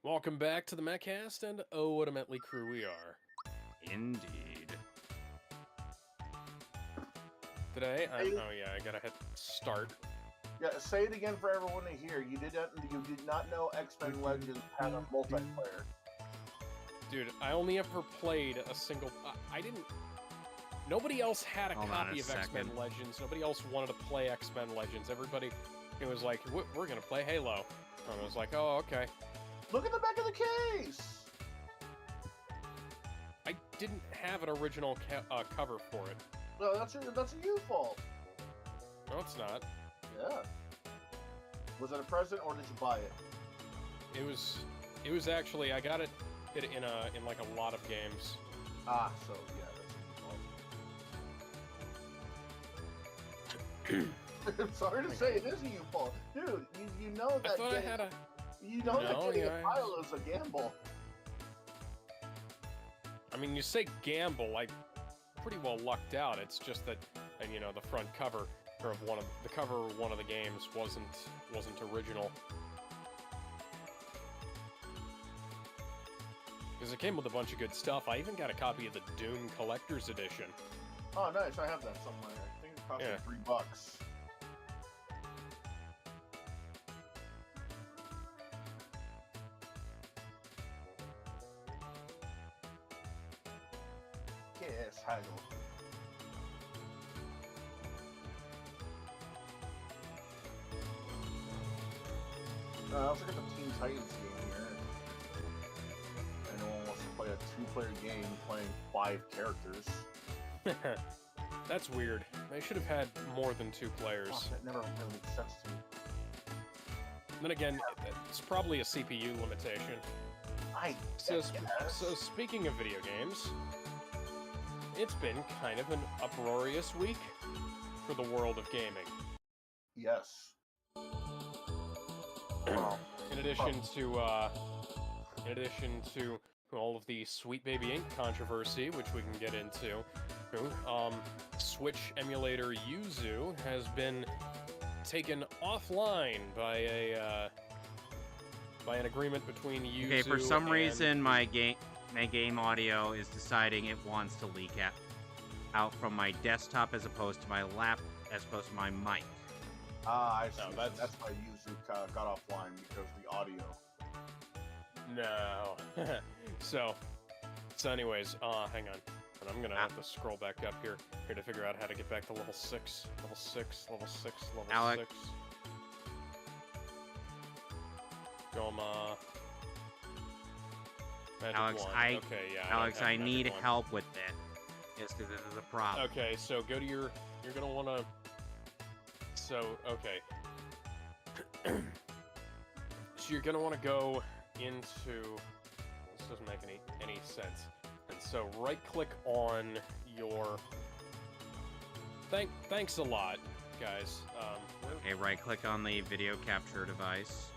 Welcome back to the Mehcast, and oh, what a motley crew we are. Indeed. Today, I gotta hit start. Yeah, say it again for everyone to hear. You did not know X-Men Legends had a multiplayer. Dude, I only ever played a single... I didn't... Nobody else had a copy of X-Men Legends. Nobody else wanted to play X-Men Legends. Everybody, it was like, we're gonna play Halo. And I was like, oh, okay. Look at the back of the case! I didn't have an original cover for it. No, that's a you fault. No, it's not. Yeah. Was it a present or did you buy it? It was actually, I got it in like a lot of games. Ah, so yeah, that's a you fault. I'm sorry to say, it is a you fault, dude. You know that. I thought I had a. You know that getting a pile is a gamble. I mean, you say gamble, I pretty well lucked out. It's just that, and you know, the front cover of the cover of one of the games wasn't original. Because it came with a bunch of good stuff. I even got a copy of the Doom Collector's Edition. Oh, nice! I have that somewhere. I think it cost me $3. Yes, haggle. I also got the Teen Titans game here. Anyone wants to play a two-player game playing 5 characters. That's weird. They should have had more than 2 players. Oh, that never really makes sense to me. Then again, it's probably a CPU limitation. So speaking of video games, it's been kind of an uproarious week for the world of gaming. Yes. In addition to all of the Sweet Baby Inc. controversy, which we can get into, Switch emulator Yuzu has been taken offline by an agreement between Yuzu. Okay, for some reason my game audio is deciding it wants to leak out from my desktop as opposed to my as opposed to my mic. I see. No, that's why Yuzu got offline, because of the audio. No. so anyways, hang on. And I'm gonna have to scroll back up here to figure out how to get back to level 6. Level 6, level 6, level Alex. 6. Goma. Alex, Alex, I need help with it. Yes, because this is a problem. Okay, so go to you're gonna wanna... So, okay. So you're gonna wanna go into... This doesn't make any sense. And so right-click on your... Thanks a lot, guys. Okay, right-click on the video capture device.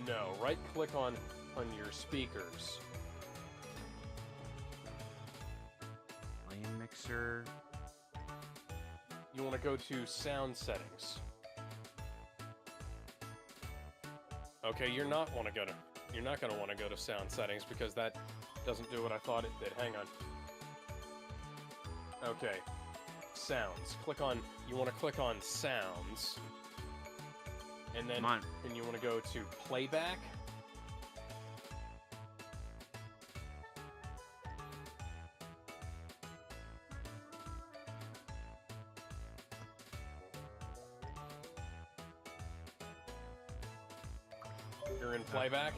No, right-click on your speakers. Volume mixer. You want to go to sound settings. Okay, you're not gonna want to go to sound settings because that doesn't do what I thought it did. Hang on. Okay. Sounds. You want to click on sounds. And then you want to go to playback. You're in playback.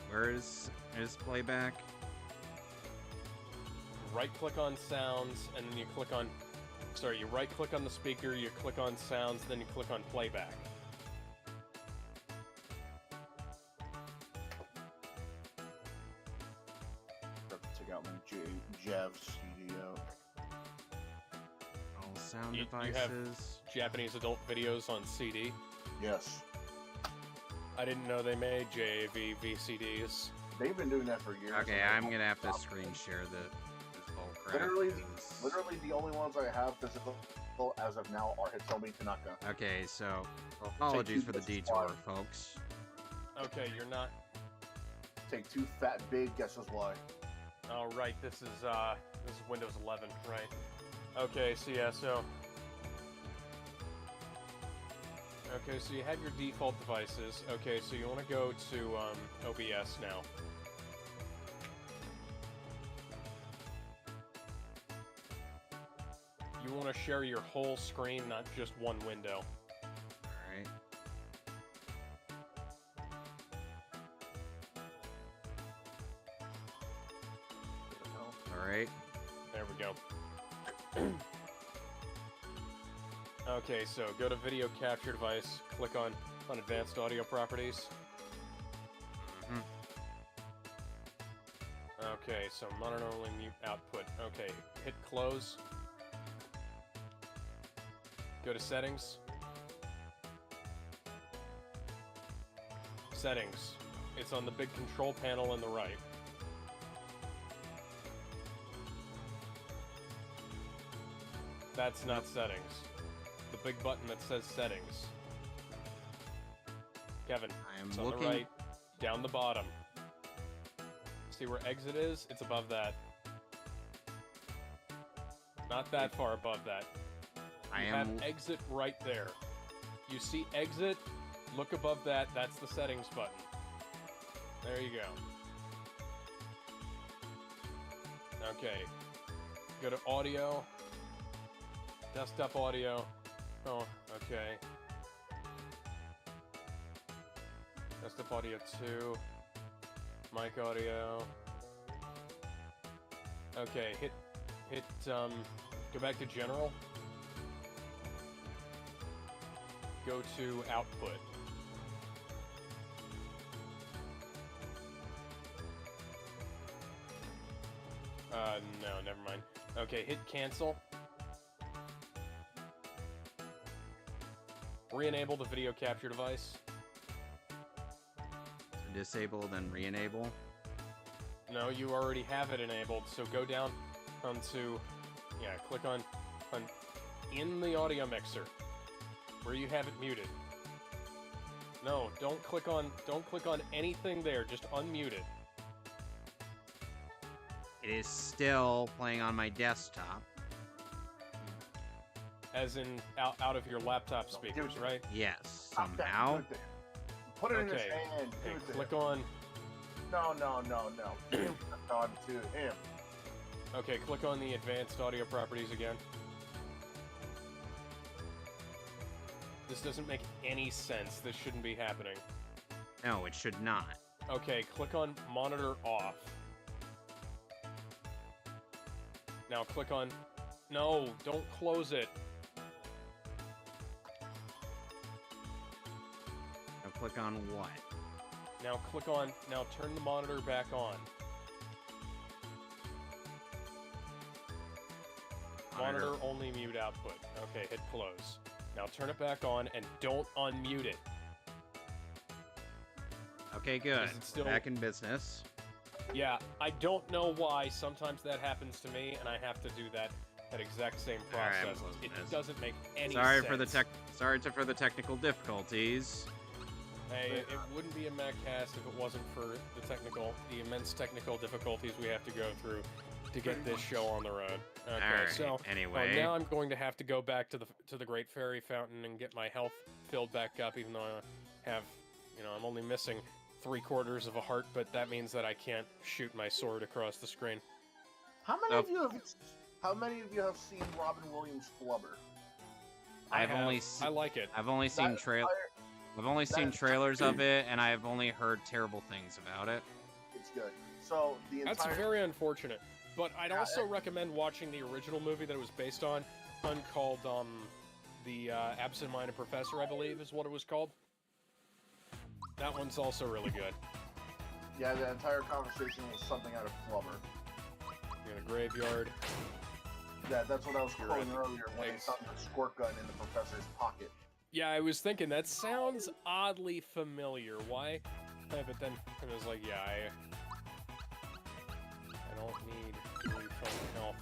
Where is playback? Right-click on sounds, and then you click on... Sorry, you right-click on the speaker, you click on sounds, then you click on playback. Take out my Jav CD out. All sound devices. You have Japanese adult videos on CD? Yes. I didn't know they made JAV VCDs. They've been doing that for years. Okay, I'm gonna have to screen share this whole crap. Literally the only ones I have physical as of now are Hitomi Tanaka. Okay, so apologies for the detour, folks. Okay, you're not take two fat big guesses why. Oh, right, this is Windows 11, right. Okay, so yeah, so... Okay, so you have your default devices. Okay, so you want to go to OBS now. You want to share your whole screen, not just one window. Alright. Alright. There we go. Okay, so go to Video Capture Device, click on Advanced Audio Properties. Mm-hmm. Okay, so monitor only mute output. Okay, hit close. Go to Settings. Settings. It's on the big control panel on the right. That's not Settings. The big button that says Settings. Kevin, I am it's on looking. the right, down the bottom. See where Exit is? It's above that. Not that far above that. You have Exit right there. You see Exit, look above that, that's the Settings button. There you go. Okay. Go to Audio. Desktop Audio. Oh, okay. Desktop Audio 2. Mic Audio. Okay, go back to General. Go to Output. No, never mind. Okay, hit Cancel. Re-enable the video capture device. Disable, then re-enable. No, you already have it enabled, so go down onto... Yeah, click on in the audio mixer, where you have it muted. No, don't click on anything there, just unmute it. It is still playing on my desktop. As in, out of your laptop speakers, right? Yes, somehow. Put it in his Okay, hand. okay, click on... No. On to him. Okay, click on the advanced audio properties again. This doesn't make any sense. This shouldn't be happening. No, it should not. Okay, click on monitor off. Now click on... No, don't close it. Now click on what? Now click on... Now turn the monitor back on. Monitor only mute output. Okay, hit close. Now turn it back on and don't unmute it. Okay, good. Is it still... Back in business. Yeah, I don't know why sometimes that happens to me and I have to do that exact same process. It doesn't make any sense. Sorry for the technical difficulties. Hey, it wouldn't be a Mehcast if it wasn't for the immense technical difficulties we have to go through to get this show on the road. Okay, Alright, so anyway. now I'm going to have to go back to the Great Fairy Fountain and get my health filled back up, even though I have, I'm only missing 3/4 of a heart, but that means that I can't shoot my sword across the screen. How many of you have seen Robin Williams flubber? I like it. I've only seen trailers of it, and I've only heard terrible things about it. It's good. So That's very unfortunate. But I'd also recommend watching the original movie that it was based on, one called the Absent-Minded Professor, I believe, is what it was called. That one's also really good. Yeah, the entire conversation was something out of Flubber. In a graveyard. Yeah, that's what I was quoting earlier when they found the squirt gun in the professor's pocket. Yeah, I was thinking, that sounds oddly familiar. Why? But then it was like, yeah, I don't need refund health.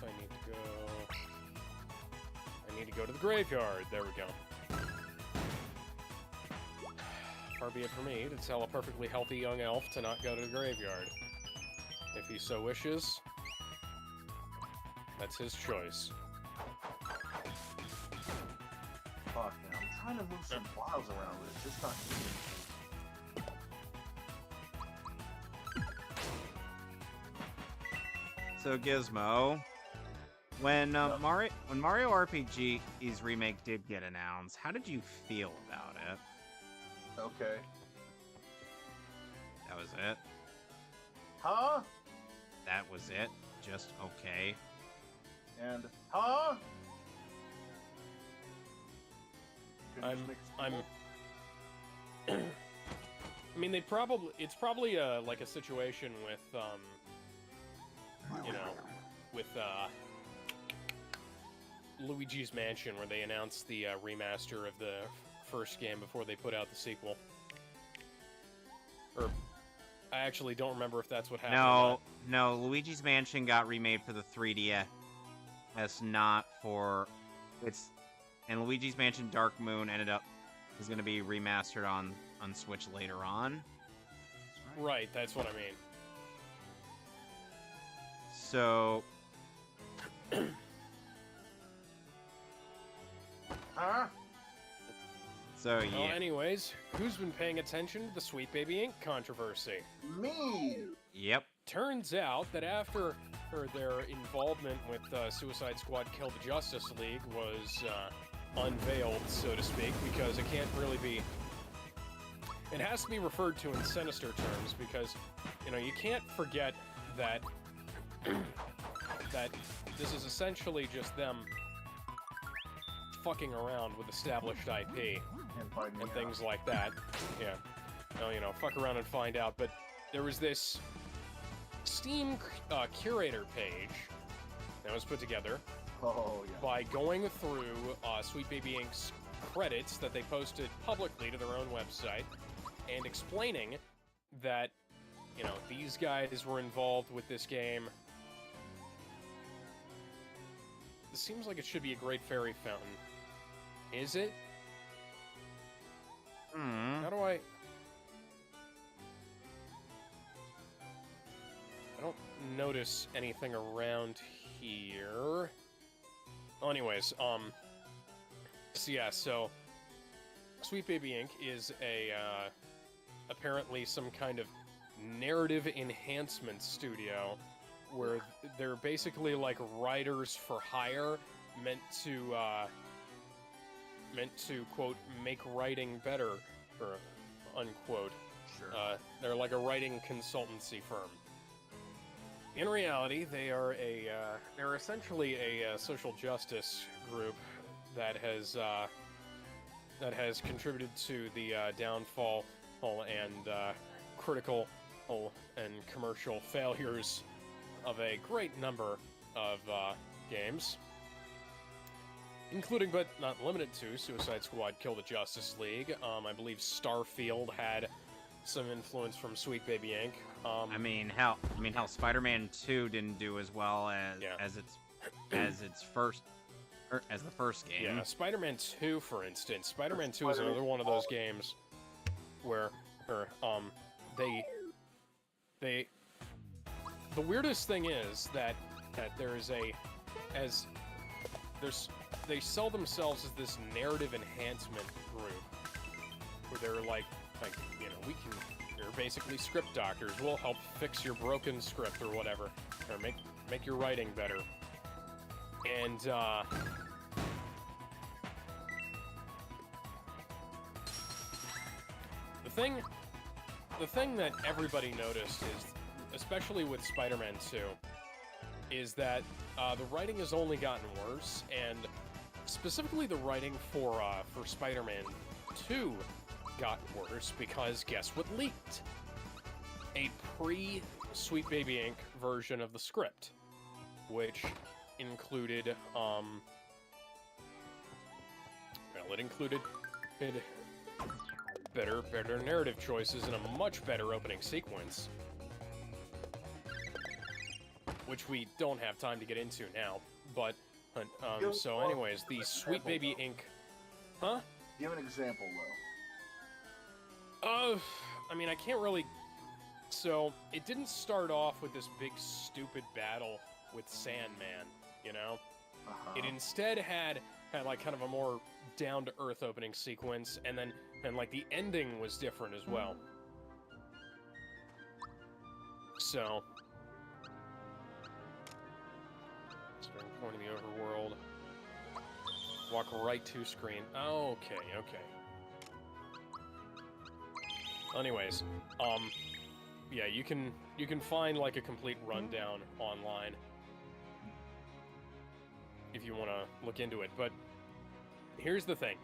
I need to go to the graveyard. There we go. far be it from me to tell a perfectly healthy young elf to not go to the graveyard. If he so wishes, that's his choice. Fuck, man. I'm trying to move some files around, but it's just not easy. So Gizmo, when Mario RPG's remake did get announced, how did you feel about it? Okay. That was it? Huh? That was it? Just okay? And, huh? I mean, it's probably like a situation with, you know, with, Luigi's Mansion, where they announced the, remaster of the first game before they put out the sequel. Or, I actually don't remember if that's what happened. No, Luigi's Mansion got remade for the 3DS. That's not for... And Luigi's Mansion Dark Moon is going to be remastered on Switch later on. Right, that's what I mean. So... Huh? So, yeah. Well, anyways, who's been paying attention to the Sweet Baby Inc. controversy? Me! Yep. Turns out that after their involvement with Suicide Squad Kill the Justice League was unveiled, so to speak, because it can't really be... It has to be referred to in sinister terms, because, you know, you can't forget that that this is essentially just them fucking around with established IP and things like that. Yeah. No, you know, fuck around and find out. But there was this Steam curator page that was put together by going through Sweet Baby Inc.'s credits that they posted publicly to their own website and explaining that, you know, these guys were involved with this game. This seems like it should be a Great Fairy Fountain. Is it? How do I don't notice anything around here. Well, anyways, so yeah, so Sweet Baby Inc. is a, apparently some kind of narrative enhancement studio where they're basically like writers for hire meant to, quote, make writing better, or unquote. Sure. They're like a writing consultancy firm. In reality, they're essentially a social justice group that has contributed to the downfall and critical and commercial failures of a great number of games, including but not limited to Suicide Squad Kill the Justice League. I believe Starfield had some influence from Sweet Baby Inc. I mean, hell, Spider-Man 2 didn't do as well as the first game. Yeah, Spider-Man 2, for instance. Spider-Man 2 is another one of those games where the weirdest thing is that there is they sell themselves as this narrative enhancement group where they're like, you know, you're basically script doctors. We'll help fix your broken script or whatever, or make your writing better. And the thing that everybody noticed is, especially with Spider-Man 2, is that the writing has only gotten worse, and specifically the writing for Spider-Man 2 got worse because guess what leaked? A pre-Sweet Baby Inc. version of the script, which included, it included better narrative choices and a much better opening sequence, which we don't have time to get into now, but, so anyways, the Sweet Baby Inc. Huh? Give an example, though. I mean, I can't really... So, it didn't start off with this big, stupid battle with Sandman, you know? It instead had like, kind of a more down-to-earth opening sequence, and like, the ending was different as well. So... Starting point of the overworld. Walk right to screen. Oh, okay. Anyways, yeah, you can find like a complete rundown online if you want to look into it. But here's the thing: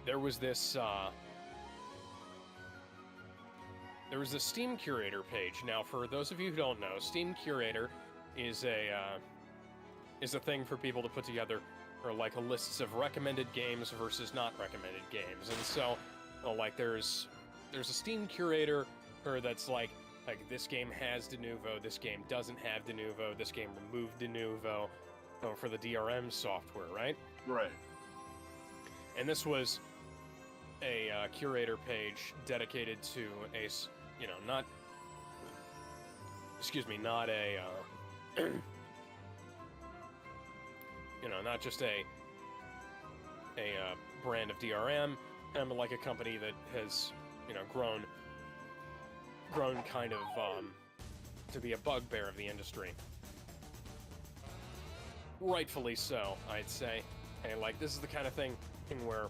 there was this Steam Curator page. Now, for those of you who don't know, Steam Curator is a thing for people to put together, or like a lists of recommended games versus not recommended games, and so. Well, like, there's a Steam Curator that's like this game has de novo, this game doesn't have de novo, this game removed de novo for the DRM software, right? Right. And this was a curator page dedicated to a, you know, not a, you know, not just a brand of DRM, like a company that has, you know, grown kind of to be a bugbear of the industry. Rightfully so, I'd say. And like, this is the kind of thing where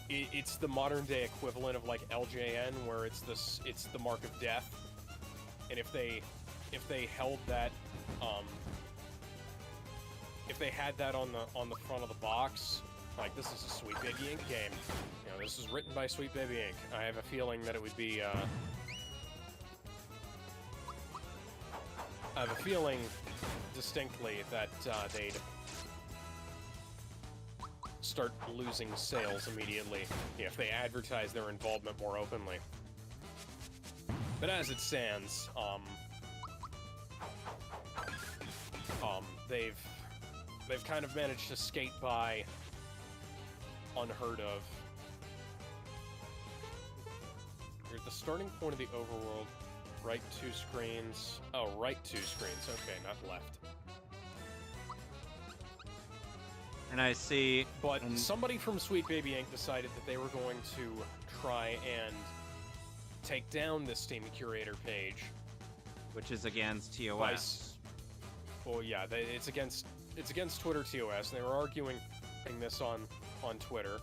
it's the modern day equivalent of like LJN, where it's the mark of death. And if they held that, if they had that on the front of the box. Like, this is a Sweet Baby Inc. game. You know, this is written by Sweet Baby Inc. I have a feeling that it would be, I have a feeling distinctly that, they'd start losing sales immediately if they advertise their involvement more openly. But as it stands, they've kind of managed to skate by unheard of. You're at the starting point of the overworld. Right 2 screens. Oh, right 2 screens. Okay, not left. And I see... But somebody from Sweet Baby Inc. decided that they were going to try and take down the Steam Curator page. Which is against TOS. Well, yeah, it's against Twitter TOS, and they were arguing this on Twitter.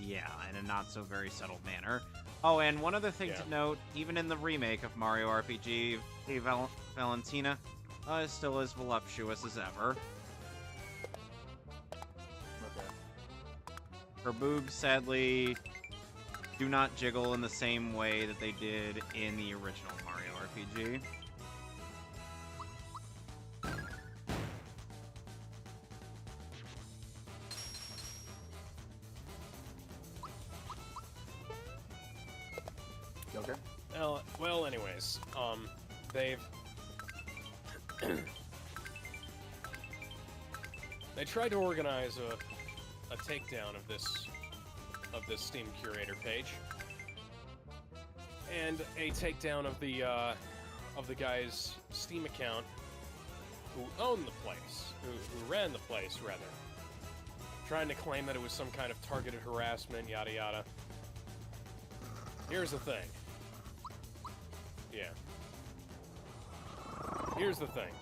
Yeah, in a not so very subtle manner. Oh, and one other thing to note, even in the remake of Mario RPG, Valentina is still as voluptuous as ever. Okay. Her boobs, sadly, do not jiggle in the same way that they did in the original Mario RPG. Okay. Well, anyways, they've they tried to organize a takedown of this Steam Curator page, and a takedown of the guy's Steam account who owned the place, who ran the place rather, trying to claim that it was some kind of targeted harassment, yada yada. Here's the thing. Yeah. Here's the thing.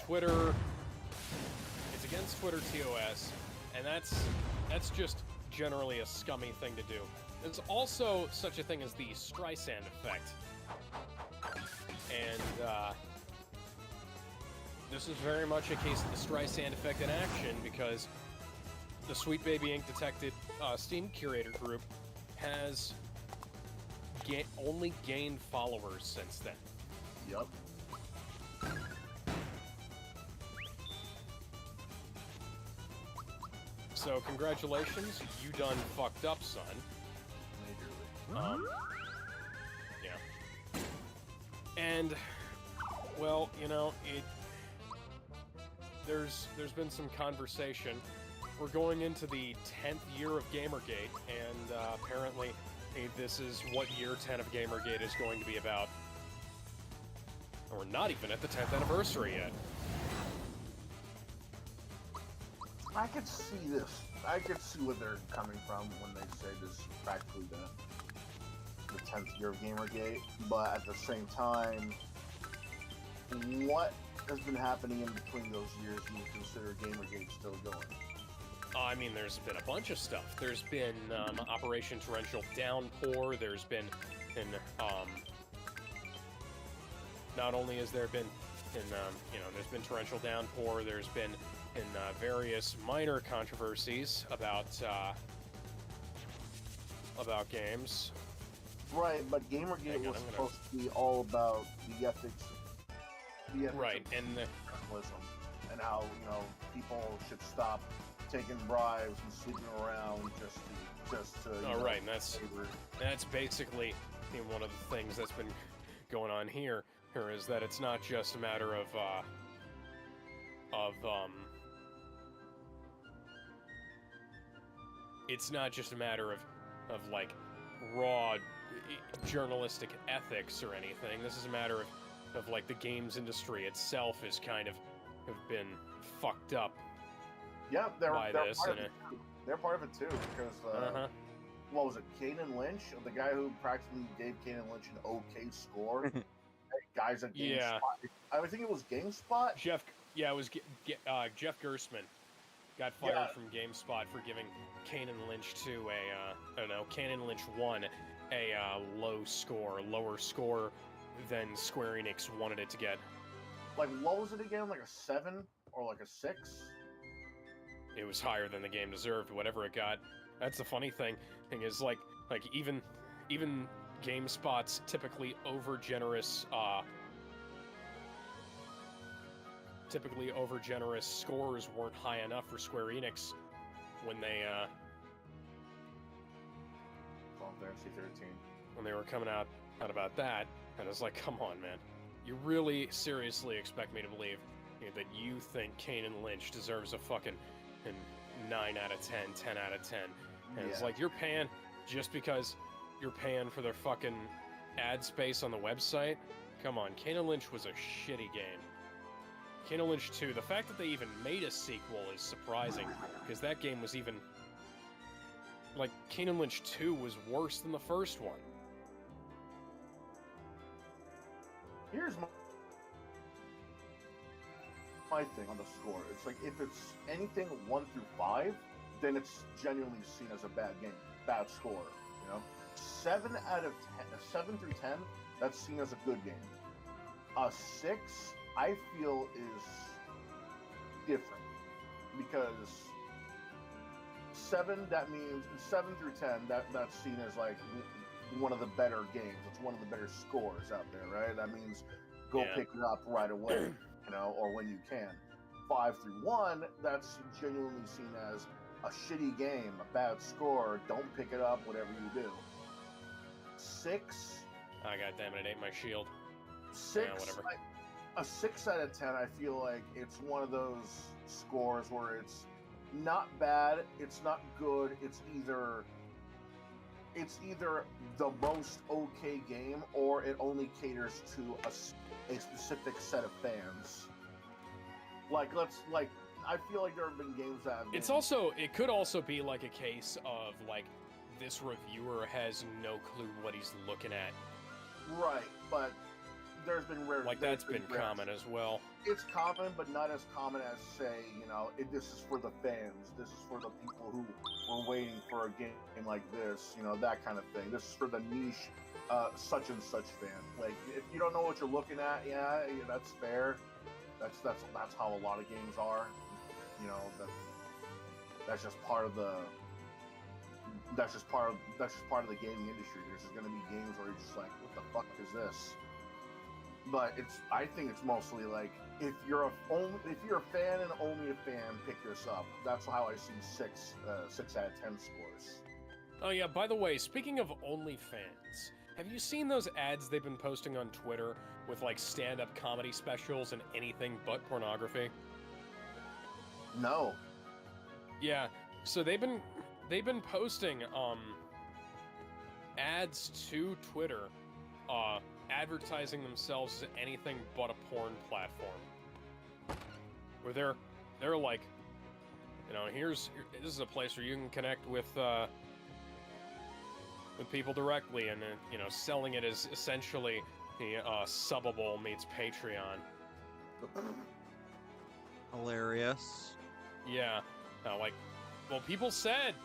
Twitter, it's against Twitter TOS, and that's just generally a scummy thing to do. There's also such a thing as the Streisand effect. And, this is very much a case of the Streisand effect in action, because the Sweet Baby Inc. detected Steam Curator group has only gained followers since then. Yup. So congratulations, you done fucked up, son. Majorly. Yeah. And, well, you know, there's been some conversation. We're going into the 10th year of Gamergate, and apparently this is what year 10 of Gamergate is going to be about. And we're not even at the 10th anniversary yet. I could see this. I could see where they're coming from when they say this is practically the 10th year of Gamergate, but at the same time, what has been happening in between those years you would consider Gamergate still going? I mean, there's been a bunch of stuff. There's been Operation Torrential Downpour. There's been, not only has there been, there's been Torrential Downpour. There's been various minor controversies about games. Right, but Gamergate was supposed to be all about the ethics. Right, and journalism, and how people should stop taking bribes and sleeping around just to. Oh, right, and that's basically one of the things that's been going on here is that it's not just a matter of it's not just a matter of like raw journalistic ethics or anything. This is a matter of like the games industry itself is kind of have been fucked up. Yeah, they're by part this, of it too. They're part of it too because what was it, Kanan Lynch, the guy who practically gave Kanan Lynch an okay score. Guys at GameSpot. Yeah. I think it was GameSpot. It was Jeff Gerstmann got fired from GameSpot for giving Kanan Lynch 2 Kanan Lynch 1 a lower score than Square Enix wanted it to get. Like, what was it again? Like a 7 or like a 6? It was higher than the game deserved, whatever it got. That's the funny thing is like even GameSpot's typically over-generous scores weren't high enough for Square Enix when they Final Fantasy 13. When they were coming out about that, and I was like, come on, man. You really seriously expect me to believe that you think Kanan Lynch deserves a fucking 9 out of 10, 10 out of 10. And it's like, you're paying just because you're paying for their fucking ad space on the website? Come on, Kanan Lynch was a shitty game. Kanan Lynch 2, the fact that they even made a sequel is surprising, because that game was even... Like, Kanan Lynch 2 was worse than the first one. Here's my thing on the score. It's like, if it's anything 1 through 5, then it's genuinely seen as a bad game, bad score, 7 through 10, that's seen as a good game. A 6, I feel, is different, because 7, that means 7 through 10, that's seen as like one of the better games. It's one of the better scores out there, right? That means go pick it up right away, or when you can. 5 through 1, that's genuinely seen as a shitty game, a bad score, don't pick it up, whatever you do. 6... Oh, goddammit, it ate my shield. 6... Yeah, whatever. A 6 out of 10, I feel like it's one of those scores where it's not bad, it's not good, it's either the most okay game, or it only caters to a specific set of fans. I feel like there have been games that have been... It could also be like a case of, like, this reviewer has no clue what he's looking at. Right, but there's been rare... Like, that's been common as well. It's common, but not as common as, say, this is for the fans. This is for the people who were waiting for a game like this, that kind of thing. This is for the niche, such and such fan. Like, if you don't know what you're looking at, yeah, that's fair. That's how a lot of games are. That's just part of the... That's just part of the gaming industry. There's just going to be games where you're just like, what the fuck is this? But I think it's mostly like, if you're a fan and only a fan, pick this up. That's how I see 6 out of 10 scores. Oh yeah, by the way, speaking of OnlyFans, have you seen those ads they've been posting on Twitter with like stand-up comedy specials and anything but pornography? No. Yeah, so they've been posting ads to Twitter, advertising themselves as anything but a porn platform. Where they're like, you know, this is a place where you can connect with people directly, and you know, selling it as essentially the Subbable meets Patreon. Hilarious. Yeah, like, well, people said,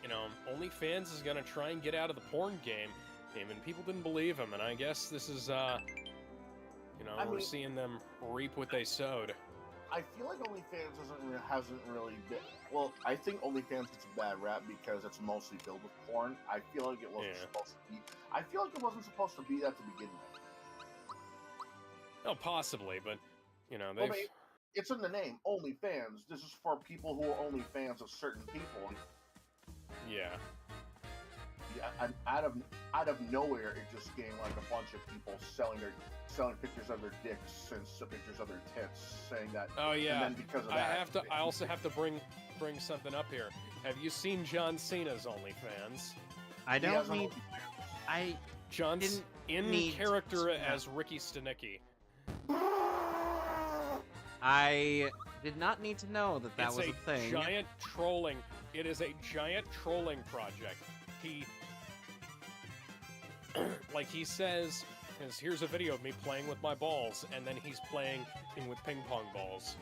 you know, OnlyFans is gonna try and get out of the porn game, and people didn't believe him, and I guess this is, you know, we're seeing them reap what they sowed. I feel like OnlyFans hasn't really been... Well, I think OnlyFans gets a bad rap because it's mostly filled with porn. I feel like it wasn't supposed to be... I feel like it wasn't supposed to be that to begin with. Oh, possibly, but, you know, they've... Well, it's in the name, OnlyFans. This is for people who are only fans of certain people. Yeah. Yeah, and out of nowhere, it just gained like a bunch of people selling pictures of their dicks and pictures of their tits, saying that. Oh yeah. And then because of that, I also have to bring something up here. Have you seen John Cena's OnlyFans? I don't need. John's in character as Ricky Stenicki. I did not need to know that was a thing. Giant trolling. It is a giant trolling project. He says, here's a video of me playing with my balls, and then he's playing with ping pong balls.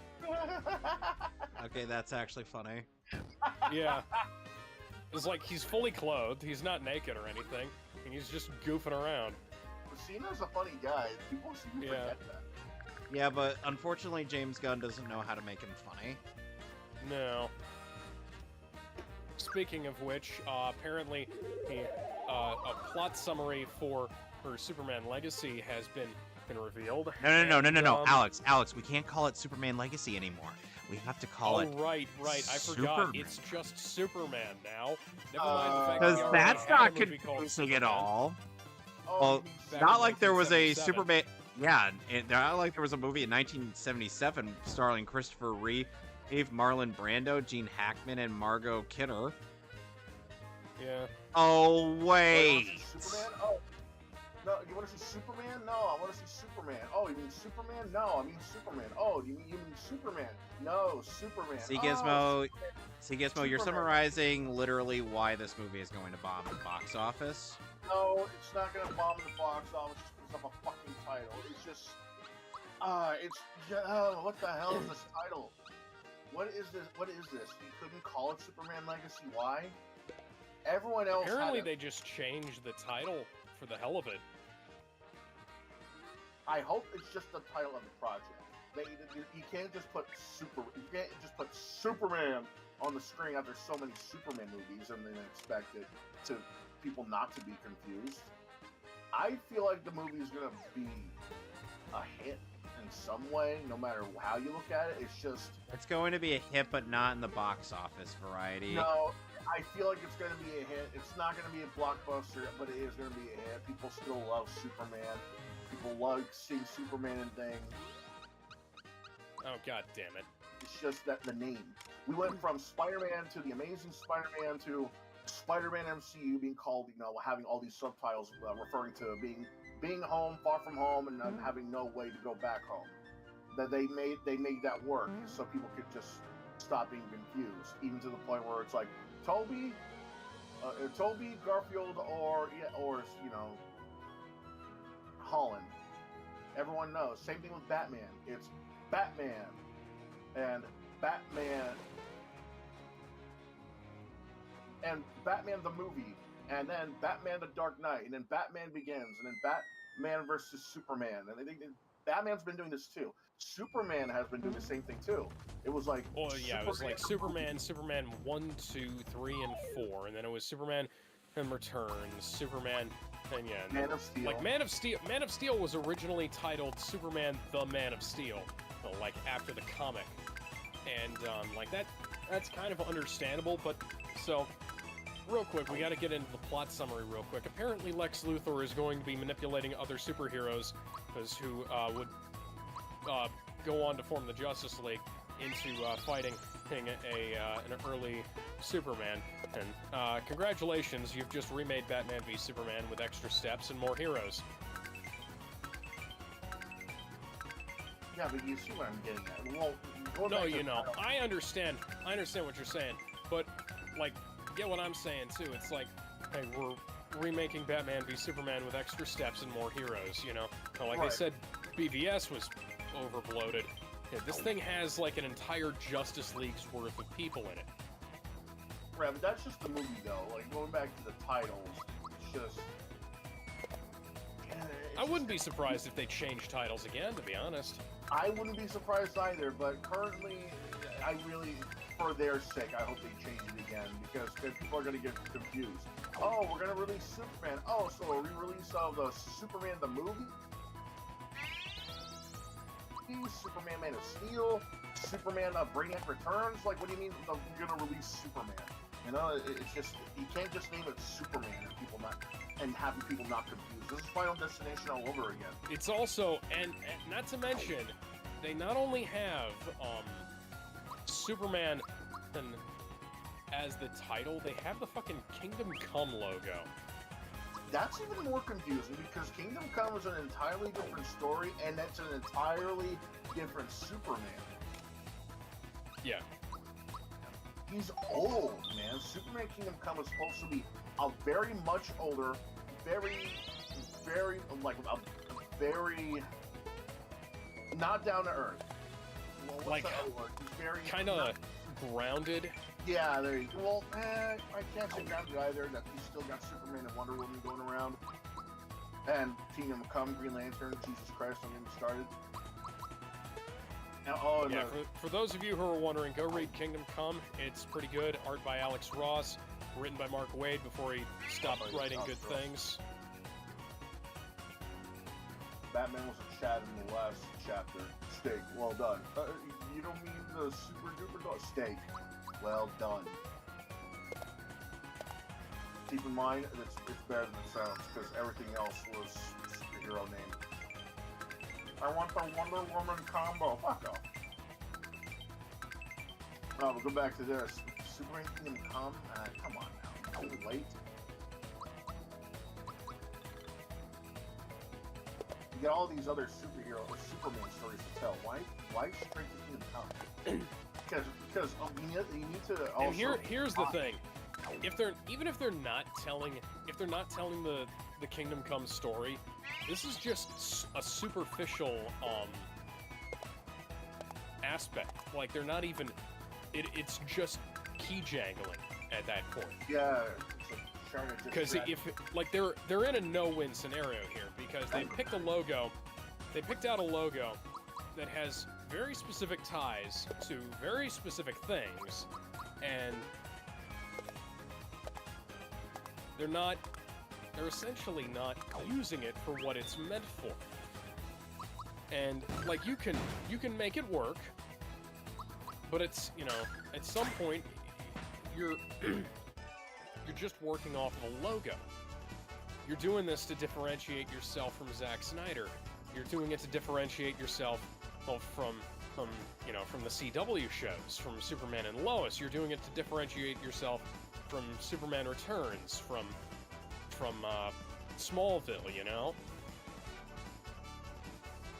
Okay, that's actually funny. Yeah. It's like he's fully clothed, he's not naked or anything, and he's just goofing around. Cena's a funny guy. People seem to forget that. Yeah, but unfortunately James Gunn doesn't know how to make him funny. No. Speaking of which, apparently a plot summary for Superman Legacy has been revealed. No. Alex, we can't call it Superman Legacy anymore. We have to call it. Oh, right. I forgot. Superman. It's just Superman now. Never mind the fact because that's not confusing at all. Well, not like there was a Superman. Yeah, not like there was a movie in 1977 starring Christopher Reeve, Marlon Brando, Gene Hackman, and Margot Kidder. Yeah. Oh wait. Superman? Oh. No, you want to see Superman? No, I want to see Superman. Oh, you mean Superman? No, I mean Superman. Oh, you mean Superman? No, Superman. See, Gizmo, you're summarizing literally why this movie is going to bomb the box office. No, it's not going to bomb the box office just because of a fucking title. It's just, what the hell is this title? What is this? You couldn't call it Superman Legacy? Why? Everyone else. Apparently, they just changed the title for the hell of it. I hope it's just the title of the project. You can't just put Superman on the screen after so many Superman movies and then expect it to people not to be confused. I feel like the movie is gonna be a hit in some way, no matter how you look at it. It's going to be a hit, but not in the box office variety. No, I feel like it's going to be a hit. It's not going to be a blockbuster, but it is going to be a hit. People still love Superman. People love seeing Superman and things. Oh, god damn it. It's just that the name. We went from Spider-Man to the Amazing Spider-Man to Spider-Man MCU being called, having all these subtitles referring to being home, far from home, and having no way to go back home. That they made that work so people could just stop being confused, even to the point where it's like Toby Garfield, or Holland. Everyone knows. Same thing with Batman. It's Batman and Batman the movie, and then Batman the Dark Knight, and then Batman Begins, and then Batman versus Superman, and I think Batman's been doing this too. Superman has been doing the same thing too. It was like, it was like Superman 1, 2, 3, and 4, and then it was Superman and Returns, Superman, and Man of Steel. Like Man of Steel was originally titled Superman the Man of Steel, like after the comic, and that's kind of understandable. But so, real quick, we got to get into the plot summary real quick. Apparently, Lex Luthor is going to be manipulating other superheroes, who would go on to form the Justice League, into fighting working an early Superman, and congratulations, you've just remade Batman v Superman with extra steps and more heroes. Yeah, but you see what I'm getting at. Well, no, you know, I understand what you're saying, but, like, get what I'm saying, too. It's like, hey, we're remaking Batman v Superman with extra steps and more heroes, you know? Like right. They said, BVS was overbloated. Yeah, this thing has, like, an entire Justice League's worth of people in it. Right, but that's just the movie, though. Like, going back to the titles, it's just... I wouldn't be surprised if they changed titles again, to be honest. I wouldn't be surprised either, but currently, I really, for their sake, I hope they change it again, because people are going to get confused. Oh, we're going to release Superman. Oh, so a re-release of the Superman the movie? Superman Man of Steel? Superman Brainiac Returns? Like, what do you mean you're going to release Superman? You know, it's just, you can't just name it Superman and have people not confused. This is Final Destination all over again. It's also, and not to mention, they not only have Superman as the title, they have the fucking Kingdom Come logo. That's even more confusing because Kingdom Come is an entirely different story, and that's an entirely different Superman. Yeah. He's old, man. Superman Kingdom Come is supposed to be a very much older, very, like, a very not down to earth. Well, like, kind of grounded. Yeah, there you go. Well, I can't say grounded either. That he's still got Superman and Wonder Woman going around. And Kingdom Come, Green Lantern, Jesus Christ, don't get me started. Now, yeah, for those of you who are wondering, go read Kingdom Come. It's pretty good. Art by Alex Ross, written by Mark Waid before he stopped writing good things. Batman was a Chad in the last chapter. Steak, well done. You don't mean the super duper dog? Steak, well done. Keep in mind, it's better than it sounds, because everything else was superhero name. I want the Wonder Woman combo. Fuck off. Oh, we'll go back to this. Superman Kingdom Come? Come on now. Too late. You got all these other superhero or Superman stories to tell. Why straight to Kingdom Come? because you need to also... And here's the thing. Even if they're not telling the Kingdom Come story, this is just a superficial aspect. Like, they're not even... It's just key jangling at that point. Yeah. Because they're in a no-win scenario here, because they picked a logo, they picked out a logo that has very specific ties to very specific things, and they're essentially not using it for what it's meant for. And, like, you can make it work, but it's, you know, at some point, you're just working off of a logo. You're doing this to differentiate yourself from Zack Snyder. You're doing it to differentiate yourself from the CW shows, from Superman and Lois. You're doing it to differentiate yourself from Superman Returns, from Smallville, you know?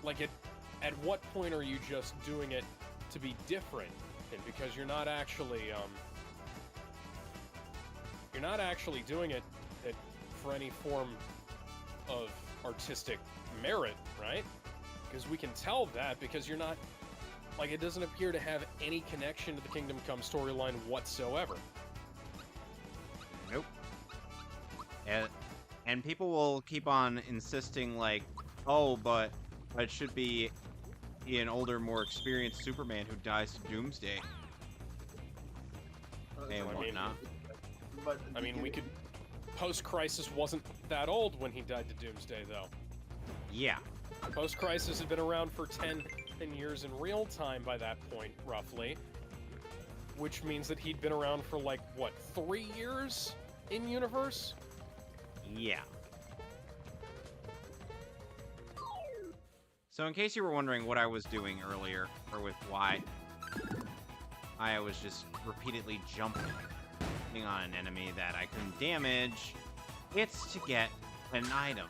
Like, at what point are you just doing it to be different? And because you're not actually doing it for any form of artistic merit, right? Because we can tell that, because you're not, like, it doesn't appear to have any connection to the Kingdom Come storyline whatsoever. Nope. And people will keep on insisting, like, oh, but it should be an older, more experienced Superman who dies to Doomsday. And whatnot. But I mean, we could... Post-Crisis wasn't that old when he died to Doomsday, though. Yeah. Post-Crisis had been around for 10 years in real time by that point, roughly. Which means that he'd been around for, like, what, 3 years in universe? Yeah. So in case you were wondering what I was doing earlier, or with why, I was just repeatedly jumping on an enemy that I couldn't damage, it's to get an item.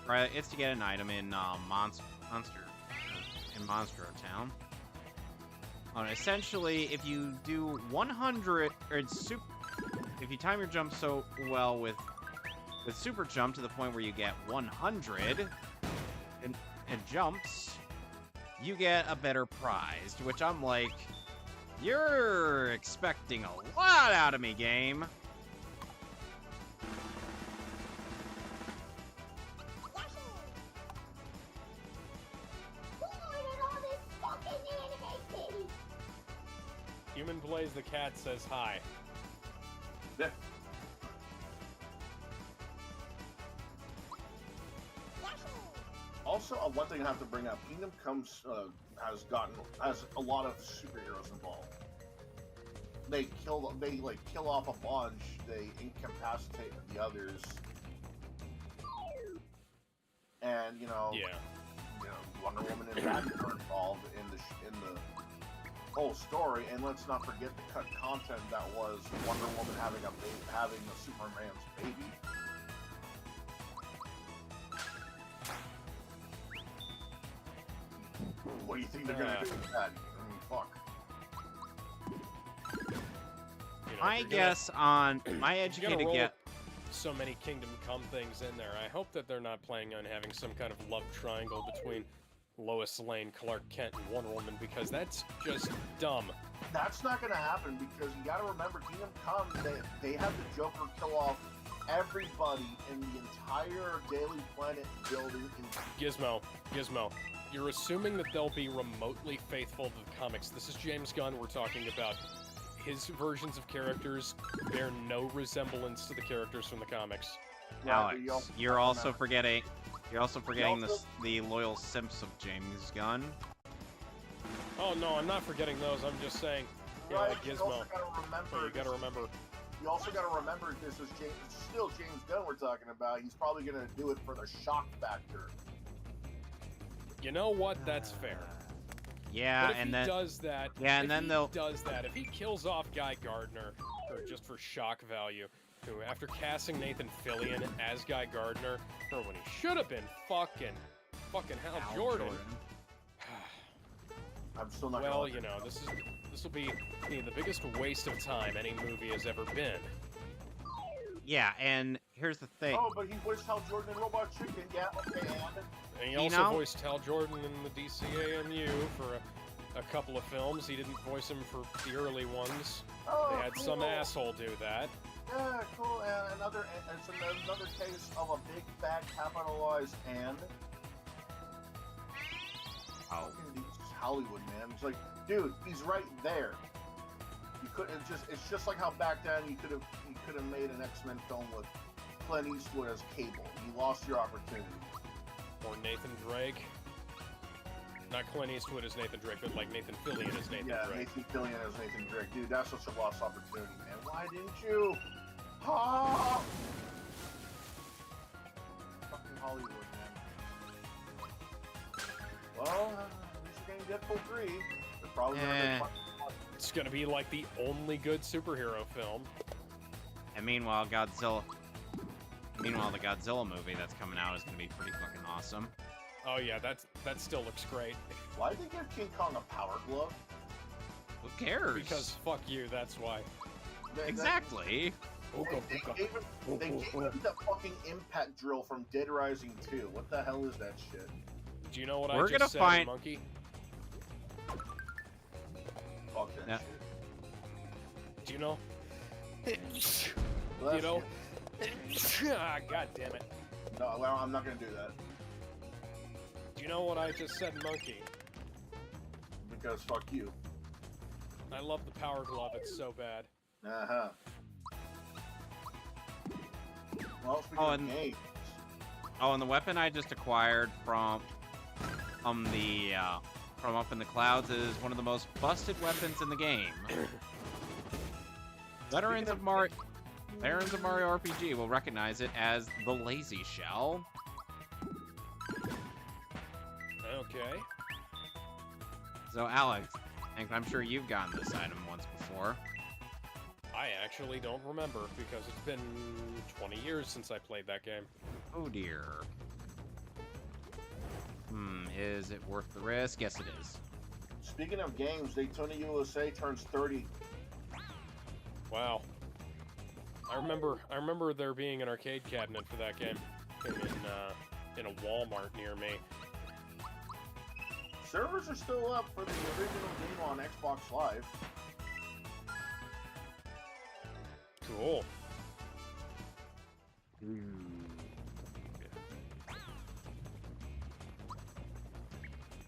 Right? It's to get an item in Monstro Town. Essentially, if you do 100, or if you time your jump so well with super jump to the point where you get 100 and jumps, you get a better prize. To which I'm like, you're expecting a lot out of me, game. Human Blaze the cat says hi. Yeah. Also, one thing I have to bring up: Kingdom Comes has a lot of superheroes involved. They kill off a bunch. They incapacitate the others, and Wonder Woman and Batman are involved in the whole story. And let's not forget the cut content that was Wonder Woman having a Superman's baby. What do you think they're gonna do with that? Fuck. I guess on my educated guess. So many Kingdom Come things in there. I hope that they're not planning on having some kind of love triangle between Lois Lane, Clark Kent, and Wonder Woman, because that's just dumb. That's not gonna happen because you gotta remember, Kingdom Come, they have the Joker kill off everybody in the entire Daily Planet building. Gizmo, you're assuming that they'll be remotely faithful to the comics. This is James Gunn we're talking about. His versions of characters bear no resemblance to the characters from the comics. Alex, you're also forgetting the loyal simps of James Gunn. Oh no, I'm not forgetting those. I'm just saying, like Gizmo. You gotta remember. You also gotta remember this is still James Gunn we're talking about. He's probably gonna do it for the shock factor. You know what? That's fair. Yeah, but if and he then does that, yeah, and then they'll does that. If he kills off Guy Gardner, or just for shock value, who after casting Nathan Fillion as Guy Gardner, or when he should have been fucking Hal Jordan. I'm still not. Well, this will be the biggest waste of time any movie has ever been. Yeah, and here's the thing. Oh, but he voiced Hal Jordan in Robot Chicken. Yeah, okay, and he also voiced Hal Jordan in the DCAMU for a couple of films. He didn't voice him for the early ones. Oh, they had some asshole do that. Yeah, cool. And another case of a big fat capitalized and. Oh. Hollywood, man. It's like, dude, he's right there. You could it's just like how back then you could have made an X-Men film with Clint Eastwood as Cable. You lost your opportunity. Or Nathan Drake. Not Clint Eastwood as Nathan Drake, but like Nathan Fillion as Nathan Drake. Yeah, Nathan Fillion as Nathan Drake. Dude, that's such a lost opportunity, man. Why didn't you? Ha! Fucking Hollywood, man. Well, at least you're getting Deadpool 3. They're probably gonna It's gonna be like the only good superhero film. And meanwhile, the Godzilla movie that's coming out is gonna be pretty fucking awesome. Oh yeah, that still looks great. Why did they give King Kong a power glove? Who cares? Because fuck you, that's why. Exactly. They gave him the fucking impact drill from Dead Rising 2. What the hell is that shit? Do you know what We're I just gonna said, find... Monkey? Fuck that shit. Do you know? Well, you know? God damn it. No, I'm not gonna do that. Do you know what I just said, Monkey? Because fuck you. I love the power glove, it's so bad. Uh-huh. Well, speaking of games. Oh, and the weapon I just acquired from up in the clouds is one of the most busted weapons in the game. Veterans of Mario RPG will recognize it as the Lazy Shell. Okay. So, Alex, And I'm sure you've gotten this item once before. I actually don't remember, because it's been 20 years since I played that game. Oh dear. Is it worth the risk? Yes, it is. Speaking of games, Daytona USA turns 30. Wow. I remember there being an arcade cabinet for that game in a Walmart near me. Servers are still up for the original game on Xbox Live. Cool.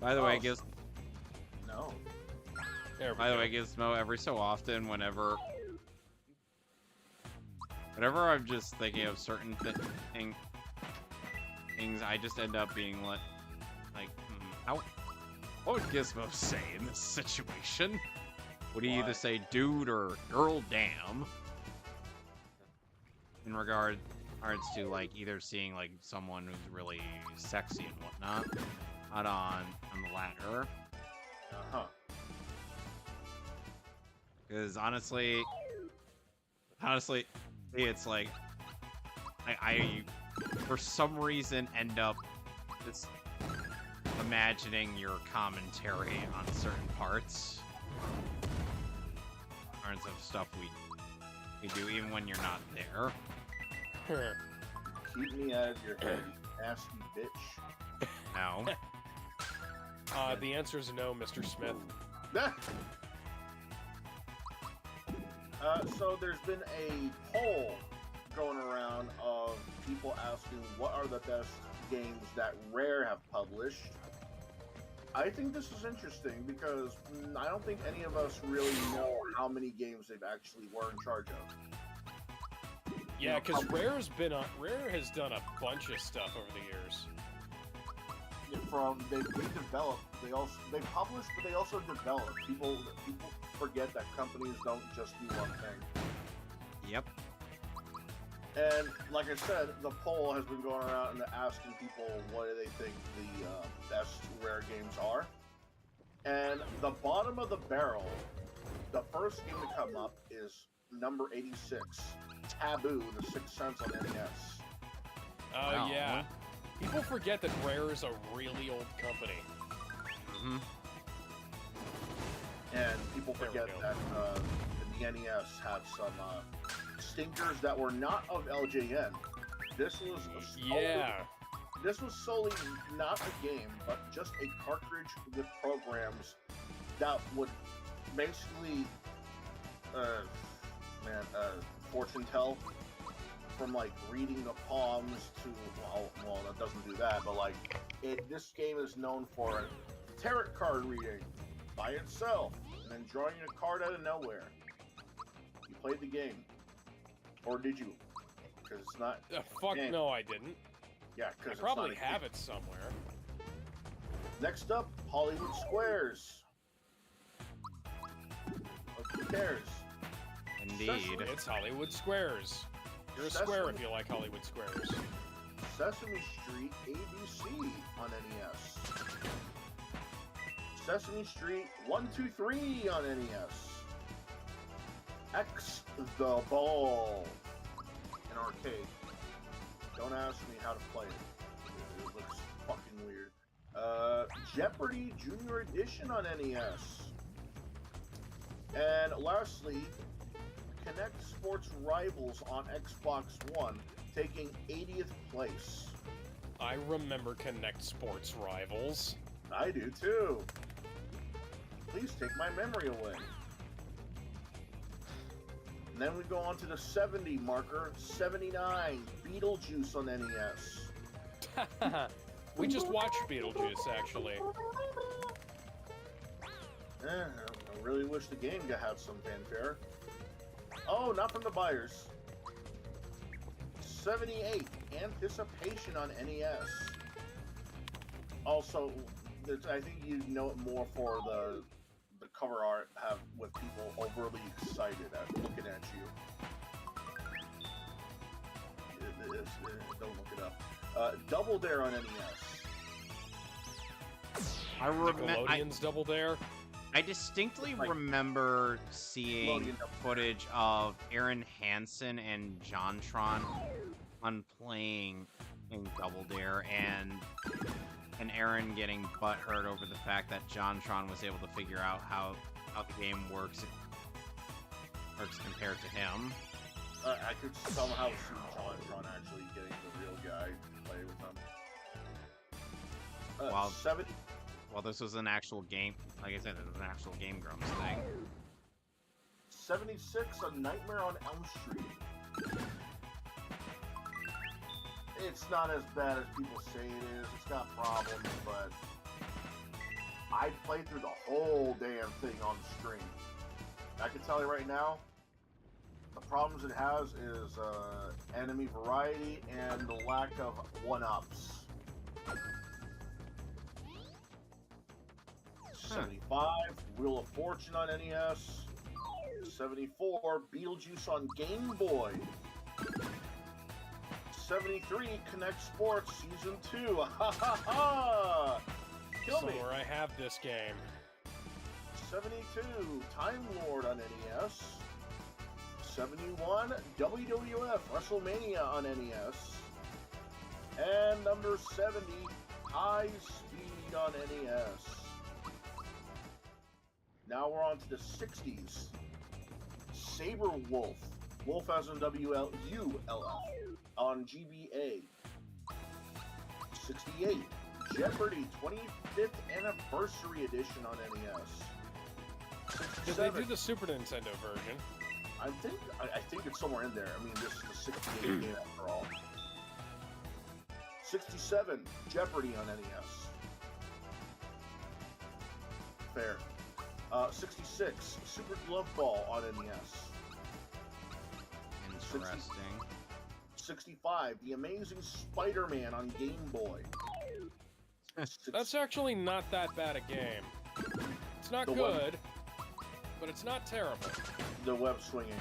By the way, Giz. No. By the way, Gizmo, every so often, whenever I'm just thinking of certain things, I just end up being like, what would Gizmo say in this situation? Would he either say dude or girl damn? In regards to like either seeing like someone who's really sexy and whatnot, not on the latter. Because honestly, it's like I for some reason end up just imagining your commentary on certain parts of stuff we do, even when you're not there. Keep me out of your head, you nasty bitch. No. The answer is no, Mr. Smith. So there's been a poll going around of people asking what are the best games that Rare have published. I think this is interesting because I don't think any of us really know how many games they've actually were in charge of. Yeah, because Rare has done a bunch of stuff over the years. They develop, they publish, but they also develop. People forget that companies don't just do one thing. Yep. And like I said, the poll has been going around and asking people what do they think the best Rare games are. And the bottom of the barrel, the first game to come up is number 86, Taboo, The Sixth Sense on NES. Oh, Wow. Yeah. People forget that Rare is a really old company. Mm-hmm. And people forget that the NES had some stinkers that were not of LJN. This was This was solely not a game, but just a cartridge with programs that would basically, fortune tell, from like reading the palms to well, that doesn't do that, but like this game is known for tarot card reading by itself, and then drawing a card out of nowhere. You played the game, or did you? Because it's not. Fuck no, I didn't. Yeah, because I probably have it somewhere. Next up, Hollywood Squares. Who cares? Indeed. It's Hollywood Squares. You're a square if you like Hollywood Squares. Sesame Street ABC on NES. Sesame Street 1, 2, 3 on NES. X the Ball in arcade. Don't ask me how to play it. It looks fucking weird. Jeopardy Junior Edition on NES. And lastly, Connect Sports Rivals on Xbox One, taking 80th place. I remember Connect Sports Rivals. I do too. Please take my memory away. And then we go on to the 70 marker, 79, Beetlejuice on NES. We just watched Beetlejuice, actually. I really wish the game had some fanfare. Oh, not from the buyers. 78, Anticipation on NES. Also, I think you know it more for the cover art with people overly excited at looking at you. Don't look it up. Double Dare on NES. Nickelodeon's Double Dare. I distinctly remember seeing footage of Aaron Hansen and JonTron on playing in Double Dare, and Aaron getting butthurt over the fact that JonTron was able to figure out how the game works compared to him. I could somehow see JonTron actually getting the real guy to play with him. Wow. 70. Well, this was an actual game. Like I said, it was an actual Game Grumps thing. 76, A Nightmare on Elm Street. It's not as bad as people say it is. It's got problems, but I played through the whole damn thing on stream. I can tell you right now, the problems it has is enemy variety and the lack of one-ups. 75, Wheel of Fortune on NES. 74, Beetlejuice on Game Boy. 73, Connect Sports Season 2. Ha ha ha! Kill me. Somewhere I have this game. 72, Time Lord on NES. 71, WWF WrestleMania on NES. And number 70, High Speed on NES. Now we're on to the 60s. Saber Wolf. Wolf as in WULF on GBA. 68. Jeopardy 25th Anniversary Edition on NES. Did they do the Super Nintendo version? I think it's somewhere in there. I mean, this is the 68 game after all. 67. Jeopardy on NES. Fair. 66, Super Glove Ball on NES. Interesting. 65, The Amazing Spider-Man on Game Boy. That's actually not that bad a game. It's not good, but it's not terrible. The web swinging.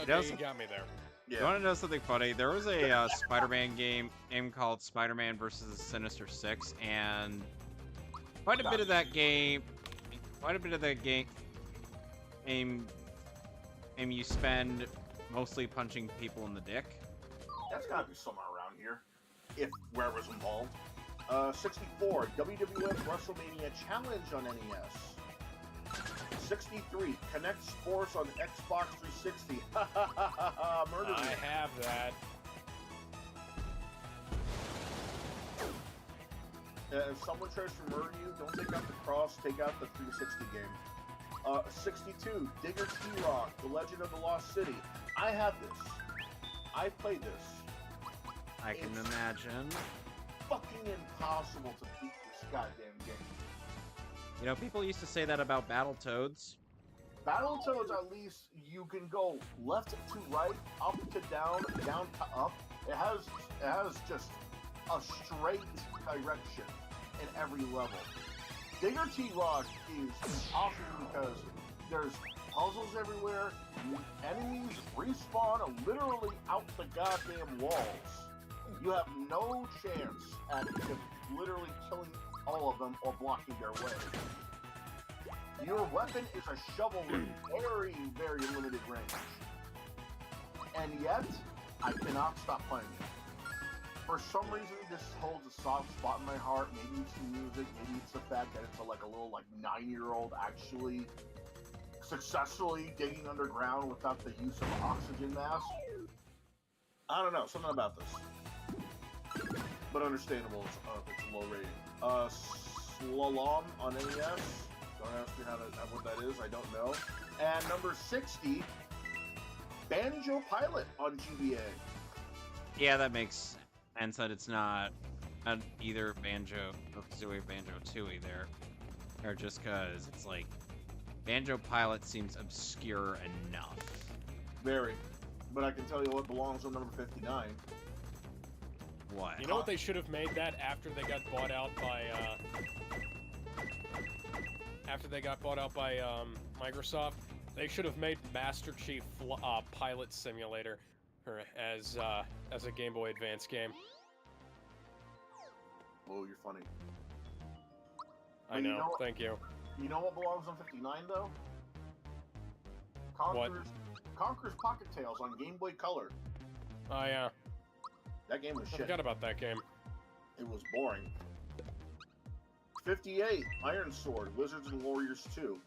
Okay, you got me there. Yeah. You want to know something funny? There was a Spider-Man game called Spider-Man vs. the Sinister Six, and quite a bit of that game, you spend mostly punching people in the dick. That's gotta be somewhere around here, if wherever's involved. 64, WWF WrestleMania Challenge on NES. 63, Connect Sports on Xbox 360. Ha ha ha ha ha! Murder me. I have that. If someone tries to murder you, don't take out the cross, take out the 360 game. 62, Digger T-Rock, The Legend of the Lost City. I have this. I played this. I can imagine. Fucking impossible to beat this goddamn game. You know, people used to say that about Battletoads. Battletoads, at least, you can go left to right, up to down, down to up. It has just a straight direction in every level. Digger T-Rock is impossible because there's puzzles everywhere, enemies respawn literally out the goddamn walls. You have no chance at literally killing all of them or blocking their way. Your weapon is a shovel with very, very limited range. And yet, I cannot stop playing it. For some reason, this holds a soft spot in my heart. Maybe it's the music, maybe it's the fact that it's a little 9-year-old actually successfully digging underground without the use of oxygen mask. I don't know, something about this. But understandable, it's a low rating. Slalom on NES. Don't ask me what that is, I don't know. And number 60, Banjo Pilot on GBA. Yeah, that makes sense that it's not either Banjo or Kazooie Banjo 2 either. Or just because it's like, Banjo Pilot seems obscure enough. Very. But I can tell you what belongs on number 59. What? You know what they should have made that after they got bought out by, Microsoft? They should have made Master Chief Pilot Simulator as a Game Boy Advance game. Oh, you're funny. I know. Thank you. You know what belongs on 59 though? Conker's Pocket Tales on Game Boy Color. Oh yeah. That game was shit. I forgot about that game. It was boring. 58, Iron Sword, Wizards and Warriors 2,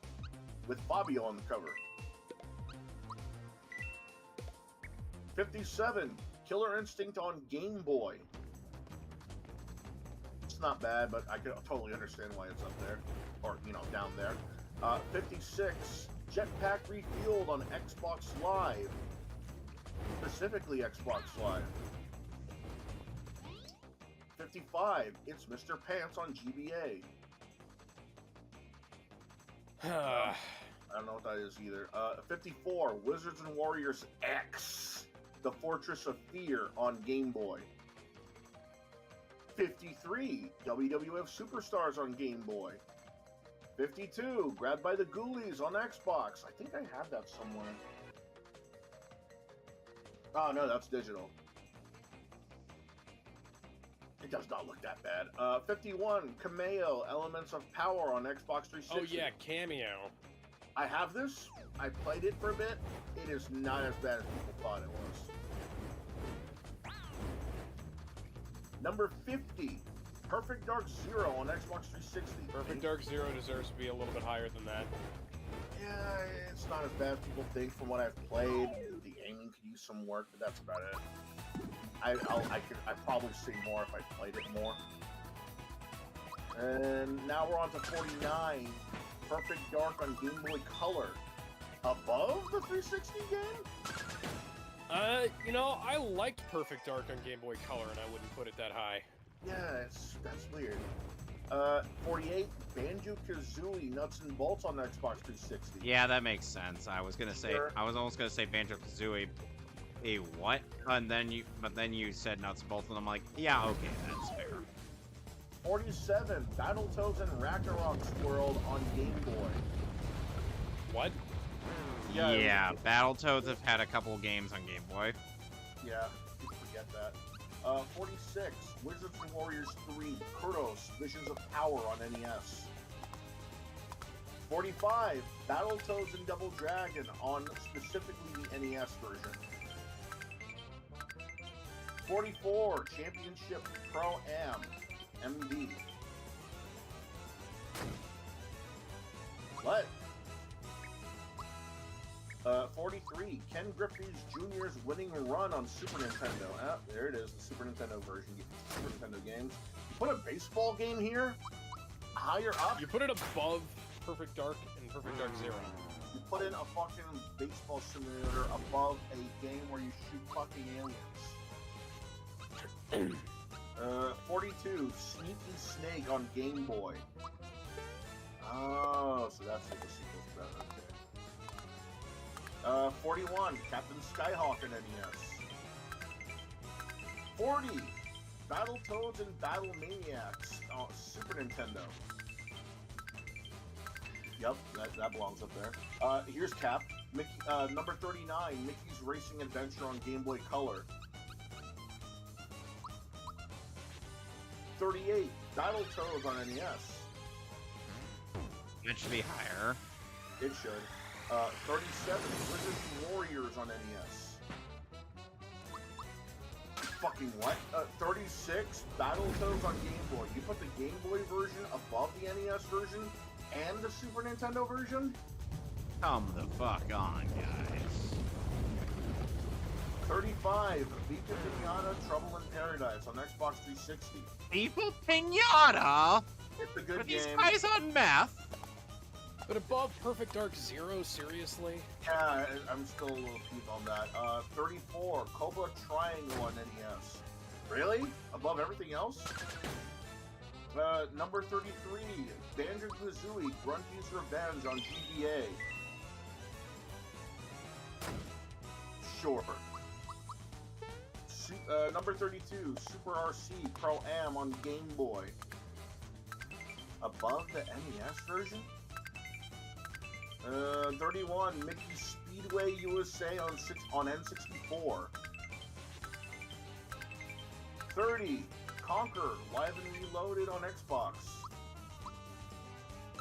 with Fabio on the cover. 57, Killer Instinct on Game Boy. It's not bad, but I can totally understand why it's up there, or, you know, down there. 56, Jetpack Refueled on Xbox Live, specifically Xbox Live. 55, it's Mr. Pants on GBA. I don't know what that is either. 54, Wizards and Warriors X, The Fortress of Fear on Game Boy. 53, WWF Superstars on Game Boy. 52, Grabbed by the Ghoulies on Xbox. I think I have that somewhere. Oh no, that's digital. It does not look that bad. 51, Cameo, Elements of Power on Xbox 360. Oh yeah, Cameo. I have this. I played it for a bit. It is not as bad as people thought it was. Number 50, Perfect Dark Zero on Xbox 360. Perfect Dark Zero deserves to be a little bit higher than that. Yeah, it's not as bad as people think from what I've played. The aiming could use some work, but that's about it. I'd probably see more if I played it more. And now we're on to 49. Perfect Dark on Game Boy Color. Above the 360 game? You know, I liked Perfect Dark on Game Boy Color, and I wouldn't put it that high. Yeah, that's weird. 48, Banjo-Kazooie Nuts and Bolts on Xbox 360. Yeah, that makes sense. I was almost gonna say Banjo-Kazooie. A what? But then you said Nuts and Bolts, and I'm like, yeah, okay, that's fair. 47, Battletoads and Ragnarok's World on Game Boy. What? Yeah, Battletoads have had a couple games on Game Boy. Yeah, you forget that. 46, Wizards and Warriors 3, Kurtos, Visions of Power on NES. 45, Battletoads and Double Dragon on specifically the NES version. 44, Championship Pro-Am, MD. What? 43, Ken Griffey's Jr.'s Winning Run on Super Nintendo. Ah, there it is, the Super Nintendo version. Super Nintendo games. You put a baseball game here? Higher up? You put it above Perfect Dark and Perfect Dark Zero. You put in a fucking baseball simulator above a game where you shoot fucking aliens. 42, Sneaky Snake on Game Boy. Oh, so that's what the sequel's about, okay. 41, Captain Skyhawk on NES. 40, Battletoads and Battle Maniacs on Super Nintendo. Yep, that belongs up there. Here's Cap. Number 39, Mickey's Racing Adventure on Game Boy Color. 38, Battletoads on NES. It should be higher. It should. 37, Wizards and Warriors on NES. Fucking what? 36, Battletoads on Game Boy. You put the Game Boy version above the NES version and the Super Nintendo version? Come the fuck on, guys. 35, Viva Pinata Trouble in Paradise on Xbox 360. People Pinata? It's a good Are game. these guys on meth? But above Perfect Dark Zero, seriously? Yeah, I'm still a little peeved on that. 34, Cobra Triangle on NES. Really? Above everything else? Number 33, Banjo-Kazooie Grunty's Revenge on GBA. Sure. Number 32, Super RC Pro-Am on Game Boy. Above the NES version? 31, Mickey Speedway USA on N64. 30, Conquer Live and Reloaded on Xbox.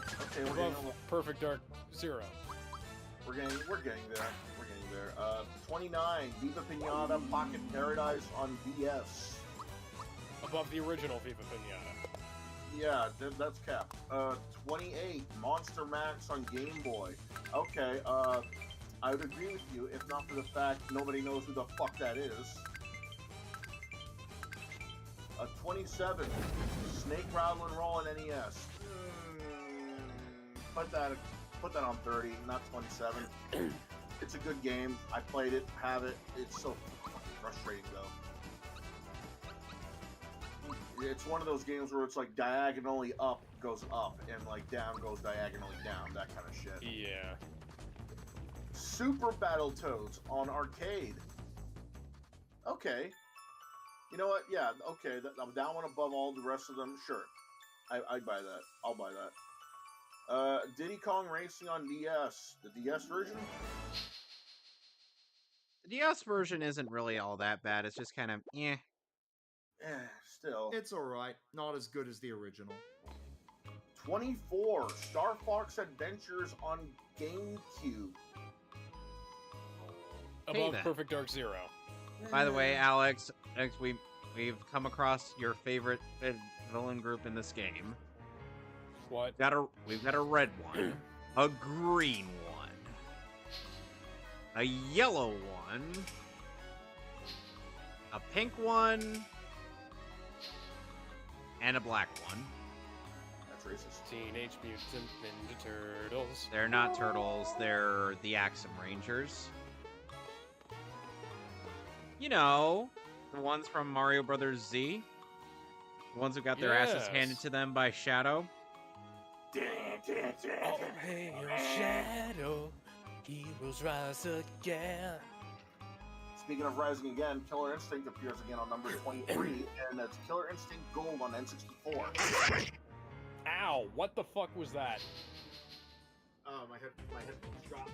Okay, we're Above getting Perfect Dark Zero. we're getting there. We're getting there. 29 Viva Pinata Pocket Paradise on DS. Above the original Viva Pinata. Yeah, that's cap. 28 Monster Max on Game Boy. Okay, I would agree with you if not for the fact nobody knows who the fuck that is. 27 Snake Rattle and Roll on NES. Put that on 30, not 27. It's a good game. I played it, have it. It's so fucking frustrating though. It's one of those games where it's like diagonally up goes up and like down goes diagonally down, that kind of shit. Yeah. Super Battletoads on arcade. Okay. You know what? Yeah, okay. That one above all the rest of them, sure. I'd buy that. I'll buy that. Diddy Kong Racing on DS. The DS version? The DS version isn't really all that bad. It's just kind of, eh. Still. It's alright. Not as good as the original. 24 Star Fox Adventures on GameCube. Above then. Perfect Dark Zero. By the way, Alex, we've come across your favorite villain group in this game. What? We've got a red one, a green one, a yellow one, a pink one, and a black one. That's racist. Teenage Mutant Ninja Turtles. They're not turtles, they're the Axum Rangers. You know, the ones from Mario Brothers Z. The ones who got their asses handed to them by Shadow. Oh, hail Shadow, heroes rise again. Speaking of rising again, Killer Instinct appears again on number 23, and that's Killer Instinct Gold on N64. Ow, what the fuck was that? Oh, my headphones dropped.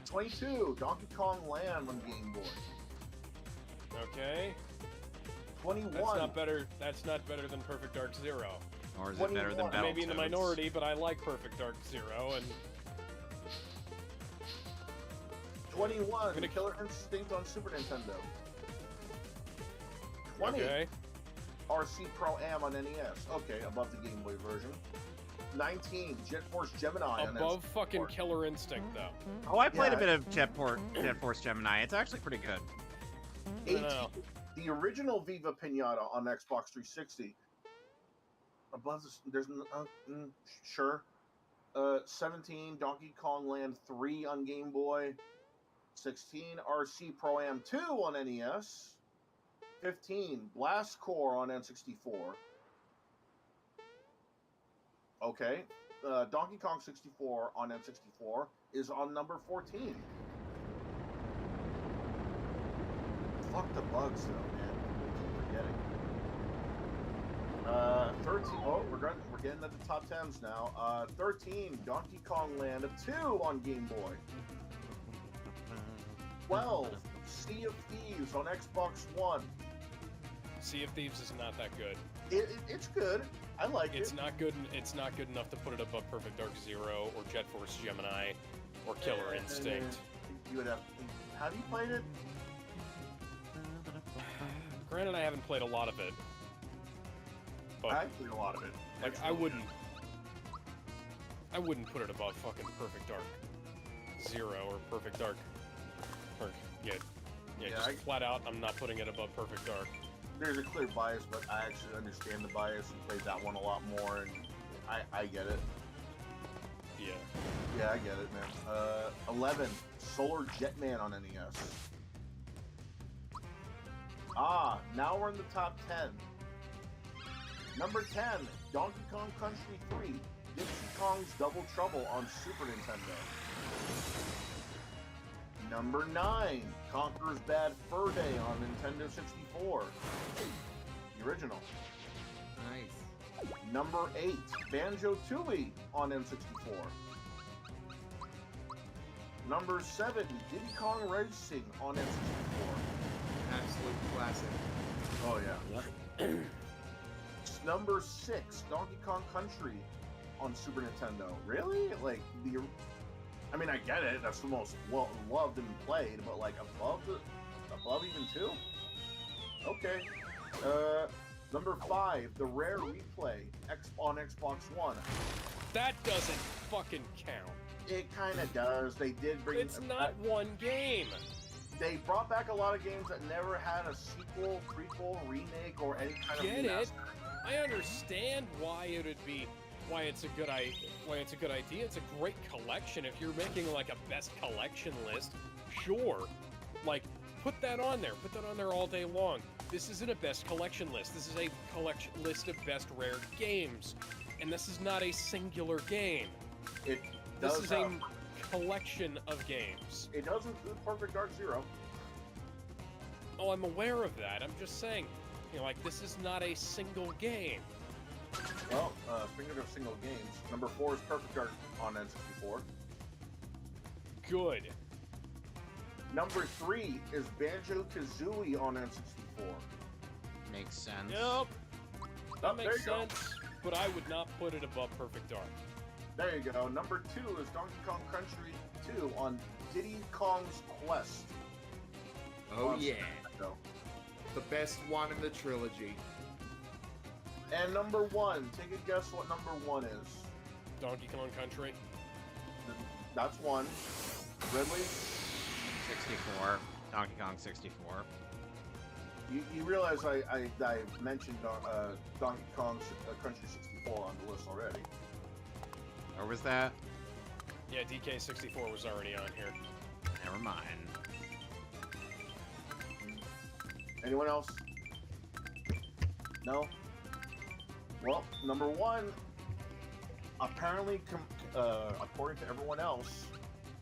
22 Donkey Kong Land on Game Boy. Okay. 21. That's not better than Perfect Dark Zero. Or is it better than 21. Battletoads? Maybe in the minority, but I like Perfect Dark Zero, and 21 Killer Instinct on Super Nintendo. 20 okay. RC Pro Am on NES. Okay, above the Game Boy version. 19 Jet Force Gemini on Above N64. fucking Killer Instinct, though. Oh, I played a bit of Jet Force Gemini. It's actually pretty good. 18 No. The original Viva Pinata on Xbox 360. Above this, there's sure. 17 Donkey Kong Land 3 on Game Boy. 16 RC Pro Am 2 on NES. 15 Blast Core on N64. Okay, Donkey Kong 64 on N64 is on number 14. Fuck the bugs though, man. I keep forgetting. 13. Oh, we're getting at the top 10s now. 13 Donkey Kong Land 2 on Game Boy. 12 Sea of Thieves on Xbox One. Sea of Thieves is not that good. It's good. I like it. It's not good. It's not good enough to put it above Perfect Dark Zero or Jet Force Gemini or Killer Instinct. You would have. Have you played it? Granted, I haven't played a lot of it, but I played a lot of it. like I wouldn't put it above fucking Perfect Dark Zero or Perfect Dark. Or just I- flat out, I'm not putting it above Perfect Dark. There's a clear bias, but I actually understand the bias and played that one a lot more, and I get it. Yeah. Yeah, I get it, man. 11 Solar Jetman on NES. Now we're in the top 10. Number 10, Donkey Kong Country 3, Dixie Kong's Double Trouble on Super Nintendo. Number 9, Conker's Bad Fur Day on Nintendo 64. The original. Nice. Number 8, Banjo-Tooie on N64. Number 7, Diddy Kong Racing on N64. Absolute classic. Oh yeah. Number 6, Donkey Kong Country on Super Nintendo. Really? Like I mean, I get it. That's the most loved and played, but like above even 2? Okay. Number 5, the Rare Replay on Xbox One. That doesn't fucking count. It kind of does. They did bring. It's not one game. They brought back a lot of games that never had a sequel, prequel, remake, or any kind of. Get it? I understand why it's a good idea. It's a great collection. If you're making like a best collection list, sure. Like, put that on there. Put that on there all day long. This isn't a best collection list. This is a collection list of best rare games. And this is not a singular game. This is a collection of games. It does include Perfect Dark Zero. Oh, I'm aware of that. I'm just saying, you know, like, this is not a single game. Well, speaking of single games, number 4 is Perfect Dark on N64. Good. Number 3 is Banjo-Kazooie on N64. Makes sense. Yep. That makes there you sense, but I would not put it above Perfect Dark. There you go. Number 2 is Donkey Kong Country 2 on Diddy Kong's Quest. Oh yeah. Nintendo. The best one in the trilogy. And number 1, take a guess what number 1 is. Donkey Kong Country. That's 1. Ridley? 64. Donkey Kong 64. You realize I mentioned Donkey Kong Country 64 on the list already. Or was that? Yeah, DK64 was already on here. Never mind. Anyone else? No? Well, number 1, apparently, according to everyone else,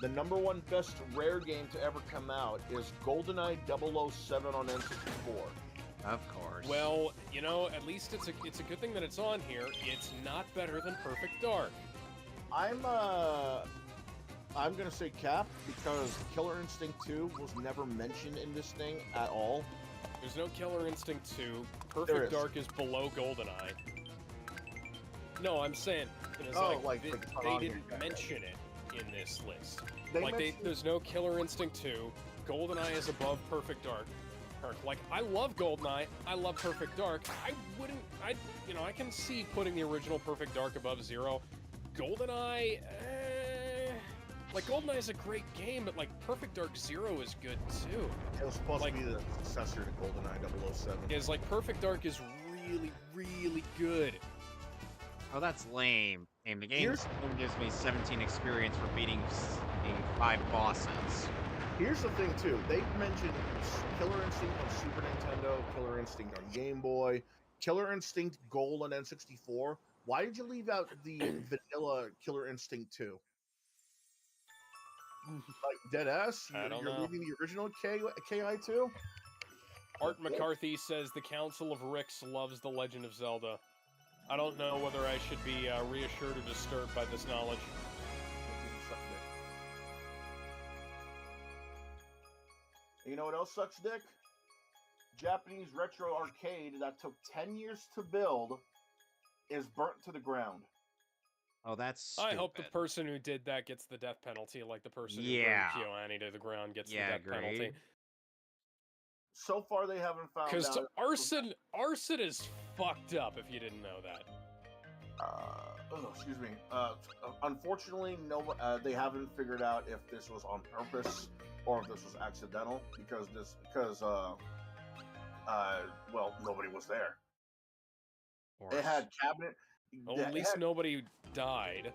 the number 1 best rare game to ever come out is GoldenEye 007 on N64. Of course. Well, you know, at least it's a good thing that it's on here. It's not better than Perfect Dark. I'm gonna say Cap because Killer Instinct 2 was never mentioned in this thing at all. There's no Killer Instinct 2. Perfect Dark is below GoldenEye. No, I'm saying it's they didn't mention it in this list. There's no Killer Instinct 2. GoldenEye is above Perfect Dark. Like, I love GoldenEye. I love Perfect Dark. I can see putting the original Perfect Dark above Zero. GoldenEye, like, GoldenEye is a great game, but, like, Perfect Dark Zero is good, too. It was supposed to be the successor to GoldenEye 007. Is, like, Perfect Dark is really, really good. Oh, that's lame. The game gives me 17 experience for beating 5 bosses. Here's the thing, too. They mentioned Killer Instinct on Super Nintendo, Killer Instinct on Game Boy, Killer Instinct Gold on N64. Why did you leave out the vanilla Killer Instinct 2? Like, deadass? You're leaving the original KI2? Art McCarthy says the Council of Ricks loves The Legend of Zelda. I don't know whether I should be reassured or disturbed by this knowledge. You know what else sucks dick? Japanese retro arcade that took 10 years to build is burnt to the ground. Oh, that's stupid. I hope the person who did that gets the death penalty, like the person who burned KyoAni to the ground gets the death penalty. So far, they haven't found out. Because arson is fucked up, if you didn't know that. Excuse me. Unfortunately, they haven't figured out if this was on purpose or if this was accidental, because nobody was there. It had cabinet. Well, at least nobody died.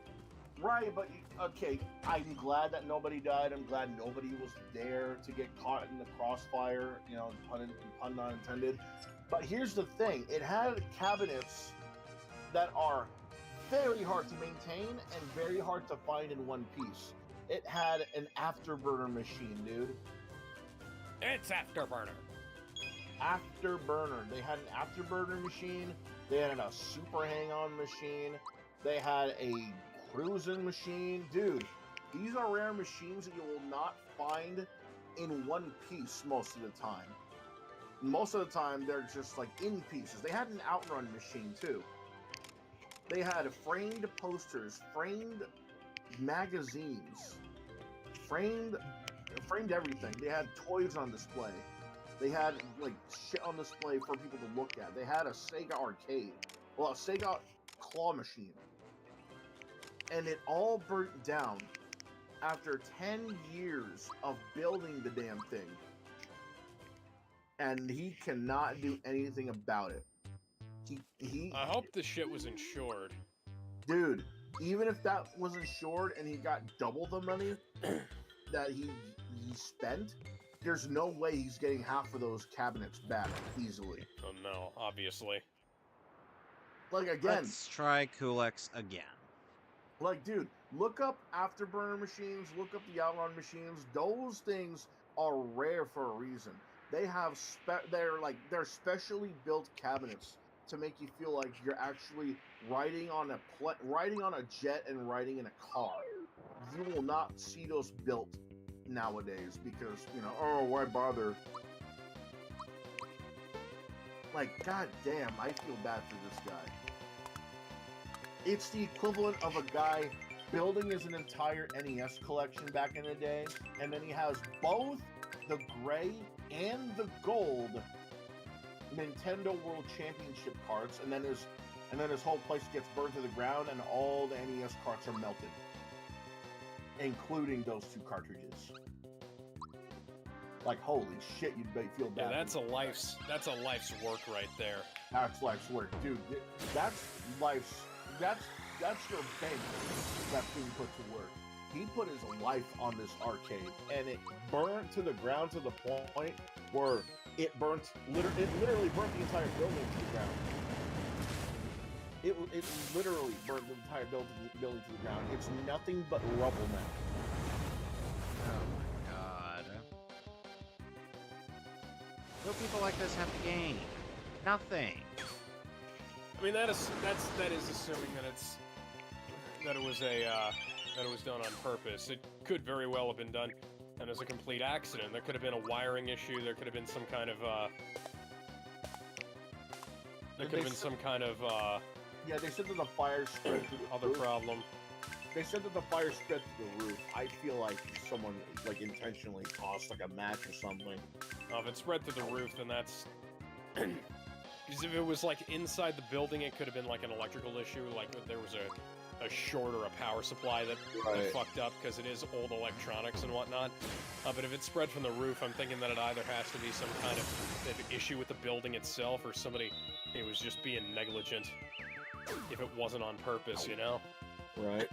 Right, but okay, I'm glad that nobody died. I'm glad nobody was there to get caught in the crossfire, you know, pun not intended. But here's the thing, it had cabinets that are very hard to maintain and very hard to find in one piece. It had an afterburner machine, dude. It's afterburner. Afterburner. They had an afterburner machine. They had a super hang-on machine. They had a cruising machine. Dude, these are rare machines that you will not find in one piece most of the time. most of the time they're just like in pieces. They had an outrun machine too. They had framed posters, framed magazines, framed everything. They had toys on display. They had like shit on display for people to look at. They had a Sega arcade, well, a Sega claw machine, and it all burnt down after 10 years of building the damn thing. And he cannot do anything about it. He I hope the shit was insured. Dude, even if that was insured and he got double the money that he spent, there's no way he's getting half of those cabinets back easily. Oh no, obviously. Like, again... Let's try Kulex again. Like, dude, look up Afterburner machines, look up the Outrun machines. Those things are rare for a reason. They have they're specially built cabinets to make you feel like you're actually riding on a jet and riding in a car. You will not see those built nowadays because, you know, oh, why bother? Like, god damn, I feel bad for this guy. It's the equivalent of a guy building his entire NES collection back in the day, and then he has both the gray and the gold Nintendo World Championship carts, and then his whole place gets burned to the ground, and all the NES carts are melted, including those 2 cartridges. Like, holy shit, you'd feel bad. Yeah, that's a life's work right there. That's life's work, dude. That's your bank that's being put to work. He put his life on this arcade, and it burnt to the ground to the point where it literally burnt the entire building to the ground. It literally burnt the entire building to the ground. It's nothing but rubble now. Oh my god. What do people like this have to gain? Nothing. I mean, that is assuming that it was done on purpose. It could very well have been done, and as a complete accident. There could have been a wiring issue. There could have been some kind of Yeah, they said that the fire spread to the other roof. problem. They said that the fire spread to the roof. I feel like someone like intentionally tossed like a match or something. If it spread to the roof, then that's... Because if it was, like, inside the building, it could have been, like, an electrical issue, like there was a short or a power supply that fucked up, because it is old electronics and whatnot. But if it spread from the roof, I'm thinking that it either has to be some kind of issue with the building itself, or somebody who was just being negligent, if it wasn't on purpose, you know? Right.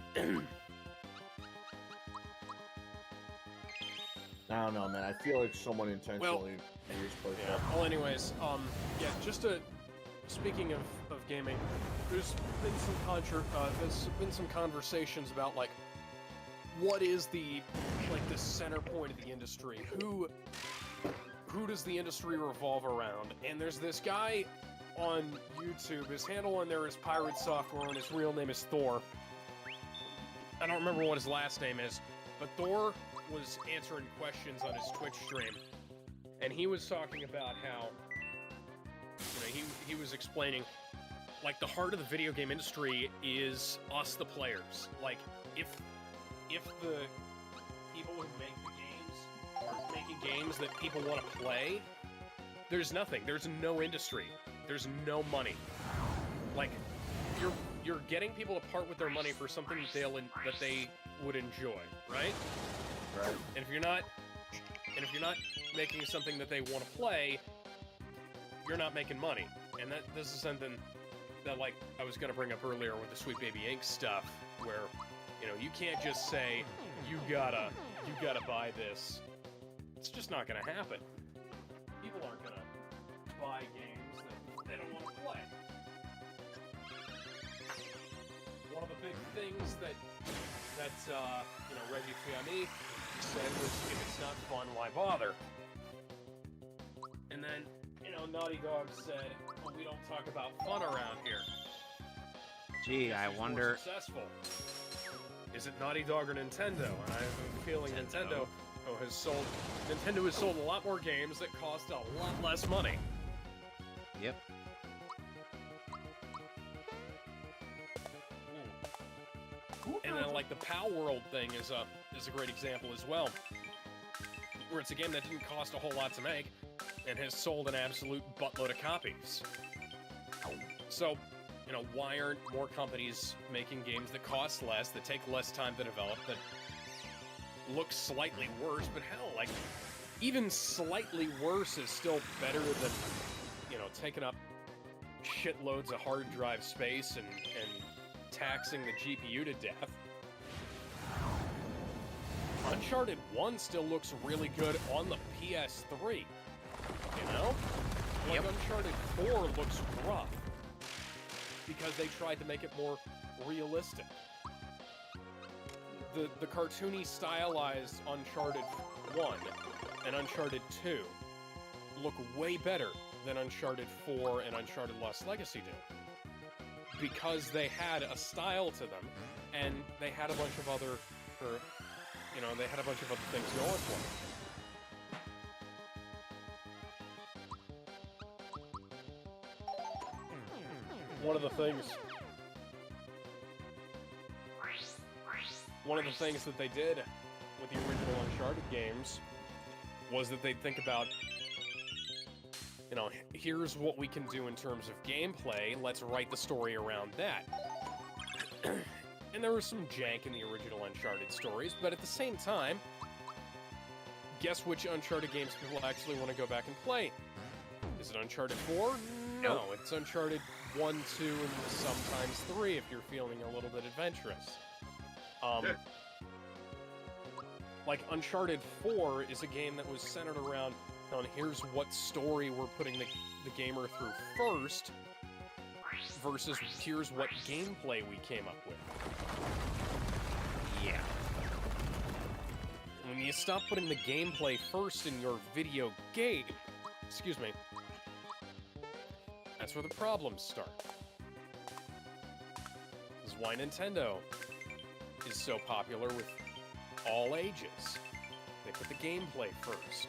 I don't know, man. I feel like someone intentionally... Yeah. Well, anyways, yeah, speaking of gaming, there's been some conversations about, like, what is the center point of the industry? Who does the industry revolve around? And there's this guy on YouTube, his handle on there is Pirate Software, and his real name is Thor. I don't remember what his last name is, but Thor was answering questions on his Twitch stream. And he was talking about how, you know, he was explaining, like, the heart of the video game industry is us, the players. Like, if the people who make the games aren't making games that people want to play, there's nothing. There's no industry. There's no money. Like, you're getting people to part with their money for something that they would enjoy, right? Right. And if you're not making something that they want to play, you're not making money. And this is something that, like, I was going to bring up earlier with the Sweet Baby Inc. stuff, where, you know, you can't just say, you gotta buy this. It's just not going to happen. People aren't going to buy games that they don't want to play. One of the big things that you know, Reggie Fils-Aimé said was, if it's not fun, why bother? And then, you know, Naughty Dog said, well, we don't talk about fun around here. Gee, I wonder... Successful. Is it Naughty Dog or Nintendo? And I have a feeling Nintendo Nintendo has sold a lot more games that cost a lot less money. Yep. And then, like, the Pal World thing is a great example as well, where it's a game that didn't cost a whole lot to make and has sold an absolute buttload of copies. So, you know, why aren't more companies making games that cost less, that take less time to develop, that look slightly worse, but hell, like, even slightly worse is still better than, you know, taking up shitloads of hard drive space and taxing the GPU to death. Uncharted 1 still looks really good on the PS3, you know? Like, Uncharted 4 looks rough because they tried to make it more realistic. The cartoony, stylized Uncharted 1 and Uncharted 2 look way better than Uncharted 4 and Uncharted Lost Legacy do, because they had a style to them, and they had a bunch of other, they had a bunch of other things going for them. One of the things that they did with the original Uncharted games was that they'd think about, you know, here's what we can do in terms of gameplay, let's write the story around that. And there was some jank in the original Uncharted stories, but at the same time, guess which Uncharted games people actually want to go back and play? Is it Uncharted 4? No, it's Uncharted 1, 2, and sometimes 3 if you're feeling a little bit adventurous. Like, Uncharted 4 is a game that was centered around, here's what story we're putting the gamer through first, versus here's what gameplay we came up with. Yeah. When you stop putting the gameplay first in your video game, that's where the problems start. This is why Nintendo is so popular with all ages. They put the gameplay first.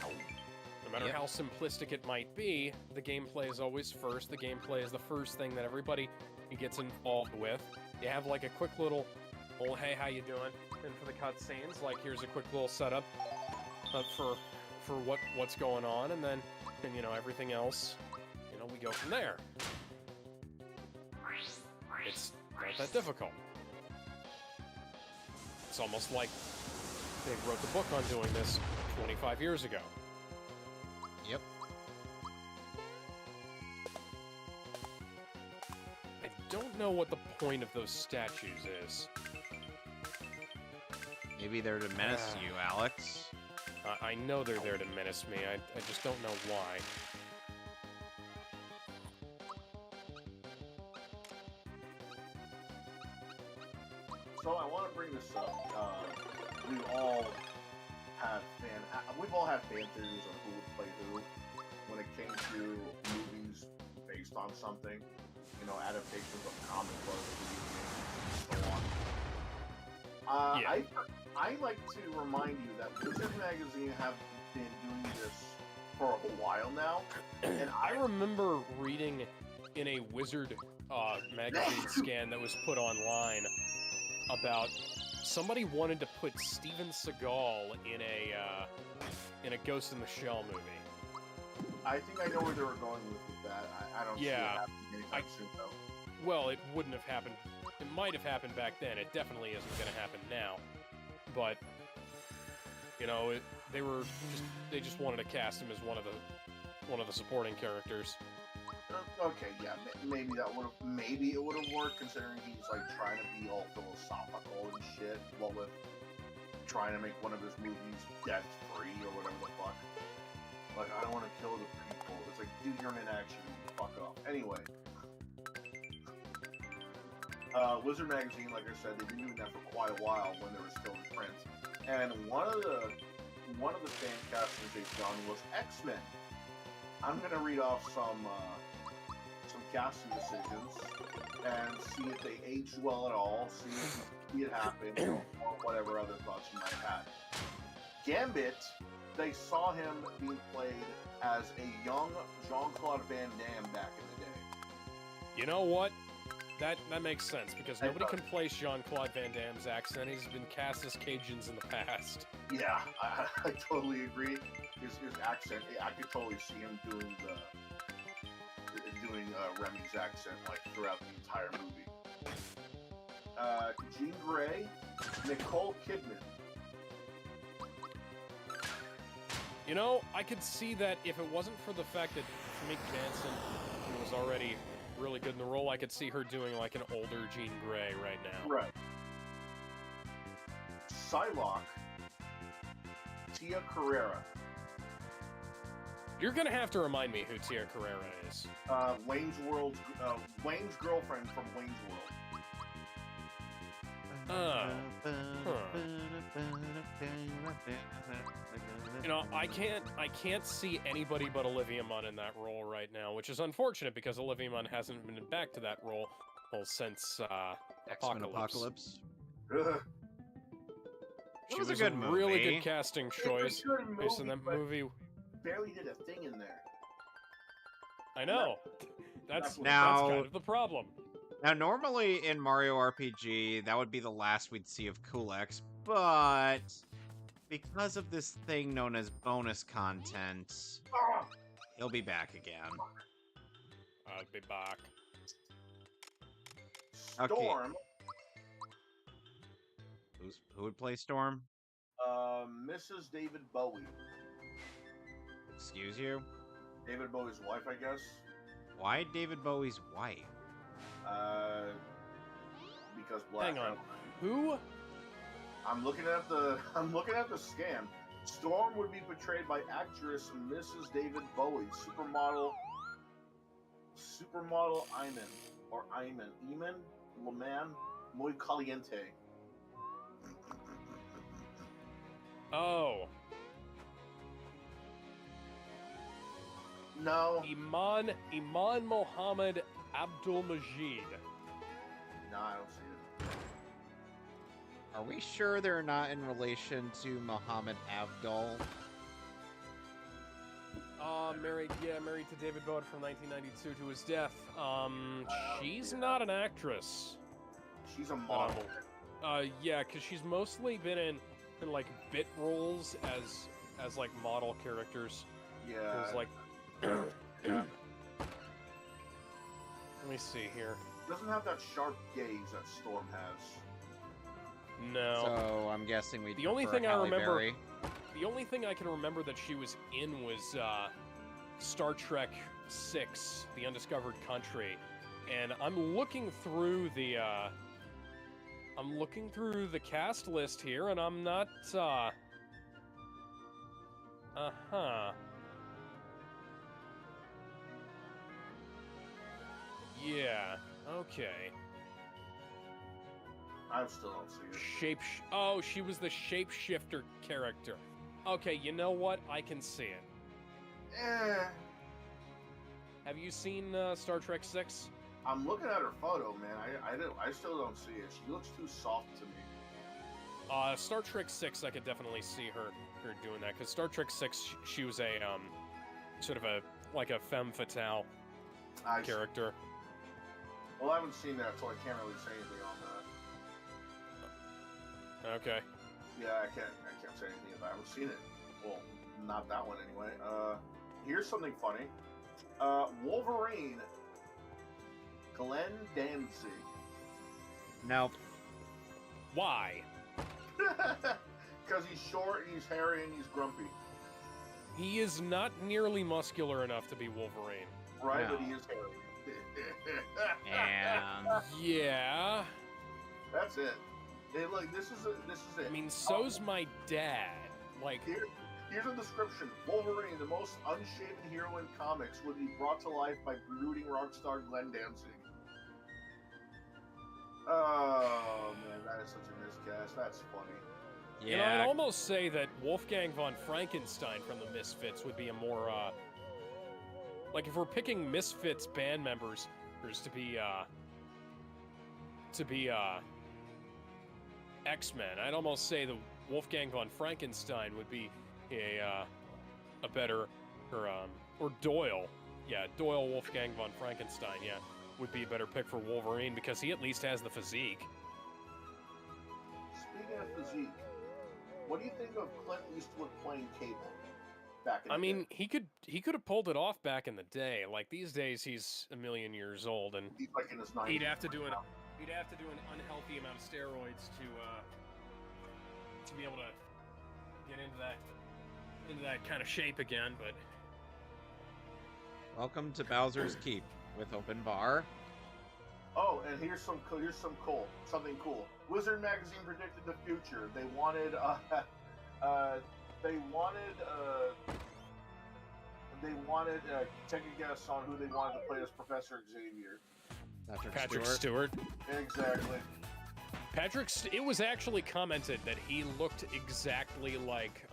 No matter how simplistic it might be, the gameplay is always first. The gameplay is the first thing that everybody gets involved with. You have like a quick little, hey, how you doing? And for the cutscenes, like, here's a quick little setup for what's going on, and then everything else, we go from there. It's not that difficult. It's almost like they wrote the book on doing this 25 years ago. Yep. I don't know what the point of those statues is. Maybe they're to menace you, Alex. I know they're there to menace me. I just don't know why. So I want to bring this up. We've all had fan theories on who would play who when it came to movies based on something, adaptations of comic books, video games, and so on. I like to remind you that Wizard Magazine have been doing this for a while now, and I remember reading in a Wizard magazine scan that was put online about somebody wanted to put Steven Seagal in a Ghost in the Shell movie. I think I know where they were going with that. I don't see it happening anytime soon, though. Well, it wouldn't have happened. It might have happened back then. It definitely isn't going to happen now. But they just wanted to cast him as one of the supporting characters. Okay, yeah, maybe it would have worked, considering he's like trying to be all philosophical and shit, while with trying to make one of his movies death-free or whatever the fuck. Like, I don't want to kill the people. It's like, dude, you're in an action movie. Fuck off. Anyway, Wizard Magazine, like I said, they've been doing that for quite a while when they were still in print. And one of the fan castings they've done was X-Men. I'm gonna read off some casting decisions and see if they aged well at all, see it happen, or whatever other thoughts you might have. Gambit, they saw him being played as a young Jean-Claude Van Damme back in the day. You know what? That makes sense, because nobody can place Jean-Claude Van Damme's accent. He's been cast as Cajuns in the past. Yeah, I totally agree. His accent, I could totally see him doing Remy's accent like throughout the entire movie. Jean Grey, Nicole Kidman. You know, I could see that if it wasn't for the fact that Famke Janssen was already really good in the role, I could see her doing like an older Jean Grey right now. Right. Psylocke, Tia Carrera. You're gonna have to remind me who Tia Carrera is. Wayne's girlfriend from Wayne's World. You know, I can't see anybody but Olivia Munn in that role right now, which is unfortunate because Olivia Munn hasn't been back to that role since X-Men Apocalypse. She was was a good really movie. good casting choice based on that movie. Barely did a thing in there. I know. That's kind of the problem. Now, normally in Mario RPG, that would be the last we'd see of Kulex, but because of this thing known as bonus content, he'll be back again. I'll be back. Storm. Who would play Storm? Mrs. David Bowie. Excuse you? David Bowie's wife, I guess. Why David Bowie's wife? Because black. Hang on. Who? I'm looking at the scan. Storm would be portrayed by actress Mrs. David Bowie, supermodel Iman Laman Muy Caliente. Oh. No. Iman Mohammed Abdul Majid. No, I don't see it. Are we sure they're not in relation to Muhammad Abdul? Married to David Bowie from 1992 to his death. She's not an actress. She's a model. Yeah, because she's mostly been in like bit roles as like model characters. Yeah. There's like. Yeah. Let me see here. Doesn't have that sharp gaze that Storm has. No. So I'm guessing we. The only prefer thing I Halle remember. Berry. The only thing I can remember that she was in was Star Trek VI: The Undiscovered Country, and I'm looking through the cast list here, and I'm not. Yeah. Okay. I still don't see it. Oh, she was the shapeshifter character. Okay, you know what? I can see it. Have you seen Star Trek VI? I'm looking at her photo, man. I still don't see it. She looks too soft to me. Star Trek VI, I could definitely see her doing that, because Star Trek VI, she was a sort of a femme fatale character. Well, I haven't seen that, so I can't really say anything on that. Okay. Yeah, I can't say anything if I haven't seen it. Well, not that one anyway. Here's something funny. Wolverine. Glenn Danzig. Nope. Why? Because he's short, he's hairy, and he's grumpy. He is not nearly muscular enough to be Wolverine. Right, No. but he is hairy. And Yeah. That's it. Like this is it. I mean, so's my dad. Like, Here's a description. Wolverine, the most unshaven hero in comics, would be brought to life by brooding rock star Glenn Danzig. Oh man, that is such a miscast. That's funny. yeah, you know, I'd almost say that Wolfgang von Frankenstein from the Misfits would be a more, like, if we're picking Misfits band members to be X-Men, I'd almost say the Wolfgang von Frankenstein would be a better, or Doyle. Yeah, Doyle Wolfgang von Frankenstein, yeah, would be a better pick for Wolverine because he at least has the physique. Speaking of physique, what do you think of Clint Eastwood playing Cable back in the day? he could have pulled it off back in the day. Like these days, he's a million years old, and He's like in his 90s. he'd have to do an unhealthy amount of steroids to be able to get into that kind of shape again. But Welcome to Bowser's Keep with open bar. Oh, and here's something cool. Wizard magazine predicted the future. They wanted take a guess on who they wanted to play as Professor Xavier. Patrick Stewart. Exactly. It was actually commented that he looked exactly like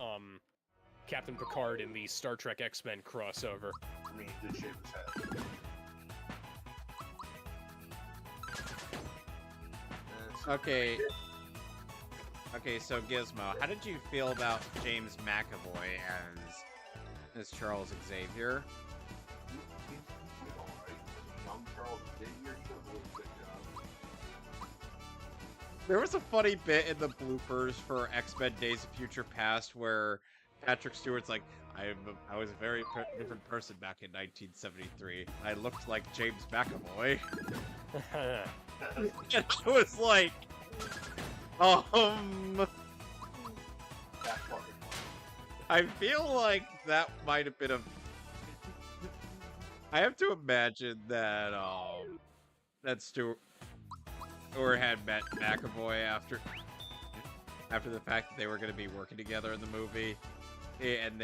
Captain Picard in the Star Trek X-Men crossover. I mean, he did shave his head. Okay, so Gizmo, how did you feel about James McAvoy as Charles Xavier? Young Charles Xavier, he does a really good job. There was a funny bit in the bloopers for X-Men Days of Future Past where Patrick Stewart's like, I was a very different person back in 1973. I looked like James McAvoy. And I was like, That's fucking funny. I feel like that might have been I have to imagine that Stewart had met McAvoy after the fact that they were going to be working together in the movie, and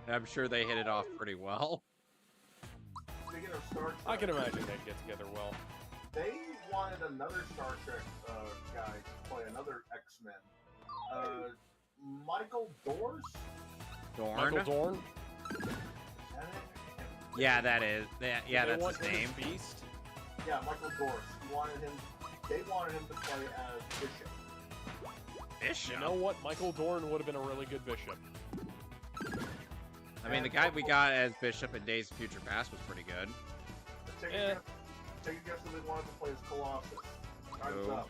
I'm sure they hit it off pretty well. Speaking of Star Trek, I can imagine they'd get together well. they wanted another Star Trek guy to play another X-Men. Michael Dorn? Michael Dorn? Is that it? Yeah, that is. Yeah, They that's want his him name. as Beast? Yeah, Michael Dorn. They wanted him to play as Bishop. Bishop. You know what? Michael Dorn would have been a really good Bishop. I mean, the guy we got as Bishop in Days of Future Past was pretty good. Take Yeah. a guess who they wanted to play as Colossus. Time's Who? up.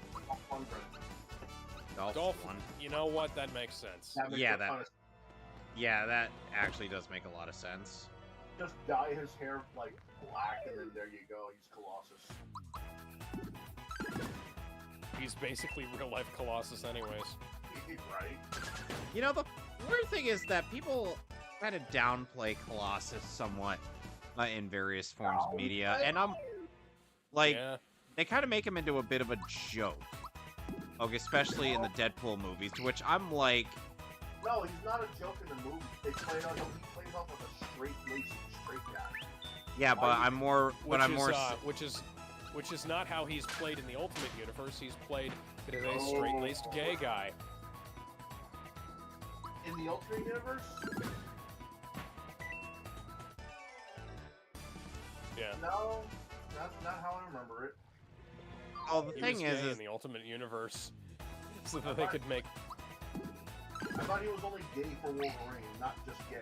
Lundgren. Dolph one. You know what? That makes sense. That makes Yeah, a ton of- Yeah, that actually does make a lot of sense. Just dye his hair like black, and then there you go. He's Colossus. He's basically real-life Colossus anyways. Right? You know, the weird thing is that people kind of downplay Colossus somewhat in various forms of media, and I'm like, Yeah. they kind of make him into a bit of a joke. Okay, especially in the Deadpool movies, to which I'm like, No, he's not a joke in the movie. He plays off with a straight guy. yeah, but I'm more, Which is not how he's played in the Ultimate Universe. He's played as a straight-laced gay guy. In the Ultimate Universe? Yeah. No, that's not how I remember it. oh, the He thing was gay is in the Ultimate Universe, so that they could make. I thought he was only gay for Wolverine, not just gay.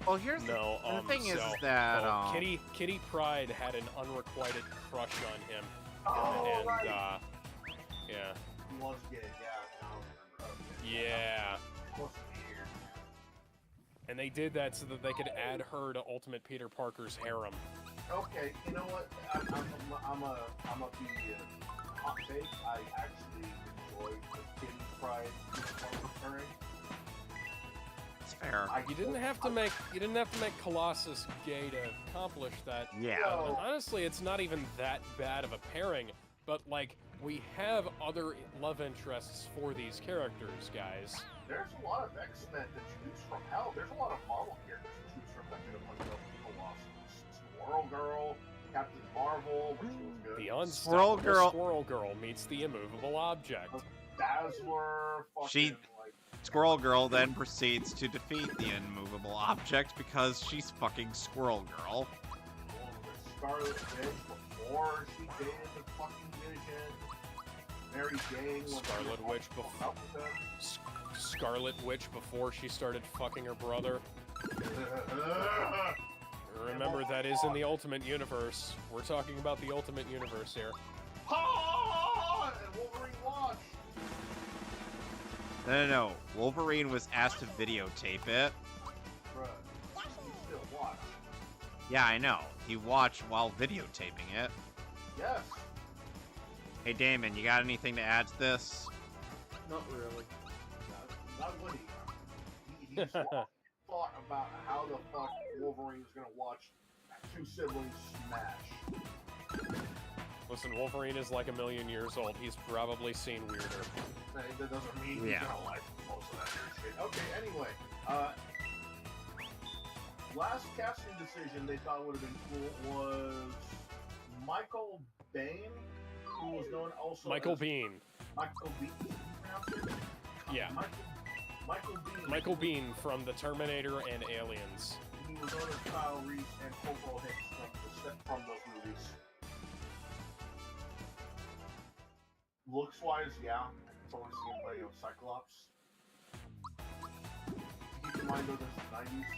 well, here's No, the thing is so, that Kitty Pryde had an unrequited crush on him, Oh, and right. yeah, He was gay, yeah. I don't remember. Okay. yeah, That was weird. and they did that so that they could add her to Ultimate Peter Parker's harem. Okay, you know what? I'm a be hot take. I actually enjoyed the Kitty Pryde returning. it's fair. You didn't have to make Colossus gay to accomplish that. Yeah. No. And honestly, it's not even that bad of a pairing, but like we have other love interests for these characters, guys. There's a lot of X-Men to choose from. Hell, there's a lot of Marvel characters to choose from that could have played Colossus. Squirrel Girl, Captain Marvel, which was good. The unstoppable Squirrel Girl- Squirrel Girl meets the immovable object. Dazzler, fucking, She- like, Squirrel Girl then proceeds to defeat the immovable object because she's fucking Squirrel Girl. Scarlet Witch before she dated the fucking Vision. Mary Jane. Scarlet Witch before Scarlet Witch before she started fucking her brother. Remember, that is in the Ultimate Universe. We're talking about the Ultimate Universe here. Ha! And Wolverine watched. No. Wolverine was asked to videotape it. Bruh, he still watched. Yeah, I know. He watched while videotaping it. Yes. Hey, Damon, you got anything to add to this? Not really. Not Woody. He's thought about how the fuck Wolverine's gonna watch two siblings smash. Listen, Wolverine is like 1,000,000 years old. He's probably seen weirder. That doesn't mean he's gonna like most of that shit. Okay, anyway. Last casting decision they thought would have been cool was Michael Biehn, who was known also Michael as Biehn. Michael Biehn. Is he pronounced it? Yeah. Michael Biehn. Michael Biehn from The Terminator and Aliens. He was known as Kyle Reese and Coco Hicks from those movies. Looks-wise, yeah. It's always seen by Cyclops. Keep in mind, though, this is the 90s.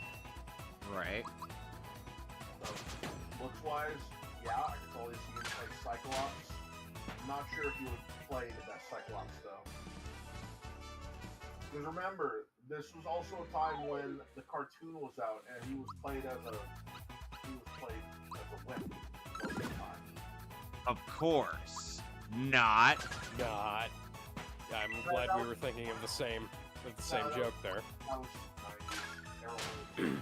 Right. So, looks-wise, yeah, I could totally see him play Cyclops. I'm not sure if he would play the best Cyclops, though. Because remember, this was also a time when the cartoon was out, and he was played as a wimp most of the time. Of course. Not. God. Yeah, I'm glad we were thinking of the same joke there. That was 90s.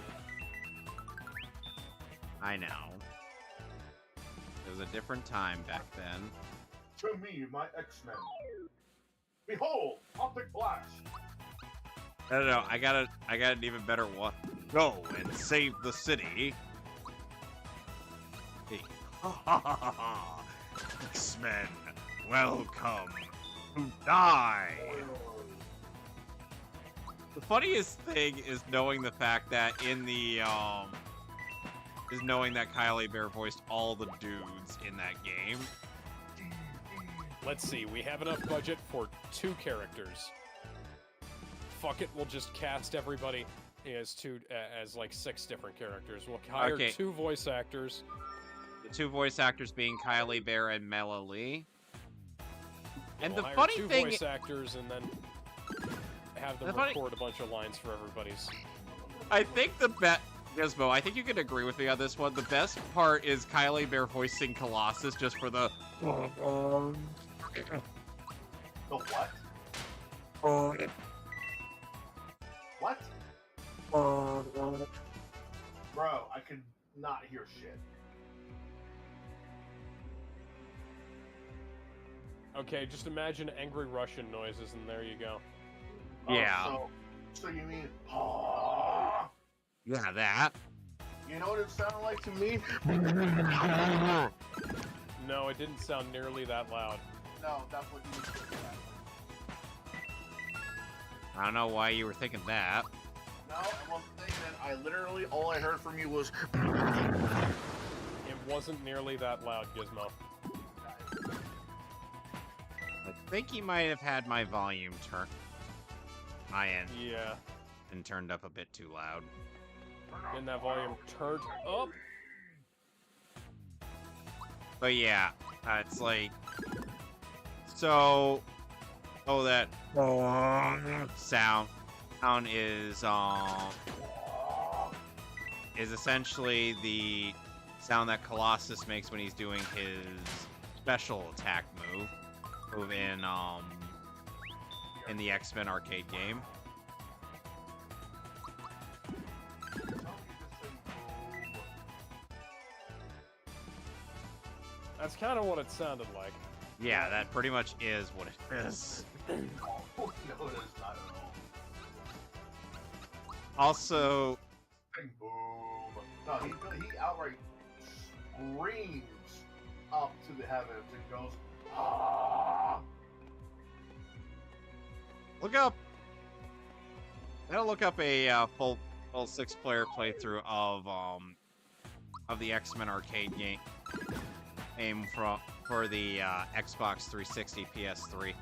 I know. It was a different time back then. To me, my X-Men. Behold, Optic Blast. No. I got an even better one. Go and save the city. Hey. X-Men, welcome to die. The funniest thing is knowing the fact that in the knowing that Kylie Bear voiced all the dudes in that game. Let's see, we have enough budget for 2 characters. Fuck it, we'll just cast everybody as like 6 different characters. We'll hire 2 voice actors. The 2 voice actors being Kylie Bear and Mela Lee. And We'll the hire funny 2 thing, voice actors and then have them record a bunch of lines for everybody's. I think Gizmo, I think you can agree with me on this one. The best part is Kylie Bear voicing Colossus just for the. The what? What? Bro, I could not hear shit. Okay, just imagine angry Russian noises, and there you go. Yeah. So you mean, Yeah, that. You know what it sounded like to me? No, it didn't sound nearly that loud. No, that's what you was thinking. I don't know why you were thinking that. No, I wasn't thinking it. I literally, all I heard from you was... It wasn't nearly that loud, Gizmo. I think he might have had my volume turned. Yeah. And turned up a bit too loud. Getting that volume turned up. But yeah, it's like... So... Oh, that... sound is essentially the sound that Colossus makes when he's doing his special attack move in the X-Men arcade game. That's kind of what it sounded like. Yeah, that pretty much is what it is. No, it is not at all. Also... Bang, boom. No, he outright screams up to the heavens and goes, ah! Look up... I gotta look up a full 6-player playthrough of the X-Men arcade game from for the Xbox 360, PS3.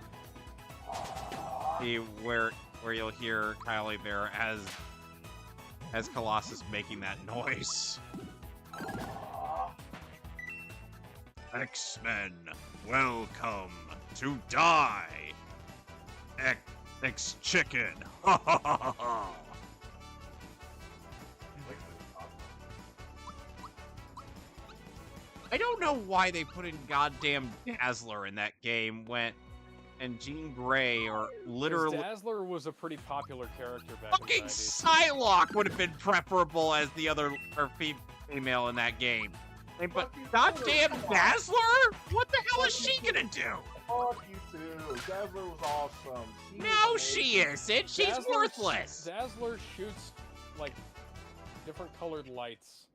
Where you'll hear Kylie Bear as Colossus making that noise. X-Men, welcome to die. X-Chicken. Ha ha ha ha. I don't know why they put in goddamn Dazzler in that game and Jean Grey or literally Dazzler was a pretty popular character back fucking in the 90s. Psylocke would have been preferable as the other female in that game. But goddamn Dazzler? What the hell is she gonna do? Fuck you too. Dazzler was awesome. No, she isn't. She's worthless. Dazzler shoots like different colored lights.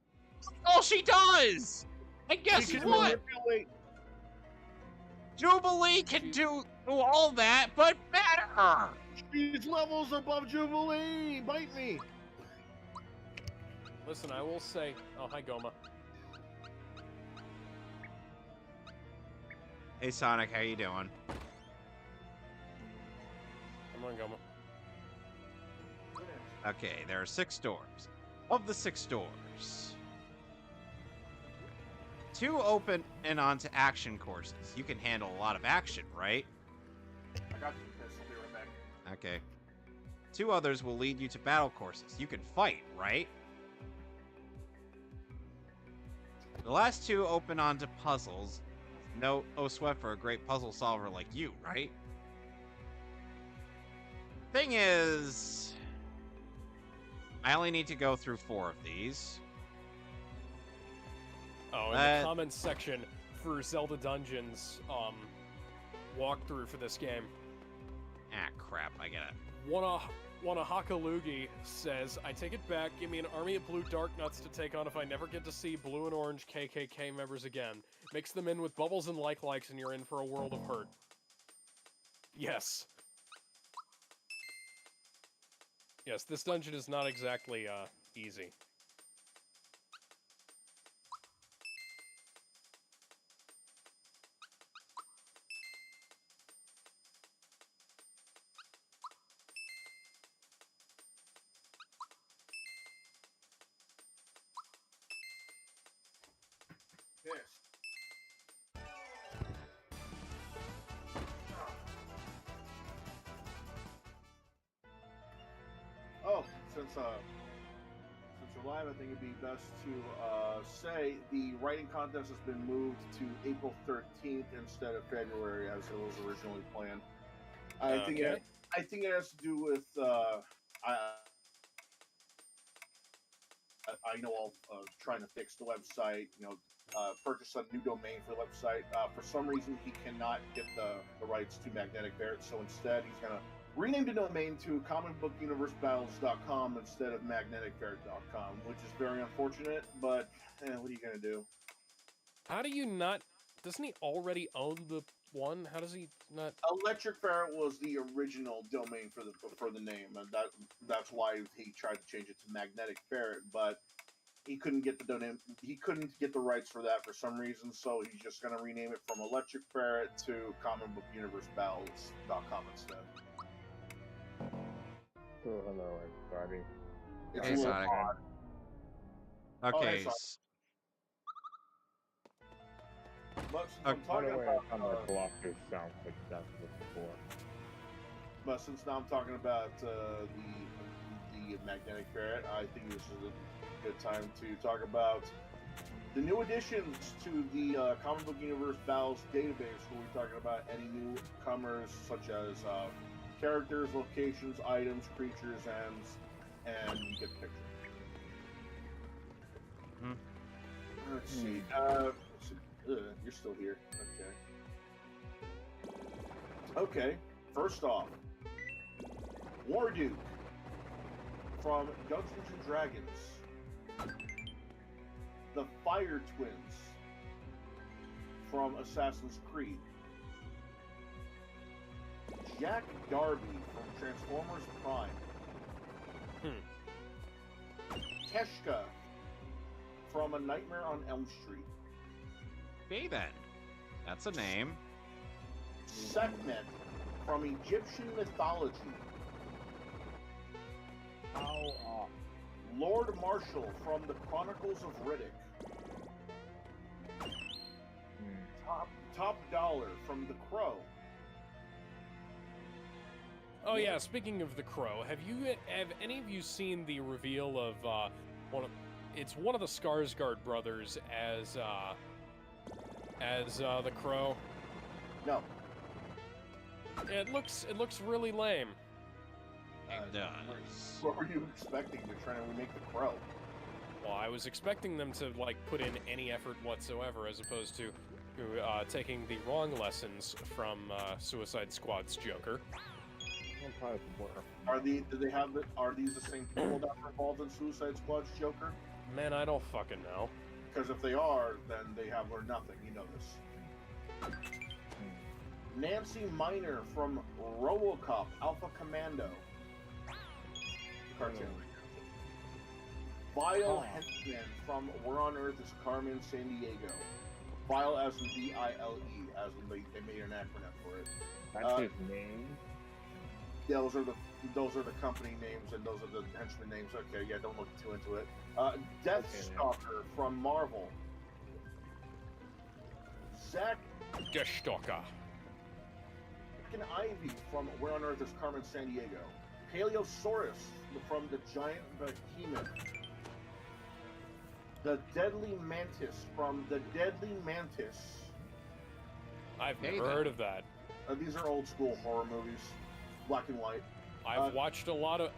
All she does. And guess what? Jubilee can do all that, but better. She's levels above Jubilee. Bite me. Listen, I will say. Oh, hi, Goma. Hey, Sonic, how you doing? Come on, Goma. Okay, there are 6 doors. Of the 6 doors, 2 open and onto action courses. You can handle a lot of action, right? I got you, Chris. I'll be right back. Okay. 2 others will lead you to battle courses. You can fight, right? The last 2 open onto puzzles. No sweat for a great puzzle solver like you, right? Thing is, I only need to go through 4 of these. Oh, in the comments section for Zelda Dungeons walkthrough for this game. Ah, crap, I get it. Wanahakalugi says, I take it back, give me an army of blue dark nuts to take on if I never get to see blue and orange KKK members again. Mix them in with bubbles and likes and you're in for a world of hurt. Yes. Yes, this dungeon is not exactly, easy. Yes. Oh, since we're live, I think it'd be best to say the writing contest has been moved to April 13th instead of February as it was originally planned. I think it has to do with I know I'll trying to fix the website, purchase a new domain for the website. For some reason, he cannot get the rights to Magnetic Barrett, so instead he's going to rename the domain to comicbookuniversebattles.com instead of magneticbarrett.com, which is very unfortunate, but what are you going to do? How do you not... Doesn't he already own the one? How does he not... Electric Barrett was the original domain for the name, and that's why he tried to change it to Magnetic Barrett, but he couldn't get the domain. He couldn't get the rights for that for some reason, so he's just going to rename it from Electric Barrett to comicbookuniversebattles.com instead. Oh, hello, everybody. It's Hey, a little Sonic. odd. Okay. hey, Sonic. But since Okay. I'm By talking the way, about, I found the Colossus sounds like that's before. but since now I'm talking about the Magnetic Barrett, I think this is a good time to talk about the new additions to the Comic Book Universe Battles database, where we're talking about any newcomers such as characters, locations, items, creatures, and you get the picture. Hmm. Let's see. You're still here. Okay. First off, Warduke from Dungeons and Dragons. The Fire Twins from Assassin's Creed. Jack Darby from Transformers Prime. Keshka from A Nightmare on Elm Street. Okay, then. That's a name. Sekhmet from Egyptian mythology. How off? Lord Marshal from the Chronicles of Riddick. Top Dollar from The Crow. Oh yeah, speaking of the Crow, have any of you seen the reveal of it's one of the Skarsgård brothers as the Crow? No. It looks really lame. It does. What were you expecting? They're trying to remake The Crow. Well, I was expecting them to like put in any effort whatsoever, as opposed to taking the wrong lessons from Suicide Squad's Joker. Are these the same people that were involved in Suicide Squad's Joker? Man, I don't fucking know. Because if they are, then they have learned nothing. You know this. Nancy Miner from RoboCop Alpha Commando. Cartoon. Vile Henchman from Where on Earth is Carmen Sandiego. Vile as in V-I-L-E, as in they made an acronym for it. That's his name? Yeah, those are the company names and those are the henchman names. Okay, yeah, don't look too into it. Deathstalker from Marvel. Zack Gestalker. and Ivy from Where on Earth is Carmen Sandiego. Paleosaurus from the Giant Behemoth. The Deadly Mantis from The Deadly Mantis. I've never heard of that. These are old school horror movies, black and white. I've watched a lot of...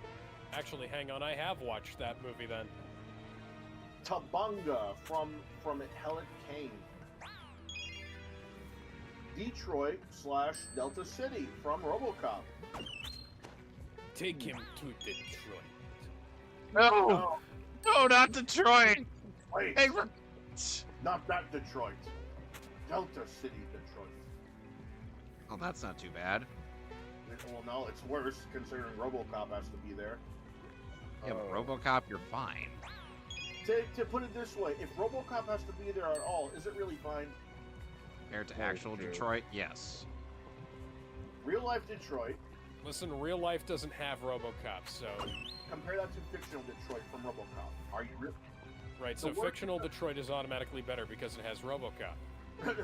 Actually, hang on, I have watched that movie then. Tabunga from Helic Kane. Detroit / Delta City from RoboCop. Take him to Detroit. No! No, not Detroit! Wait, Hey, not that Detroit. Delta City, Detroit. oh, that's not too bad. Well, no, it's worse considering RoboCop has to be there. Yeah, but RoboCop, you're fine. To put it this way, if RoboCop has to be there at all, is it really fine? Compared to Very actual true. Detroit, yes. Real life Detroit, Listen, real life doesn't have RoboCop, so... compare that to fictional Detroit from RoboCop. Are you really? Right, The so worst- fictional Detroit is automatically better because it has RoboCop.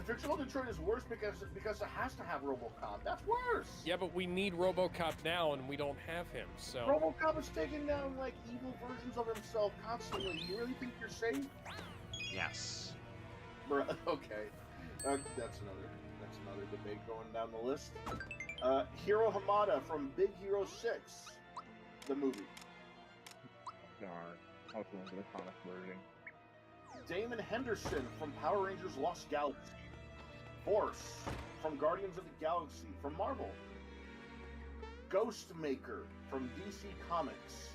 Fictional Detroit is worse because it has to have RoboCop. That's worse. Yeah, but we need RoboCop now, and we don't have him, so... RoboCop is taking down like evil versions of himself constantly. You really think you're safe? Yes. Bruh, okay. That's another debate going down the list. Hiro Hamada from Big Hero 6, the movie. Darn. I was going for the comic version. Damon Henderson from Power Rangers Lost Galaxy. Force from Guardians of the Galaxy from Marvel. Ghostmaker from DC Comics.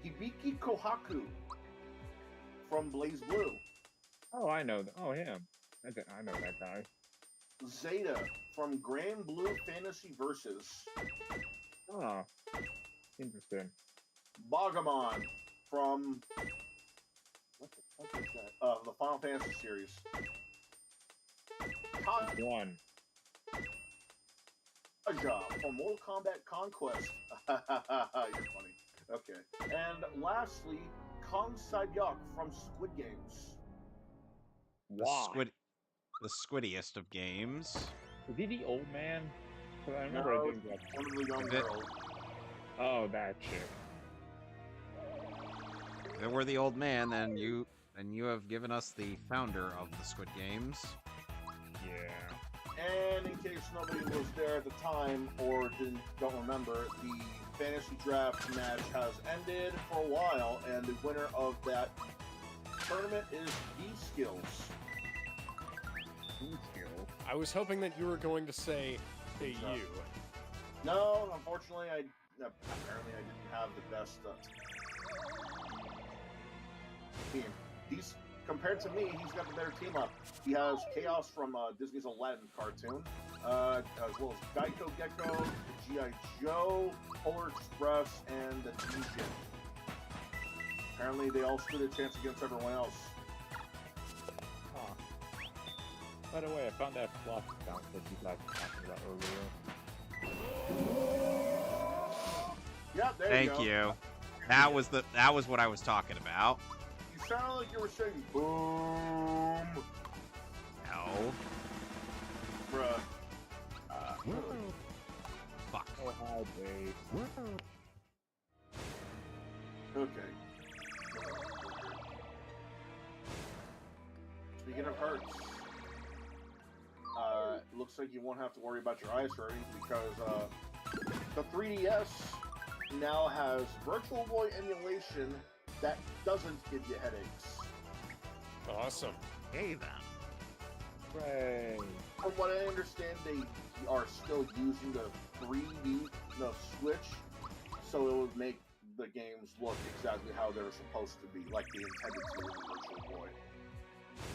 Hibiki Kohaku from Blaze Blue. Oh, I know. Oh, him. I know that guy. Zeta from Grand Blue Fantasy Versus. Oh, interesting. Bogamon from... What the fuck is that? The Final Fantasy series. One. Kaja from Mortal Kombat Conquest. You're funny. Okay. And lastly, Kong Sadyok from Squid Games. Why? The squiddiest of games. Is he the old man? 'Cause I remember No, I did that. one of the young Bit- girls. Oh, that shit. If it were the old man, then you have given us the founder of the Squid Games. Yeah. And in case nobody was there at the time or don't remember, the fantasy draft match has ended for a while, and the winner of that tournament is B-Skills. I was hoping that you were going to say, hey, No. you. No, unfortunately, apparently I didn't have the best team. Compared to me, he's got the better team up. He has Chaos from Disney's Aladdin cartoon, as well as Geico Gecko, G.I. Joe, Polar Express, and the Legion. Apparently, they all stood a chance against everyone else. By the way, I found that fluff sound that you guys were talking about earlier. Yeah, there Thank you go. you. That was what I was talking about. You sound like you were saying boom. No. Bruh. Fuck. Oh, hi, babe. Okay. Speaking of hurts, looks like you won't have to worry about your eyes hurting because the 3DS now has Virtual Boy emulation that doesn't give you headaches. Awesome. Hey then. Hooray. From what I understand, they are still using the 3D, the Switch, so it would make the games look exactly how they're supposed to be, like they intended to with the Virtual Boy.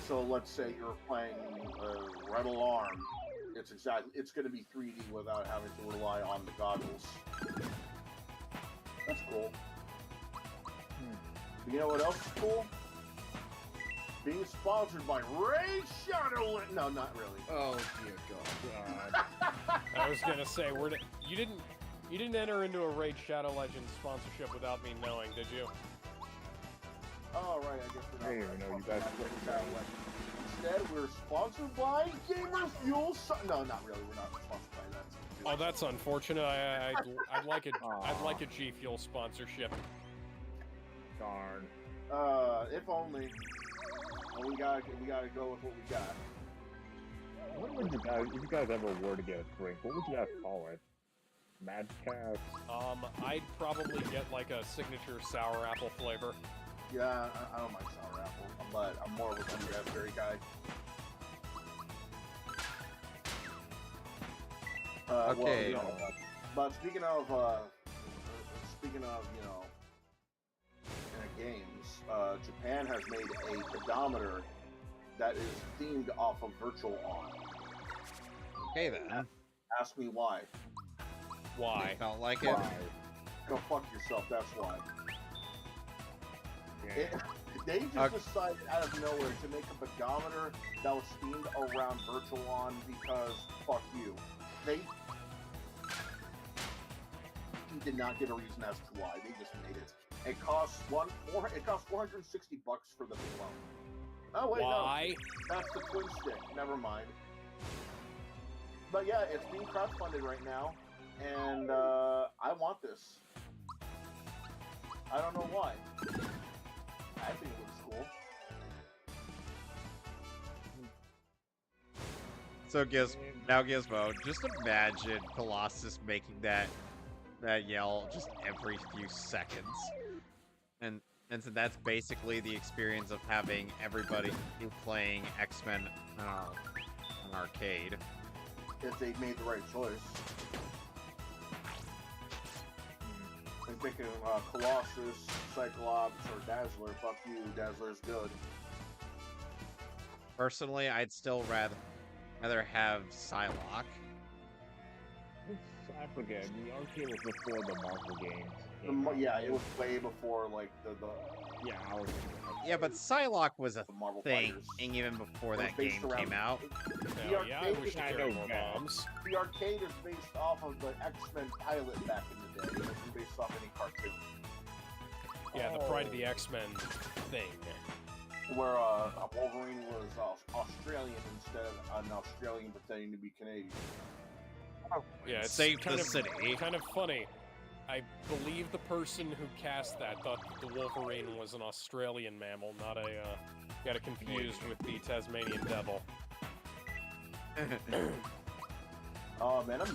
So let's say you're playing Red Alarm, it's going to be 3D without having to rely on the goggles. That's cool. You know what else is cool? Being sponsored by Raid Shadow. No, not really. Oh dear God. I was gonna say, you didn't enter into a Raid Shadow Legends sponsorship without me knowing, did you? Oh, right, I guess we're not. I didn't even know you guys sponsored were by Raid Shadow Legends. Instead, we're sponsored by Gamer Fuel. No, not really. We're not sponsored by that. Oh, that's unfortunate. I'd like a G Fuel sponsorship. Darn. If only. Well, we gotta go with what we got. What would you guys, if you guys ever were to get a drink, what would you guys call it? Mehcast? I'd probably get like a signature sour apple flavor. Yeah, I don't mind sour apple, but I'm more of a blue raspberry guy. Okay. Well, but speaking of games, Japan has made a pedometer that is themed off of Virtual On. Okay then. Ask me why. Why? Felt like it. Why? Go fuck yourself. That's why. Yeah. They just decided out of nowhere to make a pedometer that was themed around Virtual On because fuck you. They did not give a reason as to why. They just made it. It costs $460 for the thing alone. Oh wait, Why? no, that's the twin stick. Never mind. But yeah, it's being crowdfunded right now, and I want this. I don't know why. I think it looks cool. So Gizmo, just imagine Colossus making that yell just every few seconds. And so that's basically the experience of having everybody playing X-Men on an arcade. If they made the right choice. I'm thinking Colossus, Cyclops, or Dazzler. Fuck you, Dazzler's good. Personally, I'd still rather have Psylocke. I forget, the arcade was before the Marvel games. Yeah, it was way before, like, the Yeah, I was... Yeah, but Psylocke was a Marvel thing Fighters. even before It was that based game around- came out. Hell yeah, I arcade wish is- to I carry know more that. bombs. The arcade is based off of the X-Men pilot back in the day. It wasn't based off any cartoon. Yeah, the Pride of the X-Men thing. Where Wolverine was Australian instead of an Australian pretending to be Canadian. Yeah, it's Save kind the of city. kind of funny. I believe the person who cast that thought the Wolverine was an Australian mammal, not a got it confused with the Tasmanian devil. Oh man, just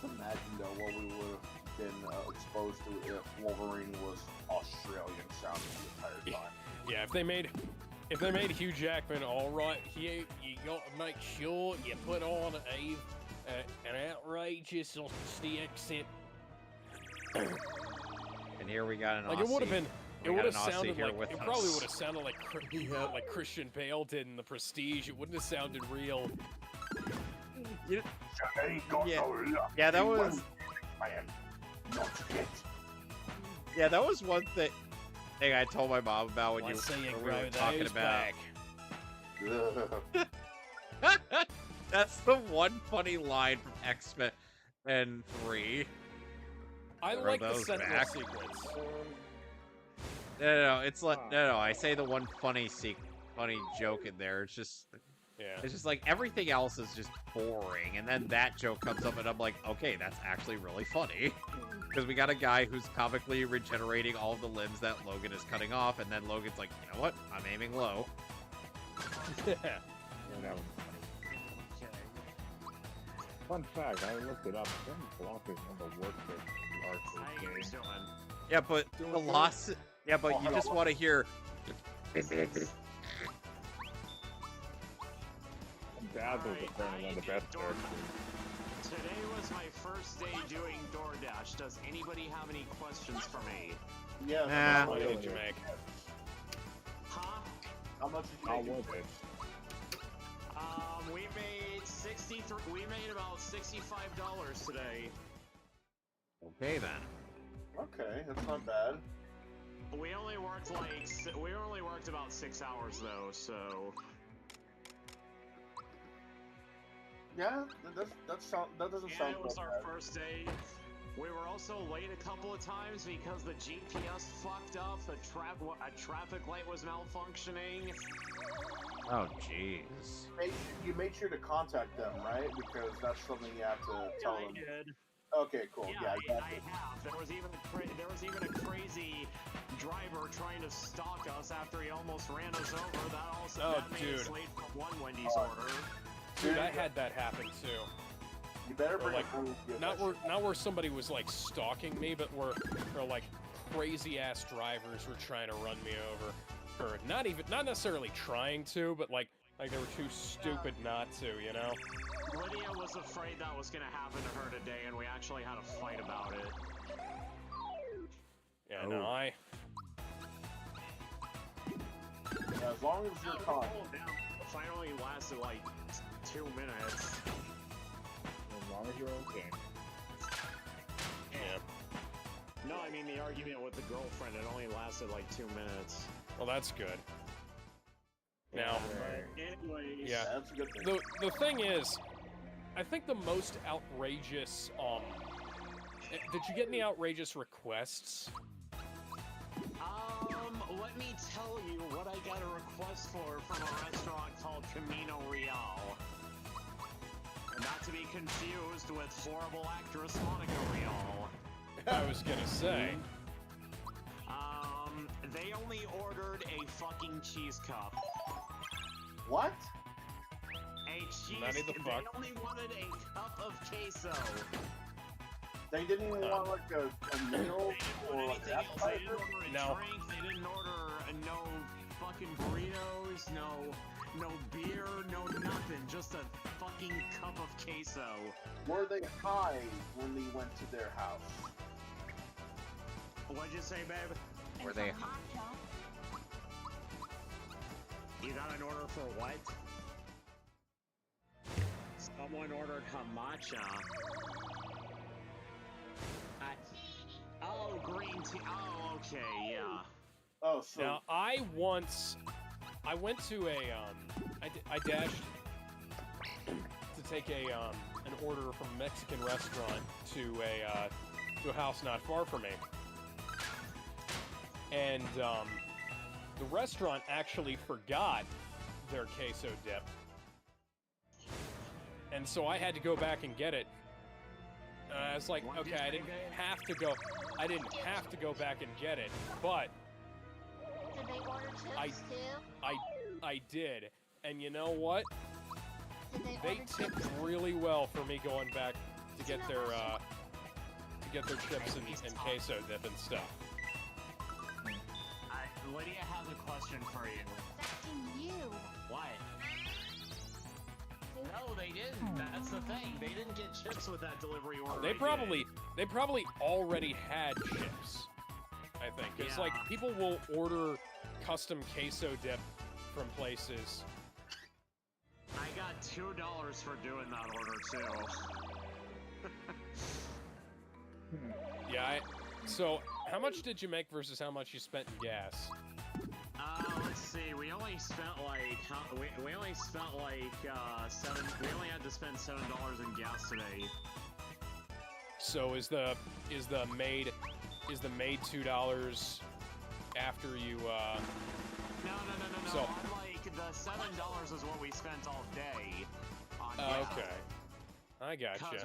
imagine though what we would have been exposed to if Wolverine was Australian sounding the entire time. Yeah, if they made Hugh Jackman all right, you got to make sure you put on an outrageous Aussie accent. And here we got an Like Aussie. it would have been. It We would got have an Aussie sounded here like with it probably us. would have sounded like like Christian Bale did in The Prestige. It wouldn't have sounded real. Yeah, that was. Yeah, that was one thing I told my mom about when Let's see you when we grow were talking those about. back. That's the one funny line from X-Men 3. I Throw like the those Sentinel back. sequence. No, it's like no. I say the one funny joke in there. It's just like everything else is just boring, and then that joke comes up, and I'm like, okay, that's actually really funny, because we got a guy who's comically regenerating all of the limbs that Logan is cutting off, and then Logan's like, you know what? I'm aiming low. Yeah, that was funny. Fun fact, I looked it up. Some blockers never worked with the arcade game. Yeah, but the loss. Yeah, but you just want to hear. Dad was apparently one of the best characters. Today was my first day doing DoorDash. Does anybody have any questions for me? Yeah. Nah. What did you make? Huh? How much did you How make? was it? We made 63. We made about $65 today. Okay then. Okay, that's not bad. We only worked about 6 hours though, so. Yeah, that doesn't Yeah, sound it was so our bad. first day. We were also late a couple of times because the GPS fucked up. A traffic light was malfunctioning. Oh jeez. You made sure to contact them, right? Because that's something you have to tell them. I did. Okay, cool. Yeah, Yeah, I have. There was even a crazy driver trying to stalk us after he almost ran us over. That made us late for one Wendy's order. Dude, I had that happen too. You better bring like, a not where somebody was like stalking me, but where like crazy ass drivers were trying to run me over, or not necessarily trying to, but like they were too stupid not to, you know. Lydia was afraid that was gonna happen to her today, and we actually had a fight about it. Yeah, no, I. Yeah, as long as you're calm. The fight only lasted like 2 minutes. As long as you're okay. Yeah. No, I mean the argument with the girlfriend. It only lasted like 2 minutes. Well, that's good. Now, Anyways, yeah, That's a good thing. the thing is, I think the most outrageous. Did you get any outrageous requests? Let me tell you what I got a request for from a restaurant called Camino Real. Not to be confused with horrible actress Monica Real. I was gonna say. They only ordered a fucking cheese cup. What? A cheese. Nutty the fuck. They only wanted a cup of queso. They didn't even want like a meal They or didn't like order anything else. They appetizer? didn't order a No. drink. They didn't order no fucking burritos, no beer, no nothing. Just a fucking cup of queso. Were they high when we went to their house? What'd you say, babe? Were they? You got an order for what? Someone ordered hamacha. Oh, green tea. Oh, okay, yeah. Oh, so Now, I went to a, I dashed to take an order from a Mexican restaurant to a house not far from me. And, the restaurant actually forgot their queso dip. And so I had to go back and get it. I was like, What did okay, you I didn't say? have to go back and get it, but Did they order chips too? I did. And you know what? Did they They order tipped chips? really well for me going back to get their chips and queso dip and stuff. Lydia has a question for you. Asking you. What? No, they didn't. That's the thing. They didn't get chips with that delivery order. They probably already had chips. I think it's Yeah. like people will order custom queso dip from places. I got $2 for doing that order too. Yeah. So how much did you make versus how much you spent in gas? Let's see. We only spent like we only spent like seven. We only had to spend $7 in gas today. So is the maid $2 after you No. So- I'm like the $7 is what we spent all day on gas. okay. I gotcha. Because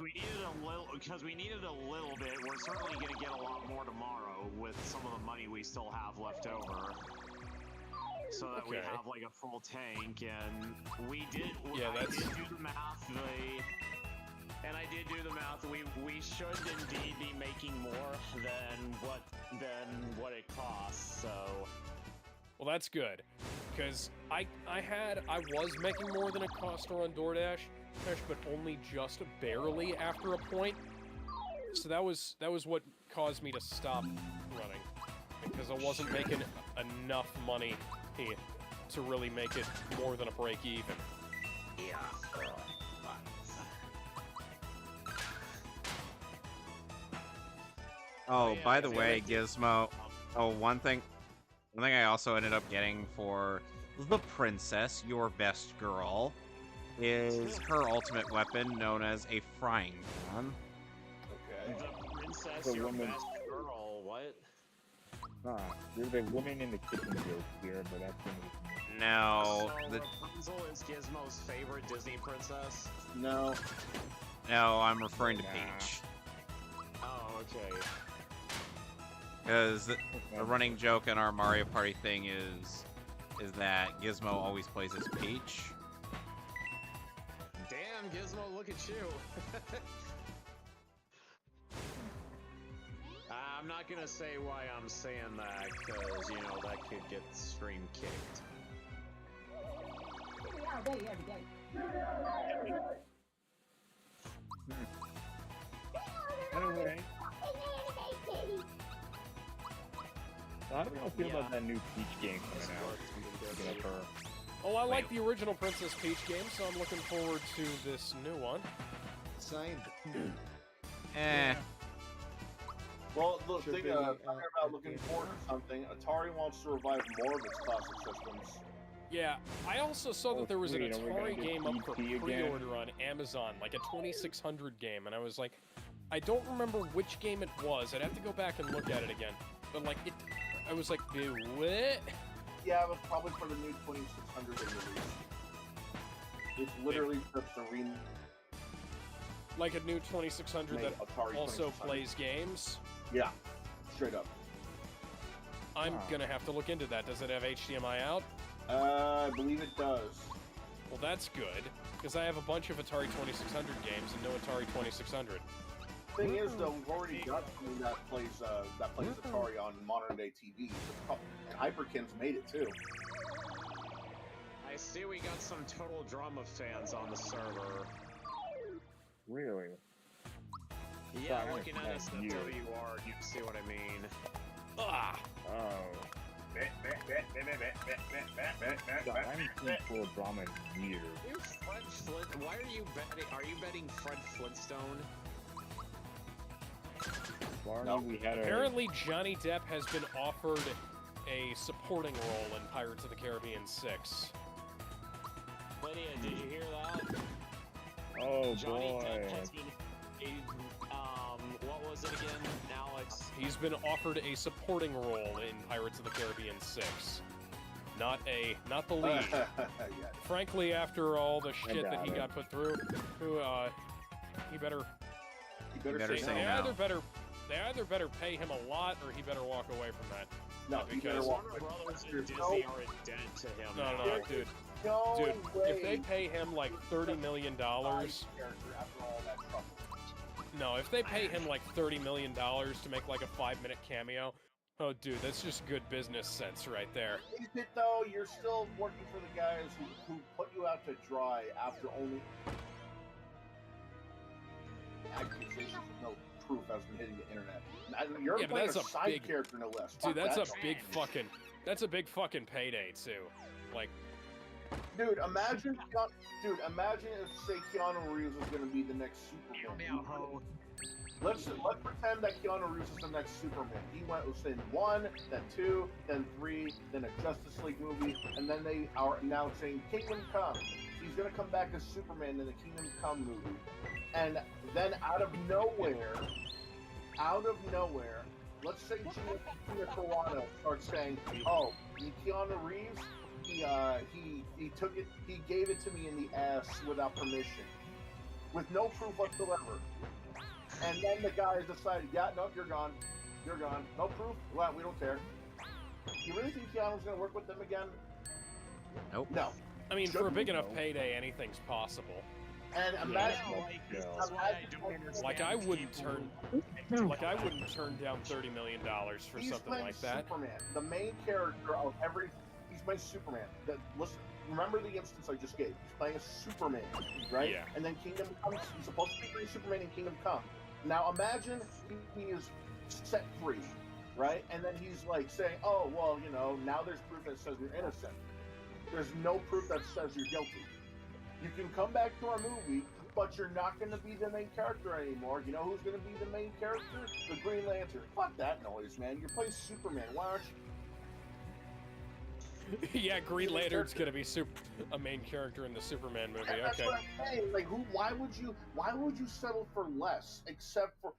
we needed a little bit. We're certainly gonna get a lot more tomorrow with some of the money we still have left over. So that we Okay. have like a full tank, and we did. Yeah, I that's- did do the math. And I did do the math. We should indeed be making more than what it costs. So. Well, that's good, because I was making more than it cost her on DoorDash, but only just barely after a point. So that was what caused me to stop running, because I wasn't making enough money to really make it more than a break even. Yeah. Oh, yeah, by the I way, like Gizmo. Oh, one thing I also ended up getting for the princess, your best girl, is her ultimate weapon known as a frying pan. Okay. The princess, The your woman- best girl. What? There's a woman in the kitchen joke here, but that's gonna be... No, So the, Rapunzel is Gizmo's favorite Disney princess. No. no, I'm referring to Nah. Peach. Oh, okay. Because the running joke in our Mario Party thing is that Gizmo always plays as Peach. Damn, Gizmo, look at you. I'm not gonna say why I'm saying that, because, you know, that could get stream kicked. Anyway, so how do y'all feel about that new Peach game coming out? Looking up her... Oh, I like the original Princess Peach game, so I'm looking forward to this new one. Same. Eh. Well, the Should thing be, talking about looking forward to something, Atari wants to revive more of its classic systems. Yeah, I also saw that there was an sweet, are we gonna Atari get game up for ET again? pre-order on Amazon, like a 2600 game, and I was like, I don't remember which game it was. I'd have to go back and look at it again. But like, I was like, what? Yeah, it was probably for the new 2600 they released. It's literally just a Like a new 2600 that Atari also 2600. plays games? Yeah, straight up. I'm Wow. gonna have to look into that. Does it have HDMI out? I believe it does. Well, that's good, because I have a bunch of Atari 2600 games and no Atari 2600. Thing is, though, we've already got something that plays Atari on modern day TVs. And Hyperkin's made it too. I see we got some Total Drama fans on the server. Really? Yeah, Sorry, looking at us in you. WR, you see what I mean. Ah! Oh. God, I haven't seen full drama in years. You Fred Flint, why are you betting? Are you betting Fred Flintstone? Barney, No. we had Apparently, Johnny Depp has been offered a supporting role in Pirates of the Caribbean 6. Lydia, did you hear that? Oh Johnny boy. Depp has been what was it again, Alex? He's been offered a supporting role in Pirates of the Caribbean 6. Not the lead. Yeah. Frankly, after all the shit that doubt he it. got put through, he better You better say say they no. either better pay him a lot or he better walk away from that. no. You better because- walk Warner Brothers and There's Disney no- are in debt to him No, now. no, dude. No Dude, way. if they pay him like $30 million, Character after all that trouble. no, if they pay him like $30 million to make like a 5-minute cameo, oh, dude, that's just good business sense right there. Is it though? You're still working for the guys who put you out to dry after only accusations with no proof has been hitting the internet. Now, you're Yeah, but playing that's a a side big- character, no less. Dude, Fuck that's that. a big fucking payday too. Like, Dude, imagine if, say, Keanu Reeves was going to be the next Superman. Let's pretend that Keanu Reeves is the next Superman. He was in 1, then 2, then 3, then a Justice League movie, and then they are announcing Kingdom Come. He's going to come back as Superman in the Kingdom Come movie. And then out of nowhere, let's say Gina Carano starts saying, "Oh, Keanu Reeves, he gave it to me in the ass without permission, with no proof whatsoever." And then the guys decided, "Yeah, no, you're gone. No proof. Well, we don't care." You really think Keanu's gonna work with them again? Nope. No. I mean, for a big enough payday, anything's possible. And imagine, like I wouldn't turn down $30 million for something like that. Superman, the main character of he's playing Superman. Listen, remember the instance I just gave. He's playing a Superman, right? Yeah. And then Kingdom Come. He's supposed to be playing Superman in Kingdom Come. Now imagine he is set free, right? And then he's like saying, "Oh, well, now there's proof that says you're innocent. There's no proof that says you're guilty. You can come back to our movie, but you're not going to be the main character anymore. You know who's going to be the main character? The Green Lantern." Fuck that noise, man. You're playing Superman. Why aren't you? Yeah, Green Lantern's gonna be a main character in the Superman movie. That's Okay. what I'm saying. Like, why would you settle for less, except for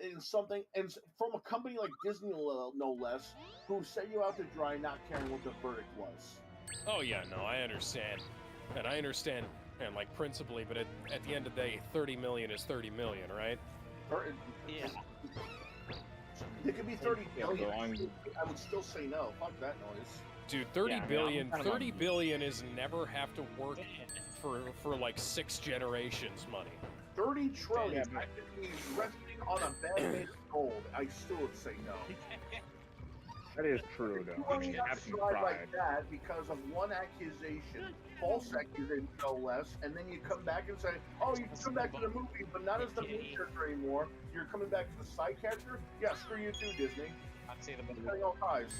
in something, and from a company like Disney, no less, who set you out to dry, not caring what the verdict was. Oh yeah, no, I understand, and and like principally, but at the end of the day, 30 million is 30 million, right? Yeah. It could be 30 billion. I would still say no. Fuck that noise. Dude, 30 billion is never have to work for like 6 generations money. 30 trillion. I could be resting on a bed made of gold. I still would say no. That is true, though. I mean, have some pride. Like that because of one accusation, false accusation, no less, and then you come back and say, "Oh, you can come back to the movie, but not as the main character anymore. You're coming back as the side character." Yeah, screw you too, Disney. I've seen the Cutting all ties.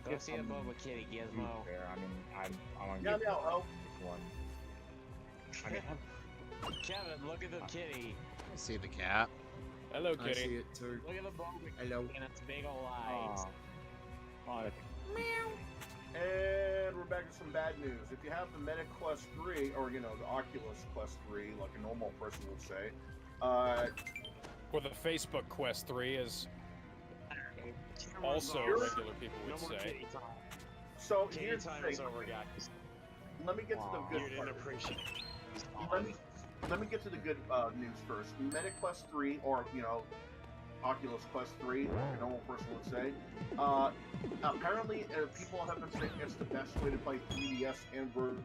Go see a Boba Kitty, Gizmo. There. I mean, I want to Yeah, give no, one. I mean, Kevin, look at the kitty. I see the cat. Hello, I see kitty. it too. Look at the Boba Hello. Kitty and its big ol' eyes. And we're back to some bad news. If you have the Meta Quest 3, or the Oculus Quest 3, like a normal person would say, Or the Facebook Quest 3, as also regular people would say. so Kitty here's the time thing. is over, guys. Let me get to the You good didn't part. appreciate Let me get to the good news first. Meta Quest 3, or Oculus Quest 3, a normal person would say. Apparently, people have been saying it's the best way to play 3DS and Virtual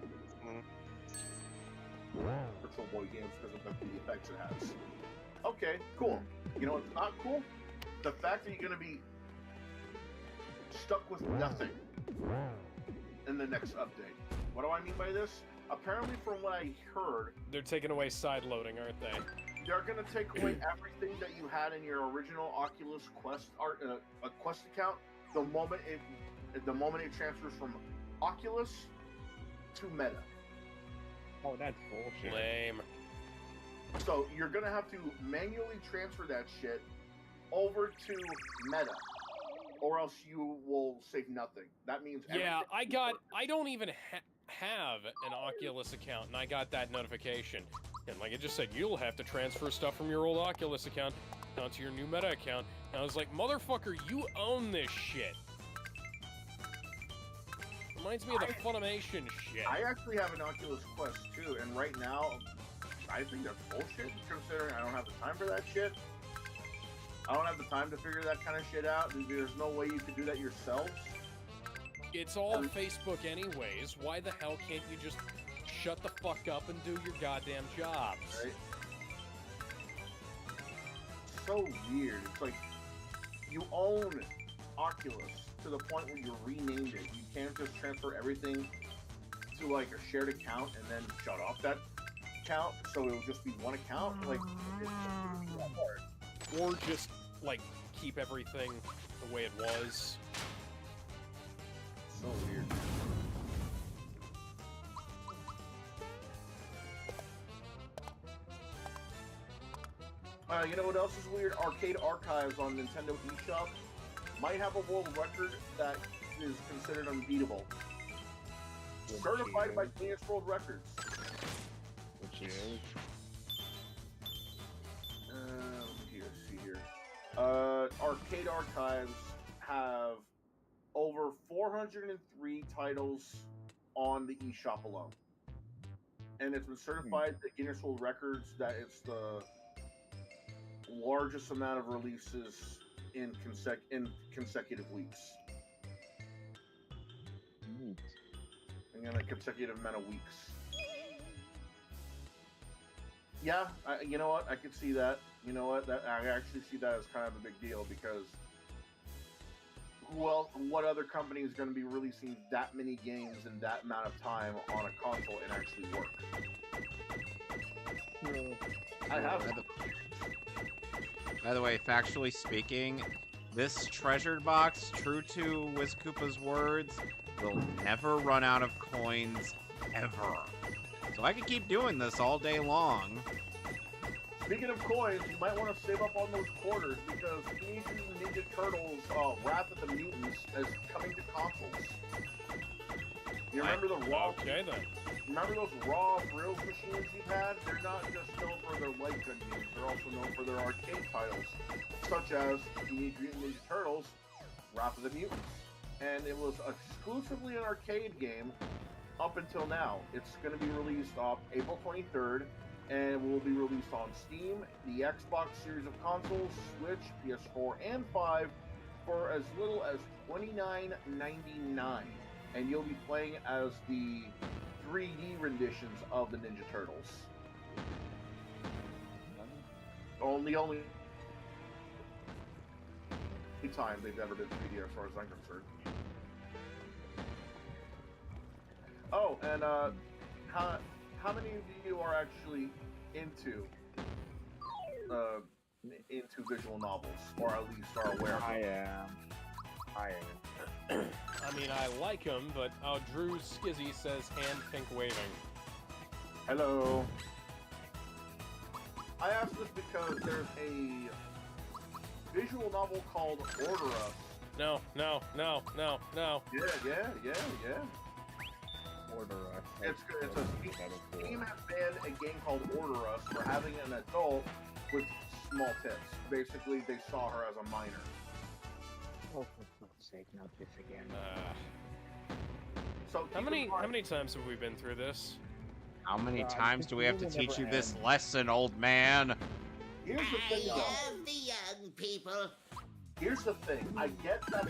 Boy games because of the effects it has. Okay, cool. You know what's not cool? The fact that you're going to be stuck with nothing in the next update. What do I mean by this? Apparently, from what I heard, They're taking away side loading, aren't they? they're going to take away everything that you had in your original Oculus Quest Quest account the moment it transfers from Oculus to Meta. oh, that's bullshit. Lame. So you're going to have to manually transfer that shit over to Meta, or else you will save nothing. That means Yeah, I don't even have an Oculus account, and I got that notification. And like it just said, you'll have to transfer stuff from your old Oculus account onto your new Meta account. And I was like, motherfucker, you own this shit. Reminds me of the Funimation shit. I actually have an Oculus Quest 2, and right now, I think that's bullshit, considering I don't have the time for that shit. I don't have the time to figure that kind of shit out, and there's no way you could do that yourselves. It's all Facebook anyways. Why the hell can't you just shut the fuck up and do your goddamn jobs? Right? So weird. It's like, you own Oculus to the point where you renamed it. You can't just transfer everything to like a shared account and then shut off that account, so it'll just be one account. Like, it's not hard. Or just, like, keep everything the way it was. So weird. You know what else is weird? Arcade Archives on Nintendo eShop might have a world record that is considered unbeatable. Certified by Guinness World Records. Which is? Let's see here. Arcade Archives have over 403 titles on the eShop alone. And it's been certified by Guinness World Records that it's the largest amount of releases in consecutive weeks. Neat. And a consecutive amount of weeks. Yeah, you know what? I could see that. You know what? I actually see that as kind of a big deal because, well, what other company is going to be releasing that many games in that amount of time on a console and actually work? I have. By the way, factually speaking, this treasured box, true to Wiz Koopa's words, will never run out of coins ever. So I can keep doing this all day long. Speaking of coins, you might want to save up on those quarters because Teenage Mutant Ninja Turtles Wrath of the Mutants is coming to consoles. You remember the raw? Okay then. Remember those raw thrills machines you've had? They're not just known for their light gun games, they're also known for their arcade titles, such as Teenage Mutant Ninja Turtles, Wrath of the Mutants. And it was exclusively an arcade game up until now. It's going to be released off April 23rd, and will be released on Steam, the Xbox series of consoles, Switch, PS4, and 5 for as little as $29.99. And you'll be playing as the 3D renditions of the Ninja Turtles. Only time they've ever been 3D as far as I'm concerned. Oh, and how many of you are actually into visual novels, or at least are aware of them? I am. I mean, I like them, but Drew Skizzy says hand pink waving. Hello. I asked this because there's a visual novel called Order Us. No. Yeah. Order Us. It's a Steam has banned a game called Order Us for having an adult with small tits. Basically, they saw her as a minor. Oh, for fuck's sake, not this again. So how many times have we been through this? How many times do we have to teach you this lesson, old man? Here's the thing, I love the young people. Here's the thing. I get that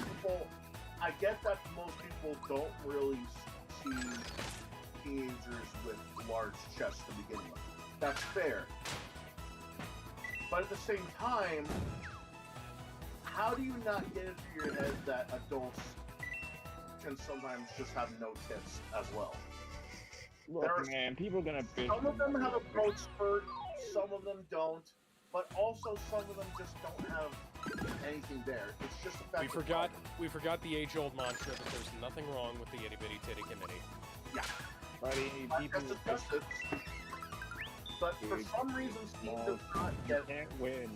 most people don't really see teenagers with large chests to begin with. That's fair. But at the same time, how do you not get into your head that adults can sometimes just have no tits as well? Look, man, people are gonna bitch. Some of them have a growth spurt, some of them don't, but also some of them just don't have anything there. It's just a fact. We forgot the age-old mantra that there's nothing wrong with the itty-bitty titty committee. Yeah. Buddy, people but for some reason, Steam does not get. Can't win.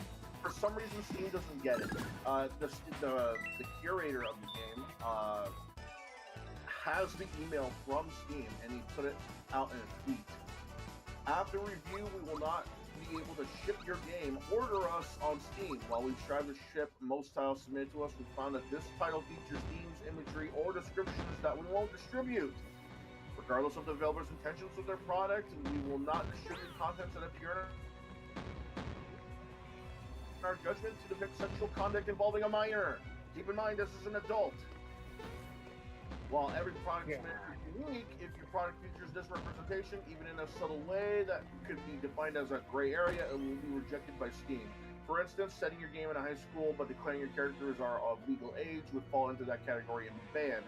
For some reason, Steam doesn't get it. The curator of the game has the email from Steam, and he put it out in a tweet. After review, we will not be able to ship your game. Order us on Steam. While we strive to ship most titles submitted to us, we found that this title features themes, imagery, or descriptions that we won't distribute. Regardless of the developer's intentions with their product, we will not distribute contents that appear in our judgment to depict sexual conduct involving a minor. Keep in mind, this is an adult. While every product is unique, if your product features this representation, even in a subtle way that could be defined as a gray area, it will be rejected by Steam. For instance, setting your game in a high school but declaring your characters are of legal age would fall into that category and be banned.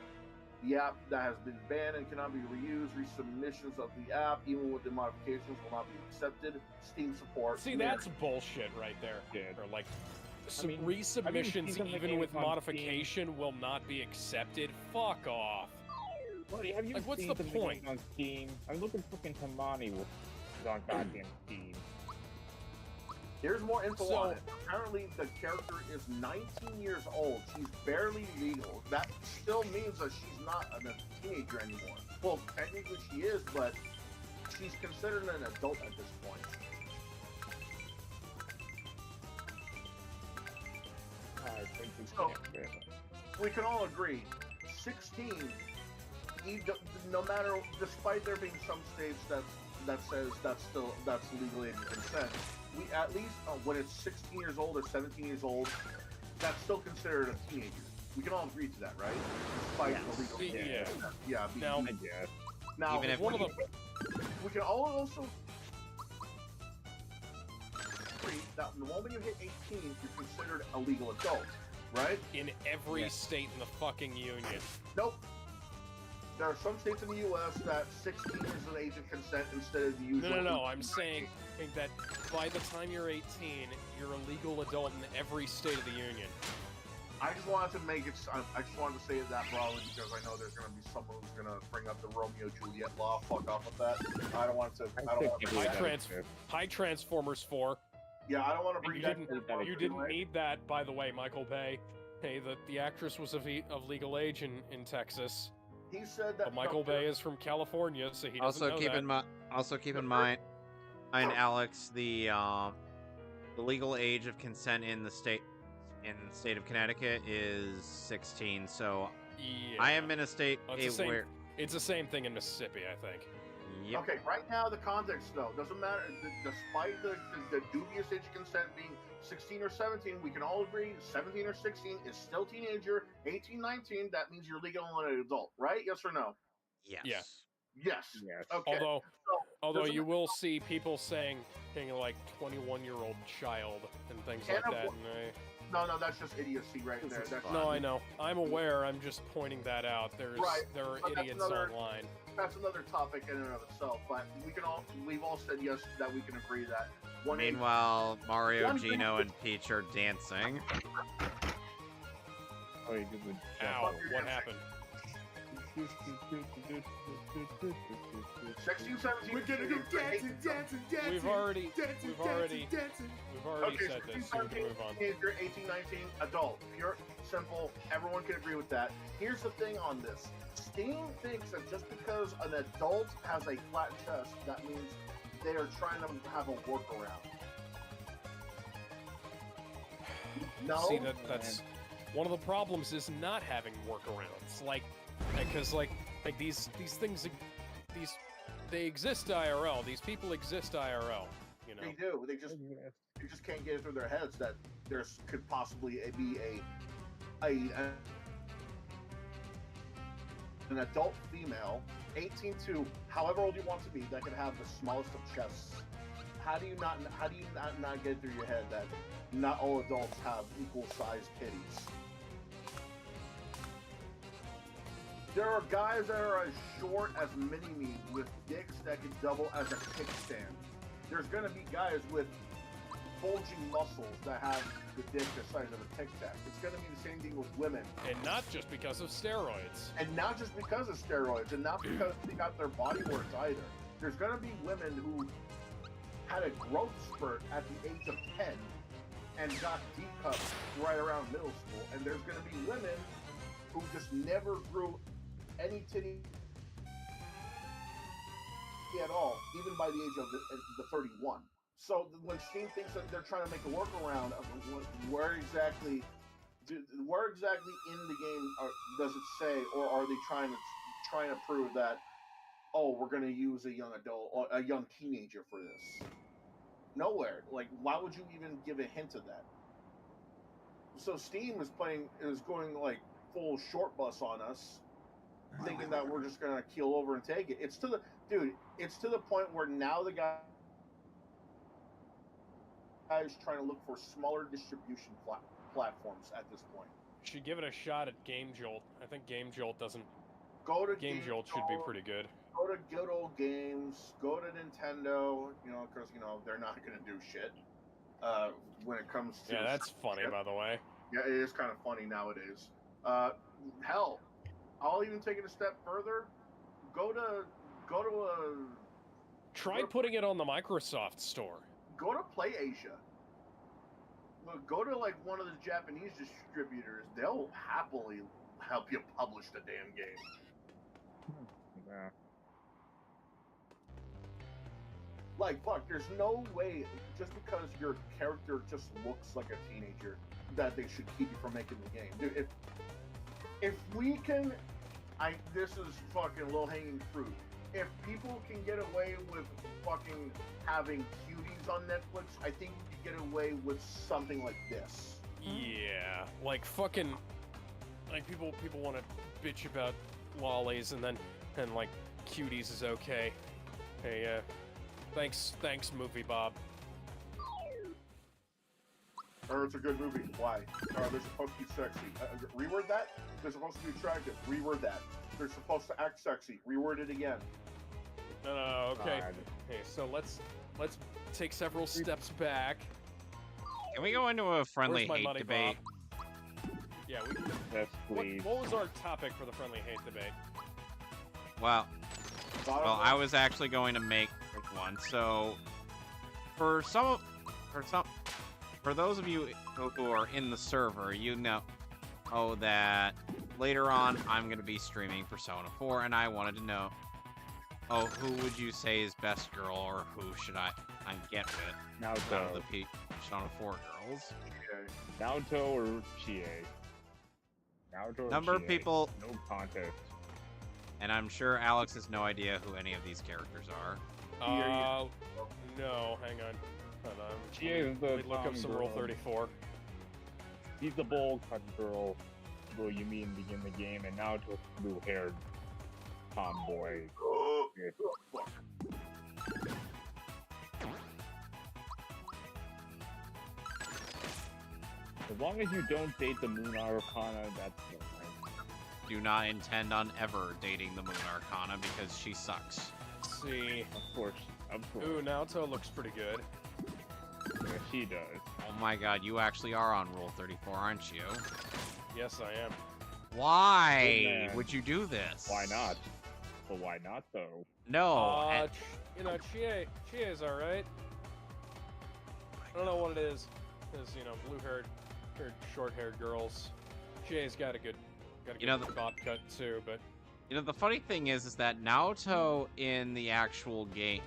The app that has been banned and cannot be reused, resubmissions of the app, even with the modifications, will not be accepted. Steam support. See, that's bullshit right there. Yeah. Or like, I resubmissions mean, even with on modification will not be accepted. Fuck off. Buddy, have you Like, what's seen the some point? videos on Steam? I'm looking fucking Tamani on goddamn Steam. Here's more info So- on it. Apparently, the character is 19 years old. She's barely legal. That still means that she's not a teenager anymore. Well, technically she is, but she's considered an adult at this point. I think we So- can't bear that. We can all agree, 16, no matter, despite there being some states that says that's legal age of consent, we at least when it's 16 years old or 17 years old, that's still considered a teenager. We can all agree to that, right? Despite the legal age. Yeah. Yeah. Now, I guess. Now, Even if one of the we can all also agree that the moment you hit 18, you're considered a legal adult, right? in every Yes. state in the fucking union. Nope. There are some states in the U.S. that 16 is the age of consent instead of the usual. No. I'm saying that by the time you're 18, you're a legal adult in every state of the union. I just wanted to make it. I just wanted to say it that broadly because I know there's going to be someone who's going to bring up the Romeo Juliet law. Fuck off with that. I don't want to. I don't want to bring High that. trans- Hi, Transformers 4. Yeah, I don't want to You bring that. didn't, you didn't need that, by the way, Michael Bay. Hey, the actress was of legal age in Texas. He said that. But Michael Bay is from California, so he doesn't Also know keep that. in mind. Also keep in mind, Alex, the legal age of consent in the state of Connecticut is 16. So Yeah. I am in a state Well, it's the same- where. It's the same thing in Mississippi, I think. Yep. Okay, right now the context though doesn't matter. Despite the dubious age of consent being 16 or 17, we can all agree 17 or 16 is still teenager. 18, 19, that means you're legal and an adult, right? Yes or no? Yes. Yeah. Yes. Yes. Okay. Although doesn't you ma- will see people saying like 21-year-old child and things And like a that. wo- No, that's just idiocy right there. That's No, I know. I'm aware. I'm just pointing that out. There are But that's idiots another- online. That's another topic in and of itself. But we've all said yes that we can agree that one age- Meanwhile, Mario, One thing- Gino, and Peach are dancing. Oh, you did the Ow! What happened? 16, 17. We're gonna go dancing. We've already dancing. Okay, said 16, this. So we can 17, move on. teenager, 18, 19, adult. Pure, simple. Everyone can agree with that. Here's the thing on this. Steam thinks that just because an adult has a flat chest, that means they are trying to have a workaround. No. See, that's one of the problems is not having workarounds. Because these things, they exist IRL. These people exist IRL. You know. They do. They just can't get it through their heads that there could possibly be an adult female, 18 to however old you want to be, that can have the smallest of chests. How do you not get it through your head that not all adults have equal sized titties? There are guys that are as short as mini-me with dicks that can double as a kickstand. There's gonna be guys with bulging muscles that have the dick the size of a Tic Tac. It's gonna be the same thing with women. And not just because of steroids. And not just because of steroids, and not because they got their body works either. There's gonna be women who had a growth spurt at the age of 10 and got D-cups right around middle school. And there's gonna be women who just never grew any titty at all, even by the age of the 31. So when Steam thinks that they're trying to make a workaround of where exactly in the game does it say, or are they trying to prove that, oh, we're going to use a young adult or a young teenager for this? Nowhere. Like, why would you even give a hint of that? So Steam is going like full short bus on us, thinking that we're just gonna keel over and take it. It's to the point where now the guy is trying to look for smaller distribution platforms at this point. Should give it a shot at Game Jolt. I think Game Jolt doesn't. Go to Game Jolt should be pretty good. Go to Good Old Games. Go to Nintendo. Because they're not gonna do shit when it comes to. Yeah, that's funny, by the way. Yeah, it is kind of funny nowadays. Hell, I'll even take it a step further. Go to a. Try putting it on the Microsoft Store. Go to Play Asia. look, go to like one of the Japanese distributors. They'll happily help you publish the damn game. Yeah. Like, fuck, there's no way, just because your character just looks like a teenager, that they should keep you from making the game. Dude, if we can, this is fucking low-hanging fruit. If people can get away with fucking having cuties on Netflix, I think you can get away with something like this. Yeah, like fucking, like people want to bitch about lollies and like cuties is okay. Hey, thanks, movie Bob. It's a good movie. Why? They're supposed to be sexy. Reword that. They're supposed to be attractive. Reword that. They're supposed to act sexy. Reword it again. No, okay. Okay, so let's take several steps back. Can we go into a friendly Where's my hate money, debate? Bob? Yeah, we can. Yes, please. What was our topic for the friendly hate debate? Well, I was actually going to make one. So, for those of you who are in the server, you know that later on I'm going to be streaming Persona 4, and I wanted to know, who would you say is best girl, or who should I get with out of the Persona 4 girls? Naoto or Chie? Naoto or Number of Chie? people... No contest. And I'm sure Alex has no idea who any of these characters are. No, hang on. Hold on. Chie is the Let me look up Tom some girl. Rule 34. He's the bold cut girl who you meet in the beginning of the game, and Naoto's blue-haired tomboy. As long as you don't date the Moon Arcana, that's fine. Do not intend on ever dating the Moon Arcana because she sucks. Let's see. Of course. Ooh, Naoto looks pretty good. Yeah, she does. Oh my god, you actually are on Rule 34, aren't you? Yes, I am. Why would you do this? Why not? But why not, though? No. You know, Chie is alright. I don't know what it is. Because, you know, blue-haired, short-haired girls. Chie's got a good bot cut, too, but... You know, the funny thing is that Naoto in the actual game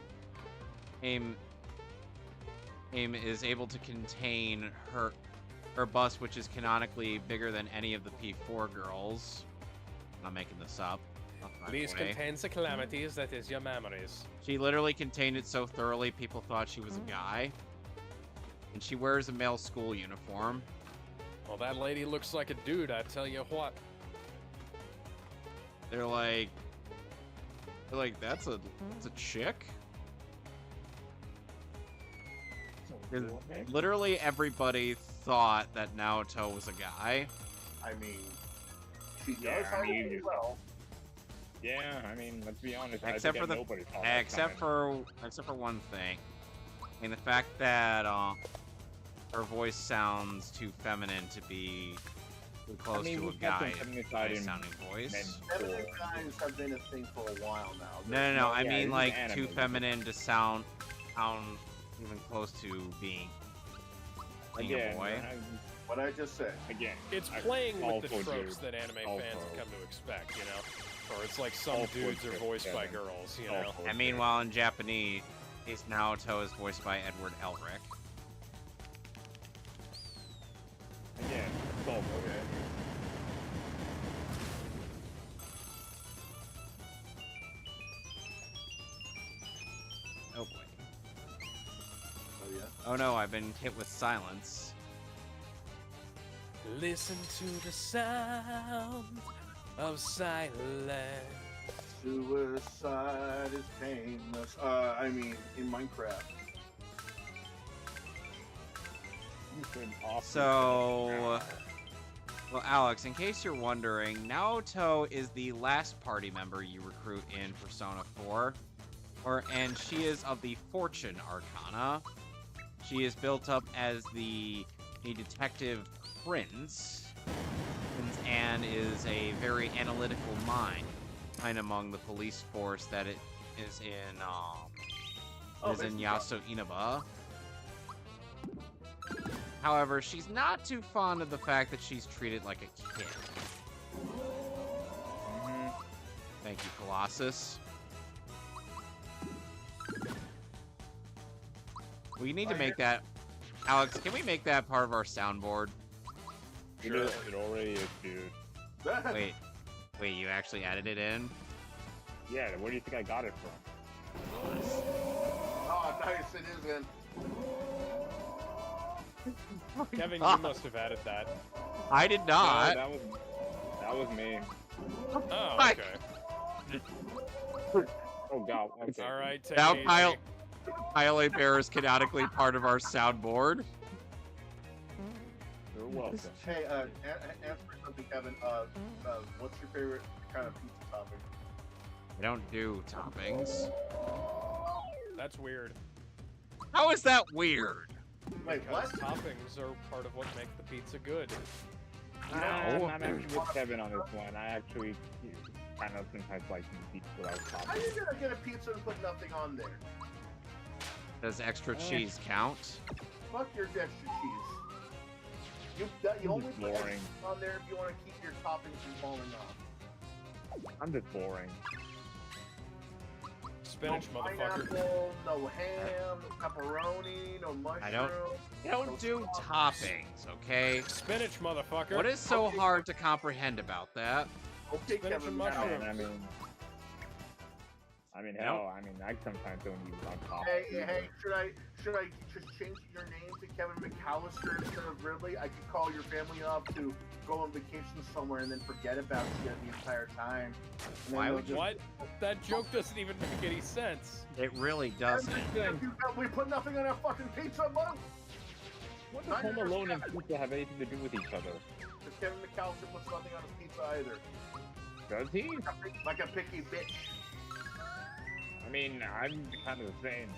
is able to contain her bust, which is canonically bigger than any of the P4 girls. I'm not making this up. These contains the calamities that is your memories. She literally contained it so thoroughly people thought she was a guy. And she wears a male school uniform. Well, that lady looks like a dude, I tell you what. They're like, that's a chick? Literally everybody thought that Naoto was a guy. I mean, she does well. Yeah, I mean, let's be honest. Except for one thing, and the fact that her voice sounds too feminine to be too close to a guy sounding voice. Feminine guys have been a thing for a while now. No. I mean, like, too feminine to sound even close to being a boy. What I just said. Again, it's playing with the tropes that anime fans have come to expect, you know? Or it's like some dudes are voiced by girls, you know? And meanwhile, in Japanese, Naoto is voiced by Edward Elric. Again, it's all okay. Oh boy. Oh yeah? Oh no, I've been hit with silence. Listen to the sound of silence. Suicide is painless. I mean, in Minecraft. So, well, Alex, in case you're wondering, Naoto is the last party member you recruit in Persona 4, and she is of the Fortune Arcana. She is built up as a detective prince, and is a very analytical mind among the police force that it is in Yasuo Inaba. However, she's not too fond of the fact that she's treated like a kid. Thank you, Colossus. We need to make that... Alex, can we make that part of our soundboard? Sure. It already is, dude. Wait, you actually added it in? Yeah, where do you think I got it from? Oh, nice, it is in. Kevin, you must have added that. I did not. No, that was me. Oh, My- okay. Oh god. Okay. All right, take Now it easy. Kyle A. Bear is canonically part of our soundboard. You're welcome. Hey, answer something, Kevin. What's your favorite kind of pizza topping? I don't do toppings. That's weird. How is that weird? Wait, Because what? toppings are part of what makes the pizza good. I'm actually with Kevin on this one. I actually kind of sometimes like pizza without How toppings. are you gonna get a pizza and put nothing on there? Does extra cheese count? Fuck your extra cheese. You only put extra boring. on there if you want to keep your toppings from falling off. I'm just boring. Spinach, no motherfucker. pineapple, no ham, no pepperoni, no mushroom. You don't do toppings, okay? Spinach, motherfucker. What is so hard to comprehend about that? Okay, Spinach Kevin. and now- mushrooms. I mean, hell, I sometimes don't use on top. Hey, should I just change your name to Kevin McAllister instead of Ridley? I could call your family up to go on vacation somewhere and then forget about you the entire time. And then Why they'll would you- What? That joke doesn't even make any sense. It really doesn't. We put nothing on our fucking pizza, bud. What does Home Alone and pizza have anything to do with each other? Because Kevin McAllister puts nothing on his pizza either. Does he? Like a picky bitch. I mean, I'm kind of the same,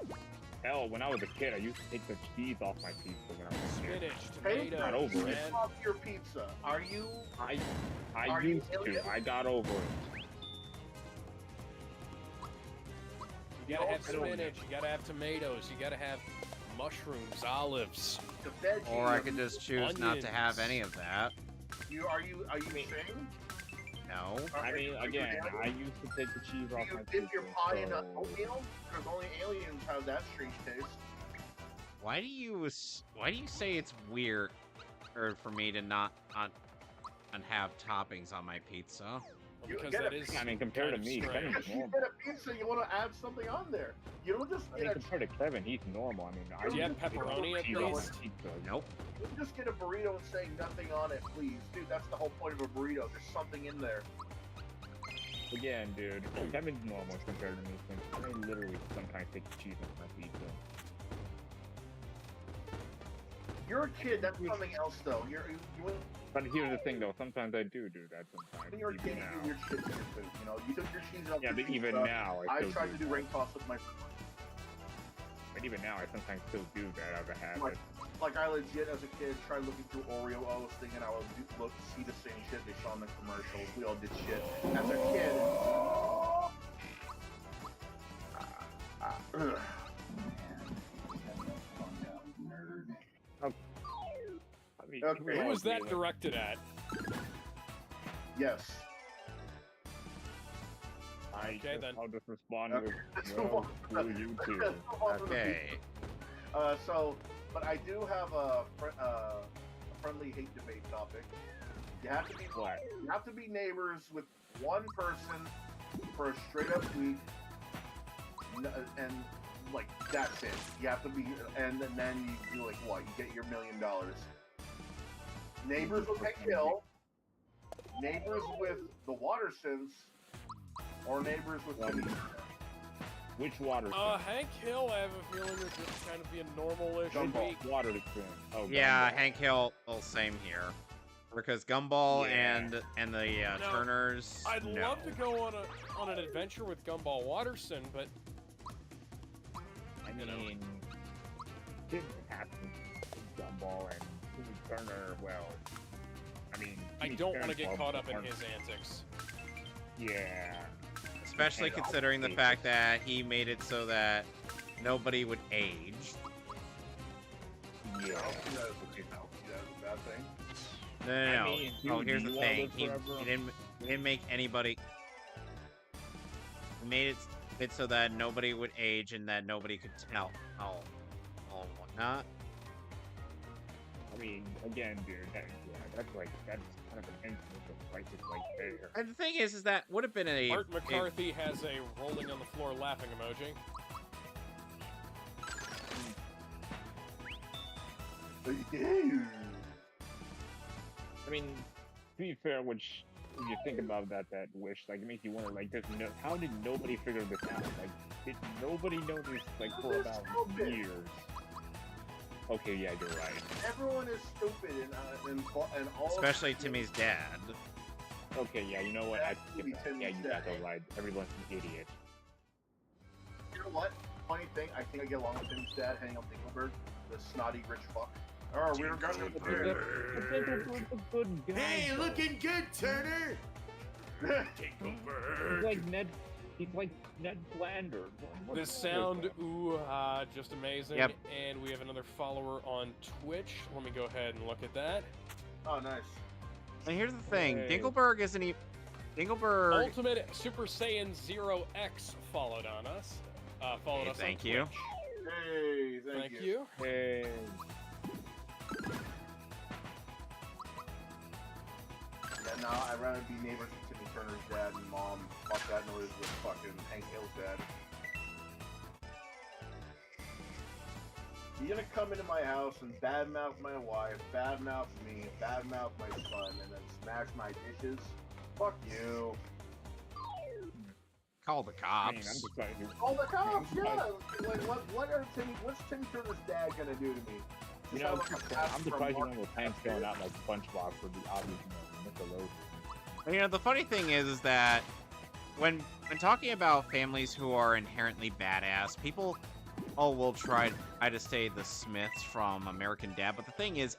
man. Hell, when I was a kid, I used to take the cheese off my pizza when I was a kid. Spinach, Hey, Not tomatoes, over it. man. off your pizza. Are you? I Are you used alien? to. I got over it. You gotta have I don't- spinach, you gotta have tomatoes, you gotta have mushrooms, olives. The veggie. Or I could just choose not to have Onions. any of that. Are you saying? No. I mean, again, I used to take the cheese Do off you my dip pizza. your pie in so- oatmeal? Because only aliens have that strange taste. Why do you say it's weird for me to not have toppings on my pizza? You Because get that a- is I mean, compared kind to of me, strange. Kevin's You normal. get a pizza, you want to add something on there. You don't just I get mean, a. compared to Kevin, he's normal. I mean, I Do you have used to take pepperoni at cheese off my least? pizza. Nope. You don't just get a burrito and say nothing on it, please, dude. That's the whole point of a burrito. There's something in there. Again, dude, Kevin's normal compared to me. Since I literally sometimes take the cheese off my pizza. You're a kid. That's something else, though. You But here's the thing, though. Sometimes I do that. Sometimes, when you're a even kid, you now. do weird shit to your food. You know, you took your cheese off Yeah, your but even pizza. now, I still tried to do ring toss with my. But even now, I sometimes still do that as a habit. Like I legit, as a kid, tried looking through Oreo O's, thinking I would see the same shit they saw in the commercials. We all did shit as a kid. Ugh. I mean, Okay. Who was that really- directed at? Yes. Okay, then. I'll just respond Okay, with, let's well, move on. screw you too. Let's move on to the Okay. But I do have a friendly hate debate topic. You have to be What? You have to be neighbors with one person for a straight up week, and like that's it. You have to be, and then you do like what? You get your $1 million. Neighbors with Hank Hill, neighbors with the Watersons, or neighbors with Timmy. Which water? Hank Hill, I have a feeling, would just kind of be a normal-ish Gumball. week. Water to spin. Oh, Yeah, Gumball. Hank Hill. Well, same here. Because Gumball Yeah. and the No, Turners. I'd no. love to go on an adventure with Gumball Watterson, but I you know. mean, didn't happen. Gumball and Timmy Turner. Well, I mean, I Timmy don't want to Turner's get well caught up in born. his antics. Yeah. Especially Okay. considering the fact that he made it so that nobody would age. Yeah. That is a bad thing. No. I mean, Oh, dude, here's do the you wanna thing. live He forever? didn't make anybody. He made it so that nobody would age and that nobody could tell and whatnot. I mean, again, dude, that's kind of an infinite crisis right there. And the thing is that would have been a. Art McCarthy has a rolling on the floor laughing emoji. I mean, to be fair, which when you think about that wish, like, it makes you wonder, like, how did nobody figure this out? Like, did nobody know this, like, for about years? Okay, yeah, you're right. Everyone is stupid and all. Especially Timmy's dad. Okay, yeah, you know what? Timmy's Yeah, you dad. guys are right. Everyone's an idiot. You know what? Funny thing, I think I get along with Tim's dad, hanging out with Dingleberg, the snotty rich fuck. Oh, we don't got no Dingleberg's a good guy. Hey, looking good, Turner. He's like Ned. He's like Ned Flanders. The sound, just amazing. Yep. And we have another follower on Twitch. Let me go ahead and look at that. Oh, nice. And here's the thing: Hey. Dingleberg isn't even. Dingleberg. Ultimate Super Saiyan 0X followed on us. Followed Hey, us thank on you. Twitch. Hey, Thank you. Hey. Yeah, no, I'd rather be neighbors with Timmy Turner's dad and mom. Fuck that noise with fucking Hank Hill's dad. You're gonna come into my house and badmouth my wife, badmouth me, badmouth my son, and then smash my dishes? Fuck you. Call the I mean, I'm cops. just like, Oh, the cops, yeah! Like, what's Tim Turner's dad gonna do to me? you Just know, have, like, a pass I'm from surprised you Mark- don't go pants going out like SpongeBob for the obvious, Nickelodeon. And, you know, the funny thing is that when talking about families who are inherently badass, people will try to say the Smiths from American Dad, but the thing is,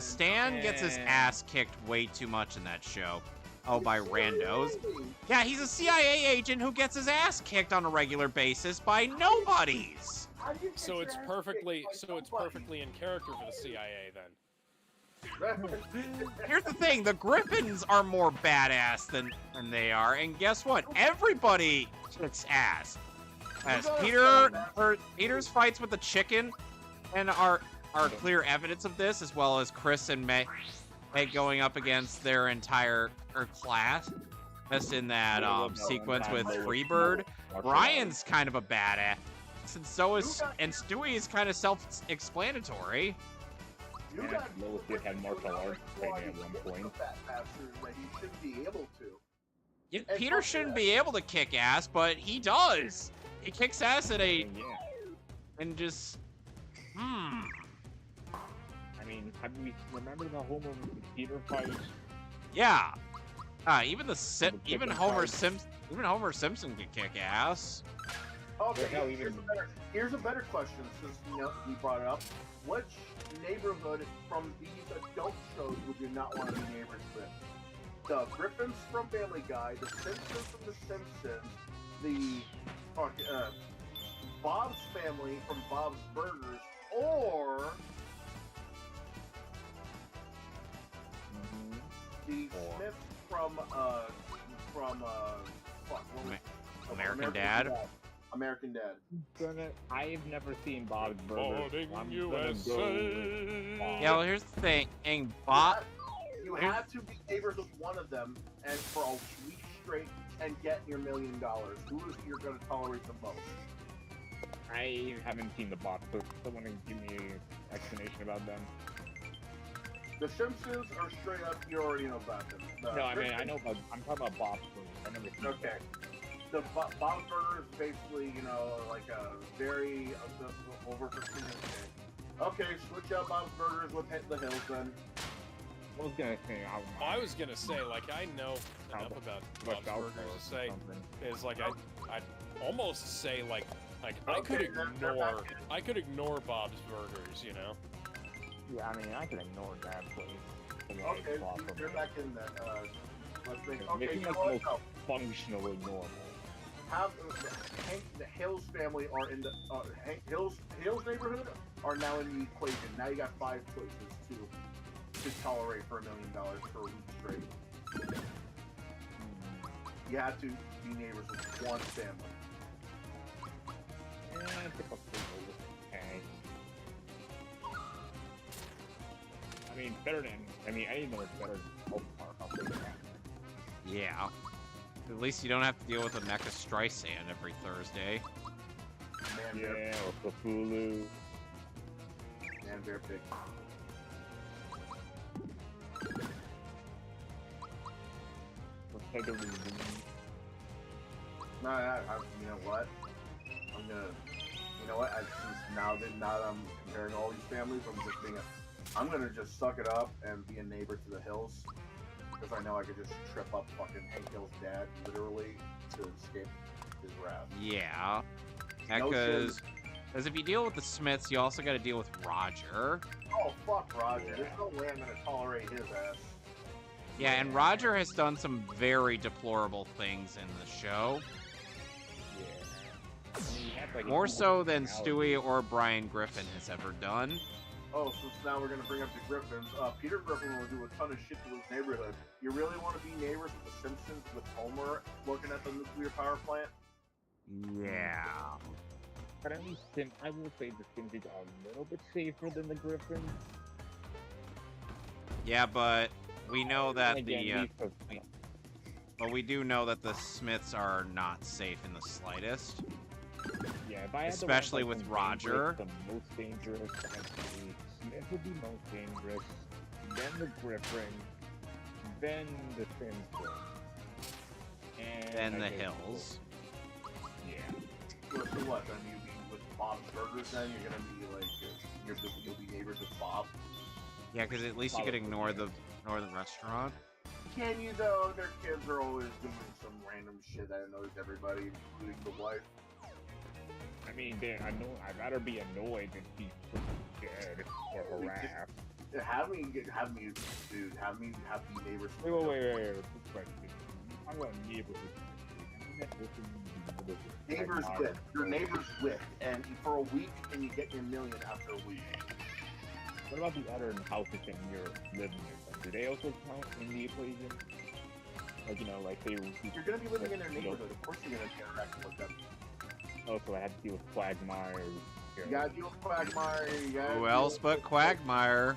Stan gets his ass kicked way too much in that show. Oh, by randos. Yeah, he's a CIA agent who gets his ass kicked on a regular basis by nobodies. So it's perfectly in character for the CIA then. Here's the thing, the Griffins are more badass than they are, and guess what? Everybody kicks ass. As Peter's fights with the chicken and are clear evidence of this, as well as Chris and Meg going up against their entire class. Just in that sequence with Freebird. Brian's kind of a badass, and so is Stewie is kind of self-explanatory. You Yeah, got Lois did have martial arts training at one point. Fat bastard that he should be able to. Peter shouldn't be able to kick ass, but he does. He kicks ass at Yeah. and just I mean, remember the Homer Peter fight? yeah. Even Homer chicken Simpson can kick ass. Okay, hell, here's a better question since you brought it up. Which neighborhood from these adult shows would you not want to be neighbors with? The Griffins from Family Guy, the Simpsons from The Simpsons, the Bob's Family from Bob's Burgers, or the Smiths from American Dad. American Dad. I've never seen Bob's Burgers. Morning I'm USA. gonna go. Yeah, well, here's the thing. Bob. You have to be neighbors with one of them, and for a week straight, and get your $1 million. Who is you're going to tolerate the most? I haven't seen the Bob's, so someone can give me an explanation about them. The Simpsons are straight up. You already know about them. The No, I mean, Griffins- I know about. I'm talking about Bob's Burgers. I never seen Okay. The Bob's Burger is basically, like a very over Christmas thing. Okay, switch out Bob's Burgers with the Hills then. I was gonna say. I was gonna say, like, I know enough about Bob's Burgers to say is like I'd almost say like I could ignore Bob's Burgers, you know. Yeah, I mean, I can ignore that place. Okay, you're back in that. Let's think. Okay, Making you us know what? most No. functionally normal. have Hank, the Hill's family are in the Hill's neighborhood are now in the equation. Now you got 5 choices to tolerate for $1 million for a week straight. You have to be neighbors with one family. I think I'll still go with Hank. I mean, better than. I mean, I know it's better than Oak Park. I'll take that. Yeah. At least you don't have to deal with a Mecha Streisand every Thursday. Man, Yeah, or Cthulhu. Man, Bear Pig. Or Peg of Reason. No, you know what? I'm gonna. You know what? Now that I'm comparing all these families, I'm gonna just suck it up and be a neighbor to the Hills, because I know I could just trip up fucking Hank Hill's dad, literally, to escape his wrath. Yeah. No Because if you deal with the Smiths, you also got to deal with Roger. Oh, fuck Roger. Yeah. There's no way I'm gonna tolerate his ass. Yeah, and Roger has done some very deplorable things in the show. Yeah. I mean, you have, like, More a so than personality. Stewie or Brian Griffin has ever done. Oh, so now we're gonna bring up the Griffins. Peter Griffin will do a ton of shit to his neighborhood. You really want to be neighbors with the Simpsons with Homer working at the nuclear power plant? Yeah. But at least I will say the Simpsons are a little bit safer than the Griffins. Yeah, but we know that And again, the these folks- but we do know that the Smiths are not safe in the slightest. yeah, if I had to Especially rank, with like, Roger. the most dangerous, I'd say Smith would be most dangerous, then the Griffin, then the Simpsons, and And I the guess- Hills. Yeah. So what? Then you be with Bob's Burgers. Then you're gonna be like you'll be neighbors with Bob. Yeah, because at least you could ignore the restaurant. Can you though? Their kids are always doing some random shit that annoys everybody, including the wife. I mean, I'd rather be annoyed than be scared or harassed. Have me be neighbors. Wait. Quick question. I'm going to neighbors. Neighbors with your neighbors with, and for a week, and you get your $1 million after a week. What about the other houses in your living in? Do they also count in the equation? Like, you know, like they. If you're gonna be living in their neighborhood, of course you're gonna interact with them. Also, I have to deal with Quagmire. You gotta deal with Quagmire. Who else but Quagmire?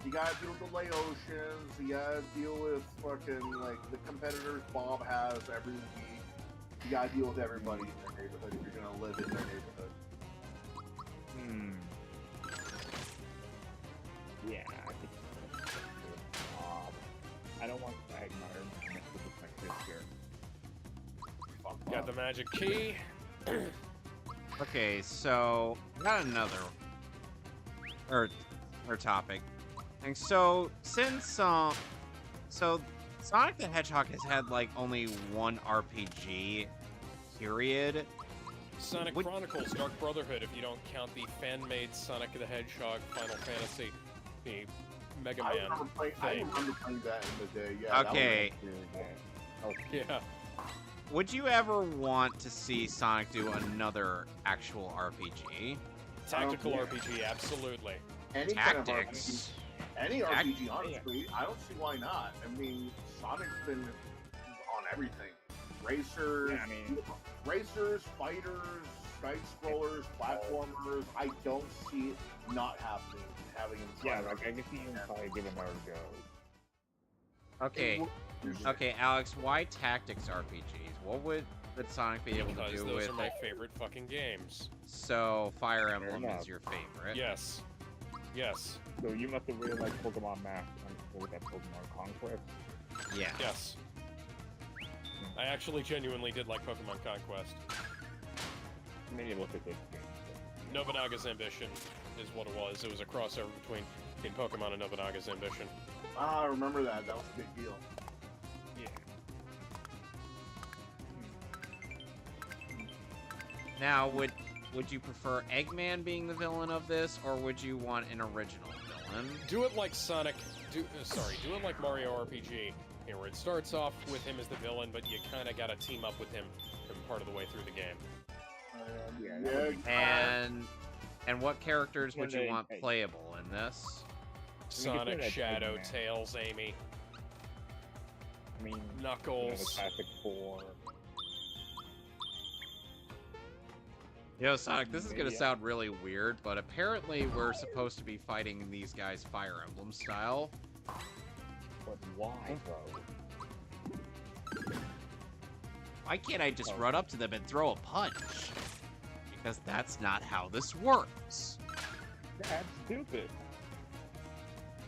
You gotta deal with the Laotians. You gotta deal with fucking like the competitors Bob has every week. You gotta deal with everybody in their neighborhood if you're gonna live in their neighborhood. Yeah, I think. I don't want Quagmire to mess with my sister. Fuck Got Bob. the magic key. Okay, so got another or topic. And so since so Sonic the Hedgehog has had like only one RPG period. Sonic Chronicles Dark Brotherhood, if you don't count the fan-made Sonic the Hedgehog Final Fantasy, the Mega I Man remember playing that in the day. Yeah. Okay. Yeah. Would you ever want to see Sonic do another actual RPG? Tactical yeah. RPG, absolutely. Any Tactics. kind of RPG. Any RPG, honestly. I don't see why not. I mean, Sonic's been on everything. Racers, Yeah, I mean- racers, fighters, side scrollers, platformers. I don't see it not happening. Having him. Yeah, like I can see him probably give another go. Okay, Alex, why tactics RPGs? What would Sonic be able to Because do those with are my it? favorite fucking games. So Fire Emblem enough. is your favorite. Yes. Yes. So you must have really liked Pokemon Map with that Pokemon Conquest. Yeah. Yes. I actually genuinely did like Pokemon Conquest. Maybe it was a good game. Nobunaga's Ambition is what it was. It was a crossover between Pokemon and Nobunaga's Ambition. Ah, I remember that. That was a big deal. Yeah. Now, would you prefer Eggman being the villain of this, or would you want an original villain? Do it like Sonic. Do it like Mario RPG. Here, where it starts off with him as the villain, but you kind of got to team up with him from part of the way through the game. And what characters would you want Hey. playable in this? Sonic, that Shadow, Eggman. Tails, Amy, I mean, Knuckles. the classic 4. You know, Sonic, this is gonna Maybe, sound really weird, but apparently we're supposed to be fighting these guys Fire Emblem style. But why, bro? Why can't I just run up to them and throw a punch? Because that's not how this works. That's stupid.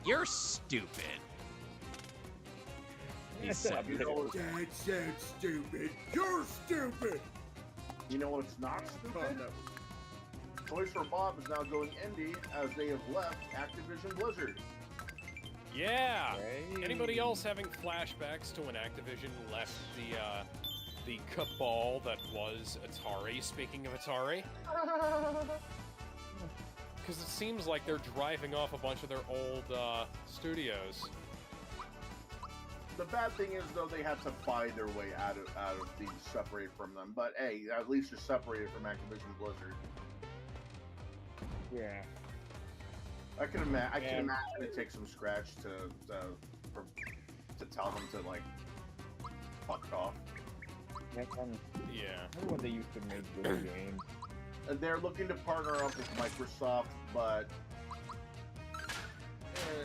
You're stupid. He said, You know, Dad said stupid. You're stupid. you know what's not stupid? Toys for Bob is now going indie as they have left Activision Blizzard. Yeah! Hey. Anybody else having flashbacks to when Activision left the cabal that was Atari, speaking of Atari? Because it seems like they're driving off a bunch of their old studios. The bad thing is, though, they had to buy their way out of being separated from them. But hey, at least you're separated from Activision Blizzard. Yeah. I can imagine Yeah. it takes some scratch to tell them to like fuck off. Yeah. Remember when they used to make good games? And they're looking to partner up with Microsoft, but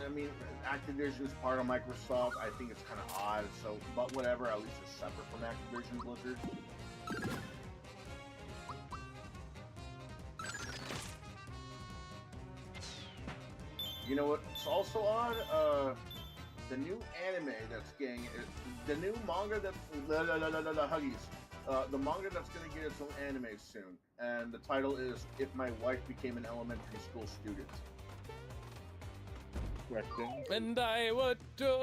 I mean, Activision is part of Microsoft. I think it's kind of odd. So, but whatever. At least it's separate from Activision Blizzard. You know what's also odd? The new anime that's getting the new manga that the Huggies. The manga that's gonna get its own anime soon, and the title is "If My Wife Became an Elementary School Student." Question. And I would do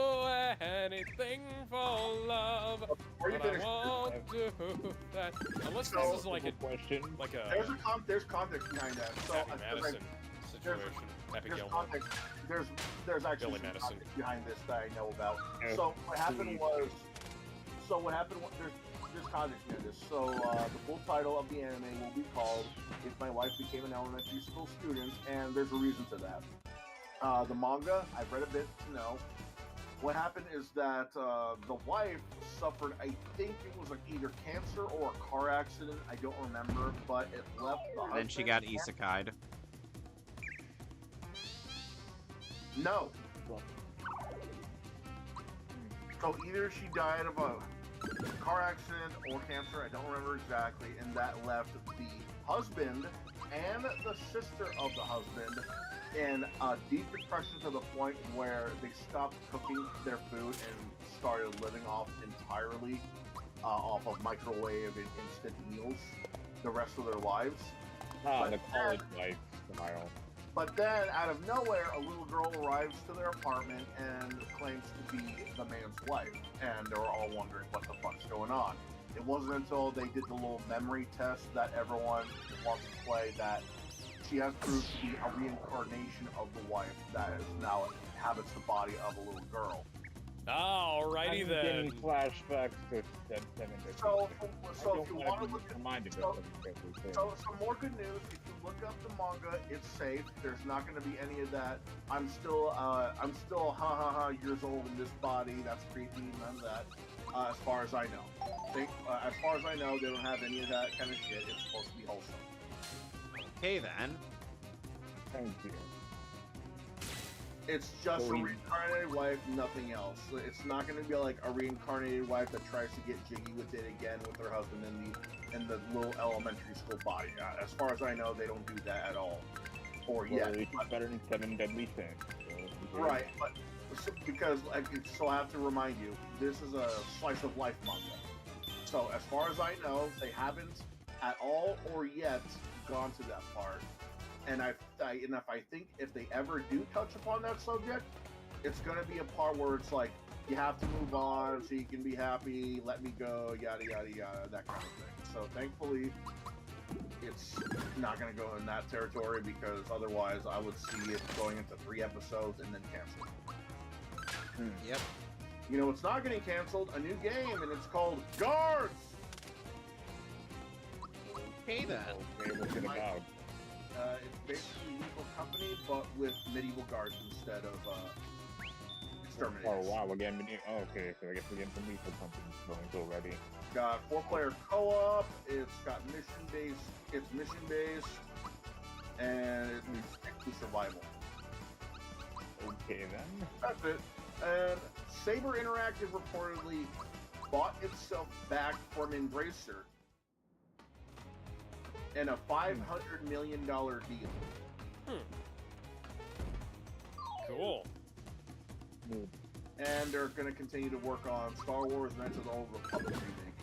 anything for love, Are you but I finished? won't do that. Unless So- this is like a question. There's context behind that. So Happy I feel Madison situation. Happy there's Gilmore. context. There's actually Billy some Madison. context behind this that I know about. Yeah, So what happened please. was, there's context behind this. So the full title of the anime will be called "If My Wife Became an Elementary School Student," and there's a reason to that. The manga, I've read a bit to know. What happened is that the wife suffered, I think it was like either cancer or a car accident. I don't remember, but it left the husband. Then she got isekai'd. No. So either she died of a car accident or cancer, I don't remember exactly, and that left the husband and the sister of the husband in a deep depression to the point where they stopped cooking their food and started living off entirely off of microwave and instant meals the rest of their lives. Ah, But the college life style. But then, out of nowhere, a little girl arrives to their apartment and claims to be the man's wife. And they're all wondering what the fuck's going on. It wasn't until they did the little memory test that everyone wants to play that she has proved to be a reincarnation of the wife that is now inhabits the body of a little girl. Alrighty I'm then. getting flashbacks to Seven Deadly So Sins. if you want to look at reminded so- of Seven Deadly Sins. So, some more good news. If you look up the manga, it's safe. There's not going to be any of that. I'm still years old in this body. That's creepy. None of that. As far as I know, as far as I know, they don't have any of that kind of shit. It's supposed to be wholesome. Okay then. Thank you. It's just So a we- reincarnated wife, nothing else. It's not going to be like a reincarnated wife that tries to get jiggy with it again with her husband in the little elementary school body. As far as I know, they don't do that at all, or Well, yet. it's better than Seven Deadly Sins. So, Right, but because so I have to remind you, this is a slice of life manga. So as far as I know, they haven't at all or yet gone to that part. And if I think if they ever do touch upon that subject, it's gonna be a part where it's like you have to move on so you can be happy, let me go, yada yada yada, that kind of thing. So thankfully, it's not gonna go in that territory because otherwise I would see it going into 3 episodes and then canceled. Yep. You know, it's not getting canceled. A new game, and it's called Guards. Okay then. Okay, what's it about? It's basically Lethal Company, but with medieval guards instead of exterminators. Oh wow, we're getting okay, so I guess we're getting some Lethal Company going already. Got 4-player co-op. It's got mission-based. It's mission-based, and it's strictly survival. Okay then. That's it. And Saber Interactive reportedly bought itself back from Embracer in a $500 million deal. Cool. And they're going to continue to work on Star Wars Knights of the Old Republic remake.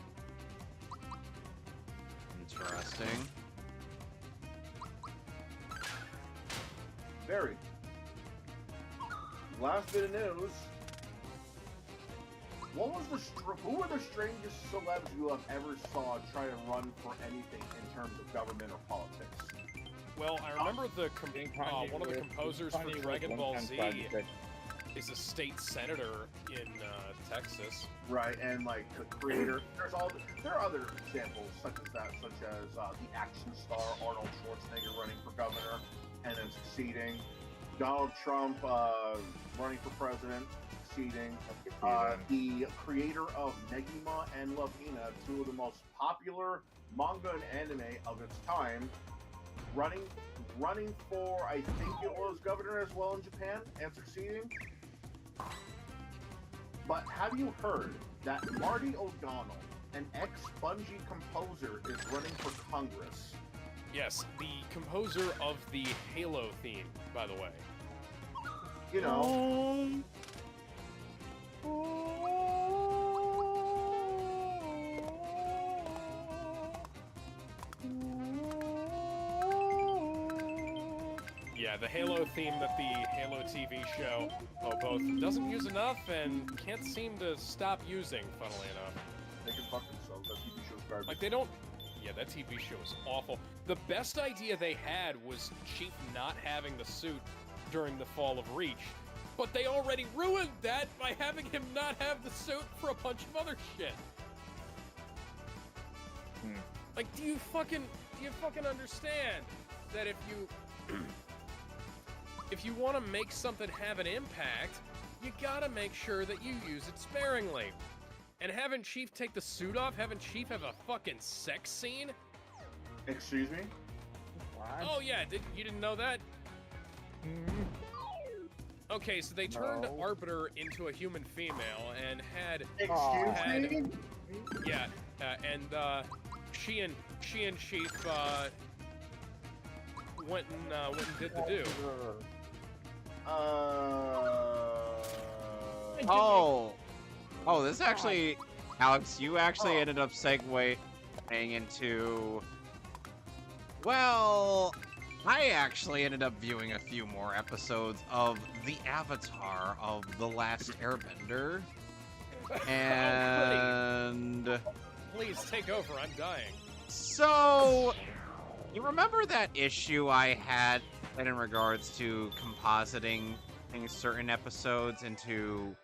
Interesting. Very. Last bit of news. Who were the strangest celebs you have ever saw try to run for anything in terms of government or politics? Well, I remember one of the composers for Dragon Ball Z is a state senator in Texas. Right, and like the creator. There are other examples such as that, such as the action star Arnold Schwarzenegger running for governor and then succeeding. Donald Trump running for president, succeeding. The creator of Negima and Latina, two of the most popular manga and anime of its time, running for, I think it was governor as well in Japan, and succeeding. But have you heard that Marty O'Donnell, an ex-Bungie composer, is running for Congress? Yes, the composer of the Halo theme, by the way. You know. Yeah, the Halo theme that the Halo TV show both doesn't use enough and can't seem to stop using, funnily enough. They can fuck themselves. That TV show's garbage. Like, they don't... Yeah, that TV show is awful. The best idea they had was Chief not having the suit during the fall of Reach. But they already ruined that by having him not have the suit for a bunch of other shit. Like, do you fucking understand that if you want to make something have an impact, you gotta make sure that you use it sparingly. And having Chief take the suit off, having Chief have a fucking sex scene? Excuse me? What? Oh yeah, you didn't know that? Okay, so they turned Arbiter into a human female and had... Excuse me? Yeah, and she and Chief went and did the do. Oh, this actually, Alex, you actually ended up segueing into, well, I actually ended up viewing a few more episodes of The Avatar of The Last Airbender, and... Please, take over, I'm dying. So, you remember that issue I had in regards to compositing certain episodes into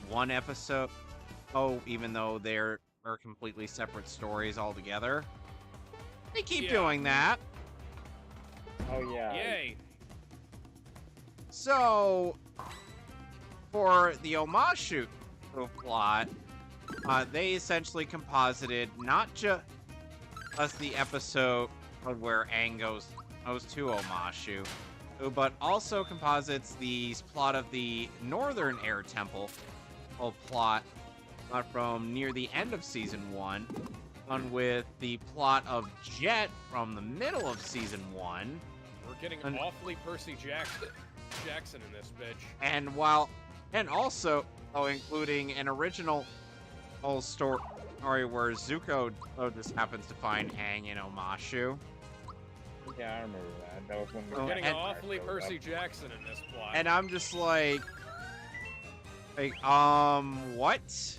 one episode? Oh, even though they're completely separate stories altogether. They keep doing that. Oh yeah. Yay. So, for the Omashu plot, they essentially composited not just the episode where Aang goes to Omashu, but also composites the plot of the Northern Air Temple plot from near the end of Season 1, on with the plot of Jet from the middle of Season 1. We're getting awfully Percy Jackson in this bitch. And also including an original whole story where Zuko just happens to find Aang in Omashu. Yeah, I remember that. That was when we're getting awfully Percy Jackson in this plot. And I'm just like, what?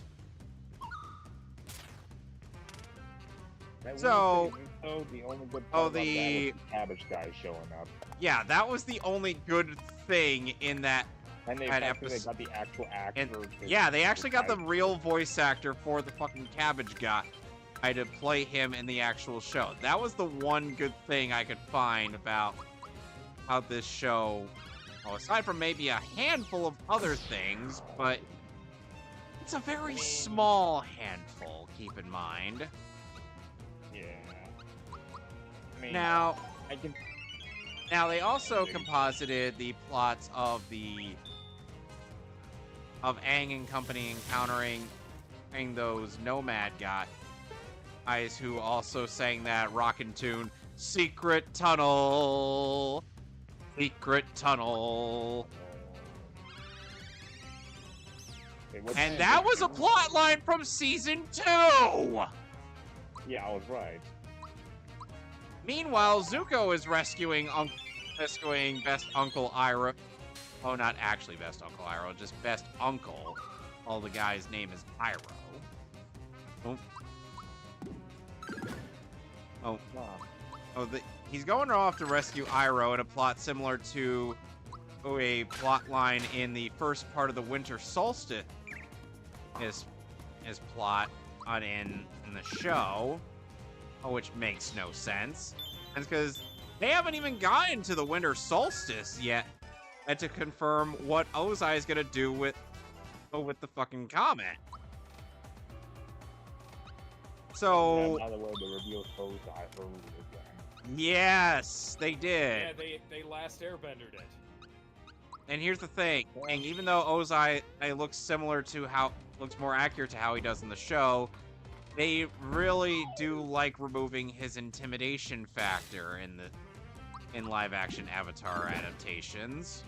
So, the only good part about that was the cabbage guy showing up. Yeah, that was the only good thing in that. And they episode. Got the actual actor. Yeah, they actually got the real voice actor for the fucking cabbage guy. I to play him in the actual show. That was the one good thing I could find about how this show, well, aside from maybe a handful of other things, but it's a very small handful, keep in mind. Yeah. I mean, Now, I can. Now they also composited the plots of Aang and company encountering those nomad guys who also sang that rockin' tune, Secret Tunnel, Secret Tunnel. And that was a plot line from season 2! Yeah, I was right. Meanwhile, Zuko is rescuing Best Uncle Iroh. Oh, not actually Best Uncle Iroh, just Best Uncle. All the guy's name is Iroh. He's going off to rescue Iroh in a plot similar to a plot line in the first part of the Winter Solstice is plot in the show, which makes no sense. And it's because they haven't even gotten to the Winter Solstice yet, and to confirm what Ozai is gonna do with the fucking comet. So, by the way, the reveal Ozai early again. Yes, they did. Yeah, they last airbendered it. And here's the thing, and even though Ozai looks looks more accurate to how he does in the show, they really do like removing his intimidation factor in live-action Avatar adaptations.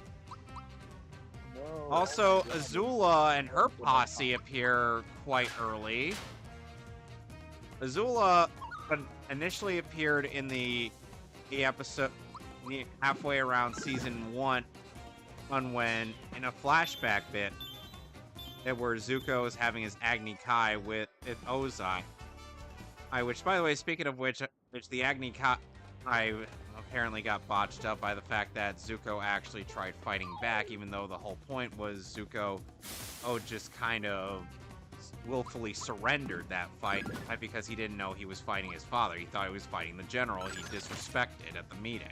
No, Also, Azula and her posse appear quite early. Azula initially appeared in the episode halfway around season 1 when in a flashback bit where Zuko is having his Agni Kai with Ozai. Which, by the way, speaking of which the Agni Kai apparently got botched up by the fact that Zuko actually tried fighting back, even though the whole point was Zuko just kind of willfully surrendered that fight because he didn't know he was fighting his father. He thought he was fighting the general he disrespected at the meeting.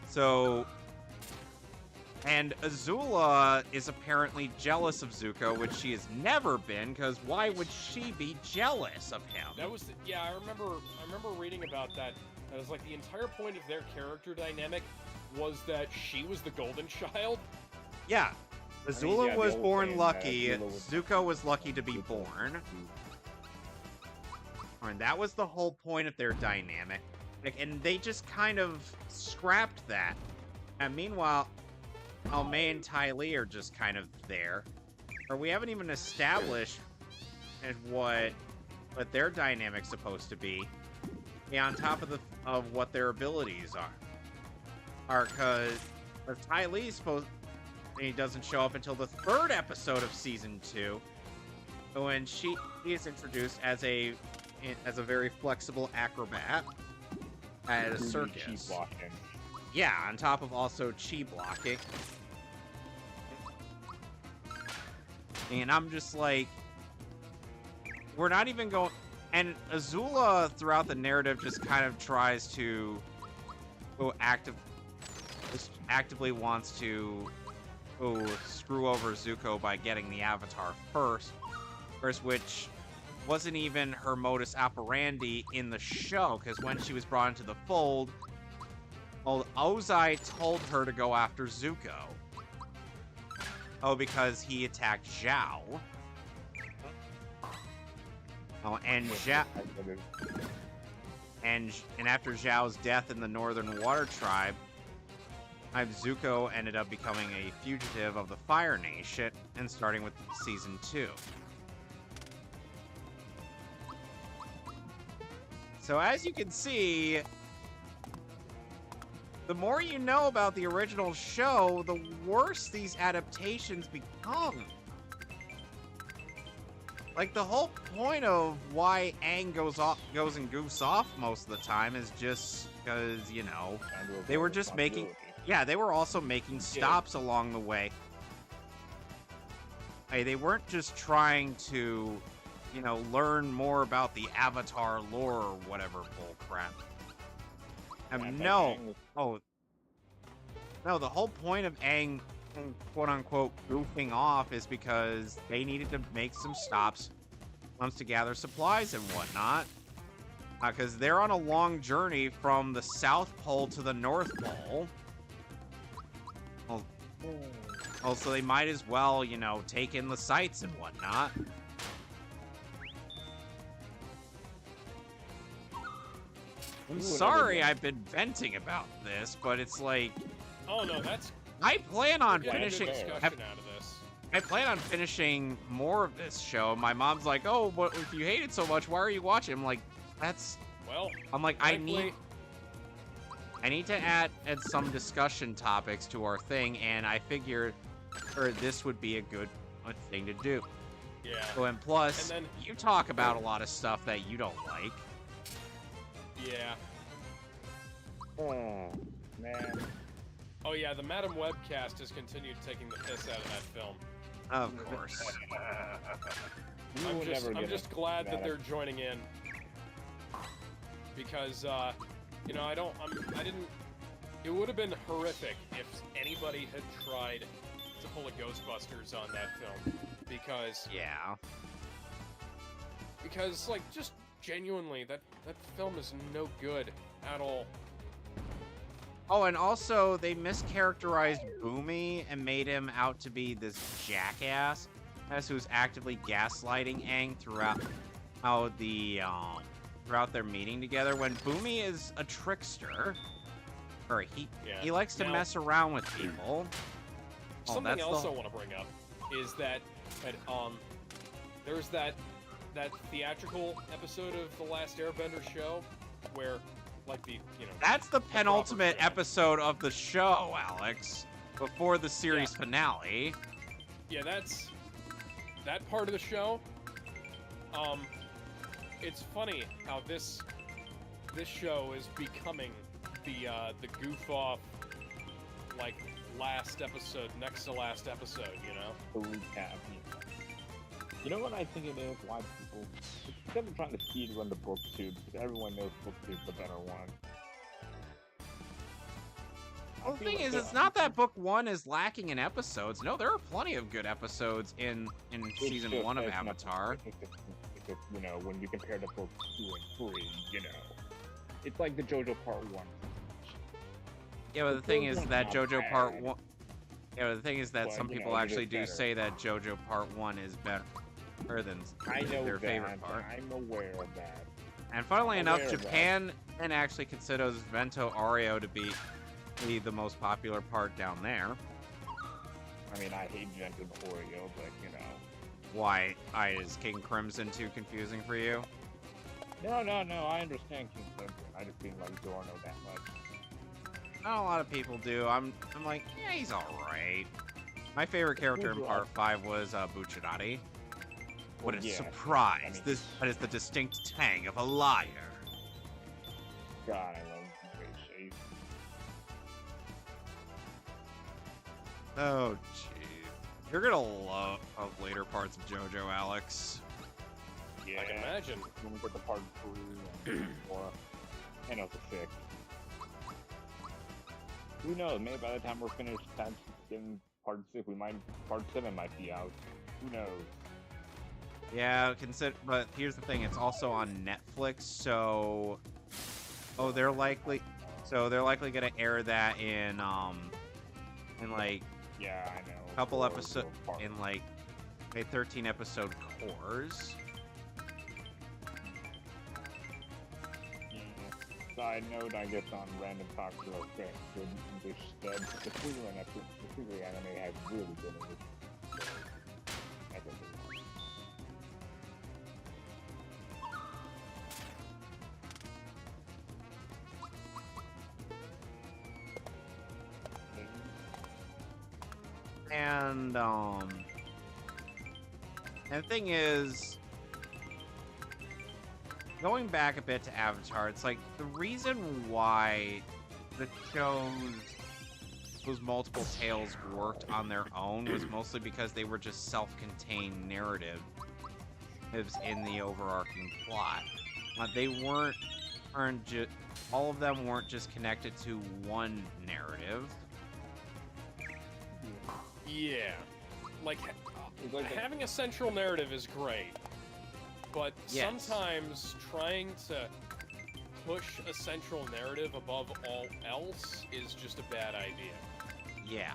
So, and Azula is apparently jealous of Zuko, which she has never been, because why would she be jealous of him? That was, yeah, I remember reading about that. It was like the entire point of their character dynamic was that she was the golden child. Yeah, Azula was born lucky, Zuko was lucky to be born. And that was the whole point of their dynamic. And they just kind of scrapped that. And meanwhile, May and Ty Lee are just kind of there. Or we haven't even established what their dynamic's supposed to be. Yeah, on top of what their abilities are. Because Ty Lee's he doesn't show up until the 3rd episode of season 2, when he is introduced as a very flexible acrobat at a circus. Yeah, on top of also chi blocking. And I'm just like, we're not even going. And Azula throughout the narrative just kind of tries to actively wants to screw over Zuko by getting the Avatar first, which wasn't even her modus operandi in the show, because when she was brought into the fold, Ozai told her to go after Zuko. Because he attacked Zhao. And Zhao... And after Zhao's death in the Northern Water Tribe, Zuko ended up becoming a fugitive of the Fire Nation, and starting with season 2. So as you can see, the more you know about the original show, the worse these adaptations become. Like, the whole point of why Aang goes and goofs off most of the time is just because, they were just making... Yeah, they were also making stops along the way. they weren't just trying to, you know, learn more about the Avatar lore or whatever bullcrap. No. Oh. No, the whole point of Aang, quote-unquote, goofing off is because they needed to make some stops to gather supplies and whatnot. Because they're on a long journey from the South Pole to the North Pole. Well, so they might as well, you know, take in the sights and whatnot. I'm sorry I've been venting about this, but it's like... Oh, no, that's... I plan on We're getting a finishing... good discussion out of this. I plan on finishing more of this show. My mom's like, oh, but if you hate it so much, why are you watching? I'm like, that's... Well, I'm like, frankly... I need to add some discussion topics to our thing, and I figured this would be a good thing to do. Yeah. So, and plus, And then- you talk about a lot of stuff that you don't like. Yeah. Oh, man. Oh, yeah, the Madam Webcast has continued taking the piss out of that film. Of course. I'm just glad that they're joining in. Because, you know, I didn't... It would have been horrific if anybody had tried to pull a Ghostbusters on that film. Because... Yeah. Because, like, just genuinely, that film is no good at all. Oh, and also, they mischaracterized Boomy and made him out to be this jackass who's actively gaslighting Aang throughout throughout their meeting together, when Boomy is a trickster. Or he likes to mess around with people. Something else I want to bring up is that there's that theatrical episode of The Last Airbender show where, like, that's the penultimate episode of the show, Alex, before the series finale. Yeah, that's that part of the show. It's funny how this show is becoming the goof off, like, last episode, next to last episode, you know? The recap. You know what I think it is? Why people... Instead of trying to speed run the book too, because everyone knows book 2 is the better one. Well, the thing is, it's not that book 1 is lacking in episodes. No, there are plenty of good episodes in season 1 of Avatar. It's, you know, when you compare the books 2 and 3, you know, it's like the JoJo Part 1. Yeah, but the thing is that JoJo Part 1... Yeah, but the thing is that some people actually do say that JoJo Part 1 is better than their favorite part. I'm aware of that. And funnily enough, Japan then actually considers Vento Aureo to be the most popular part down there. I mean, I hate Vento Aureo, but, you know... Why? Is King Crimson too confusing for you? No, I understand King Crimson. I just didn't like Dorno that much. Not a lot of people do. I'm like, yeah, he's alright. My favorite character in Part 5 was Bucciarati. What a surprise! That is the distinct tang of a liar. God, I love Great Shade. Oh, jeez. You're gonna love later parts of JoJo, Alex. Yeah, I can imagine. When we get to Part 3 and 4, and also 6. Who knows? Maybe by the time we're finished in Part 6, Part 7 might be out. Who knows? Yeah, but here's the thing, it's also on Netflix, so... Oh, they're likely gonna air that in like... Yeah, I know. A couple episodes, in like, a 13-episode course. Side note, I guess, on Random Talk real quick, good English stud. The Figure anime has really good English. And the thing is, going back a bit to Avatar, it's like the reason why the show's those multiple tales worked on their own was mostly because they were just self-contained narratives in the overarching plot. They aren't just all of them weren't just connected to one narrative. Yeah, like having a central narrative is great, but sometimes trying to push a central narrative above all else is just a bad idea. Yeah.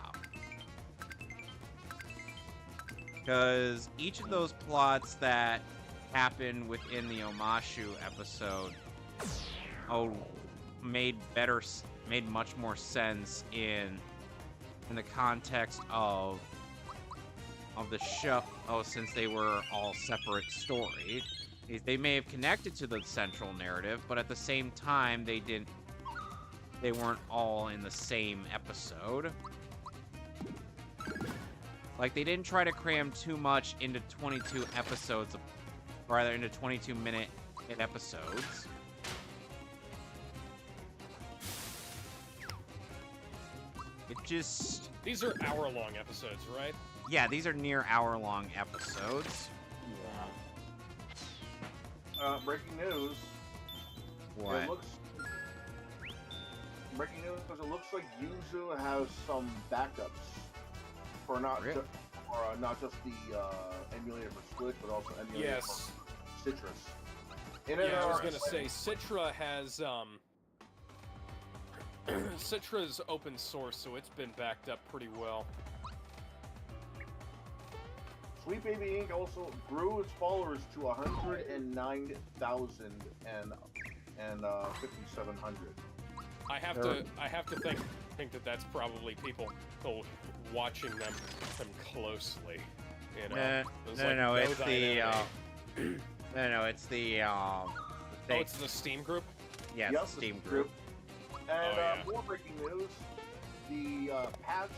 Because each of those plots that happen within the Omashu episode, made much more sense in the context of the show. Since they were all separate stories, they may have connected to the central narrative, but at the same time, they weren't all in the same episode. Like, they didn't try to cram too much into 22 episodes, or rather into 22-minute episodes. It just... These are hour-long episodes, right? Yeah, these are near hour-long episodes. Breaking news. What? Breaking news. It looks like Yuzu has some backups for not just the emulator for Switch, but also emulator for Citrus. I was gonna say Citra has Citra's open source, so it's been backed up pretty well. Sweet Baby Inc. also grew its followers to 109,000 and 5,700. I have to think that that's probably people watching them closely. You know? It's the it's the Steam group. Yeah, yep, the Steam group. And more breaking news: the patch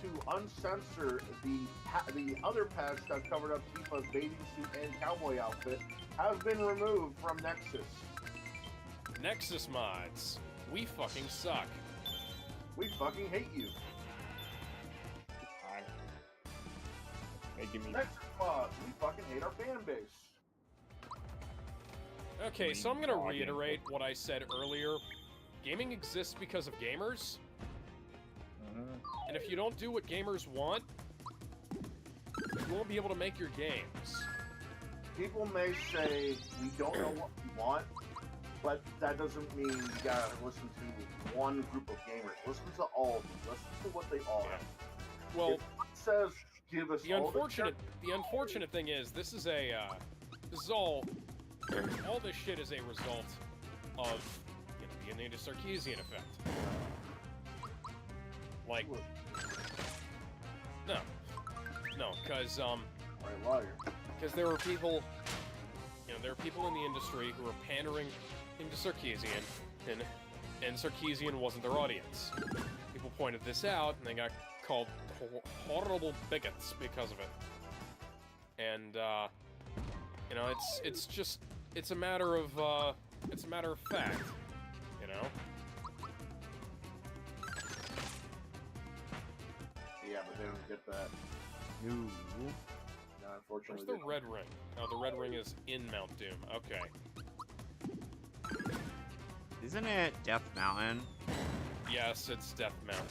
to uncensor the other patch that covered up Tifa's bathing suit and cowboy outfit has been removed from Nexus. Nexus mods, we fucking suck. We fucking hate you. Nexus mods, we fucking hate our fan base. Okay, so I'm gonna reiterate what I said earlier. Gaming exists because of gamers. And if you don't do what gamers want, you won't be able to make your games. People may say we don't know what we want, but that doesn't mean you gotta listen to one group of gamers. Listen to all of them. Listen to what they are. Yeah. Well, if it says give us the unfortunate thing is this is all this shit is a result of the Anita Sarkeesian effect. Like, no, because there were people, there are people in the industry who are pandering into Sarkeesian, and Sarkeesian wasn't their audience. People pointed this out, and they got called horrible bigots because of it. And it's a matter of fact, Yeah, but they don't get that. No. No, unfortunately. Where's the red ring? Oh, the red ring is in Mount Doom. Okay. Isn't it Death Mountain? Yes, it's Death Mountain.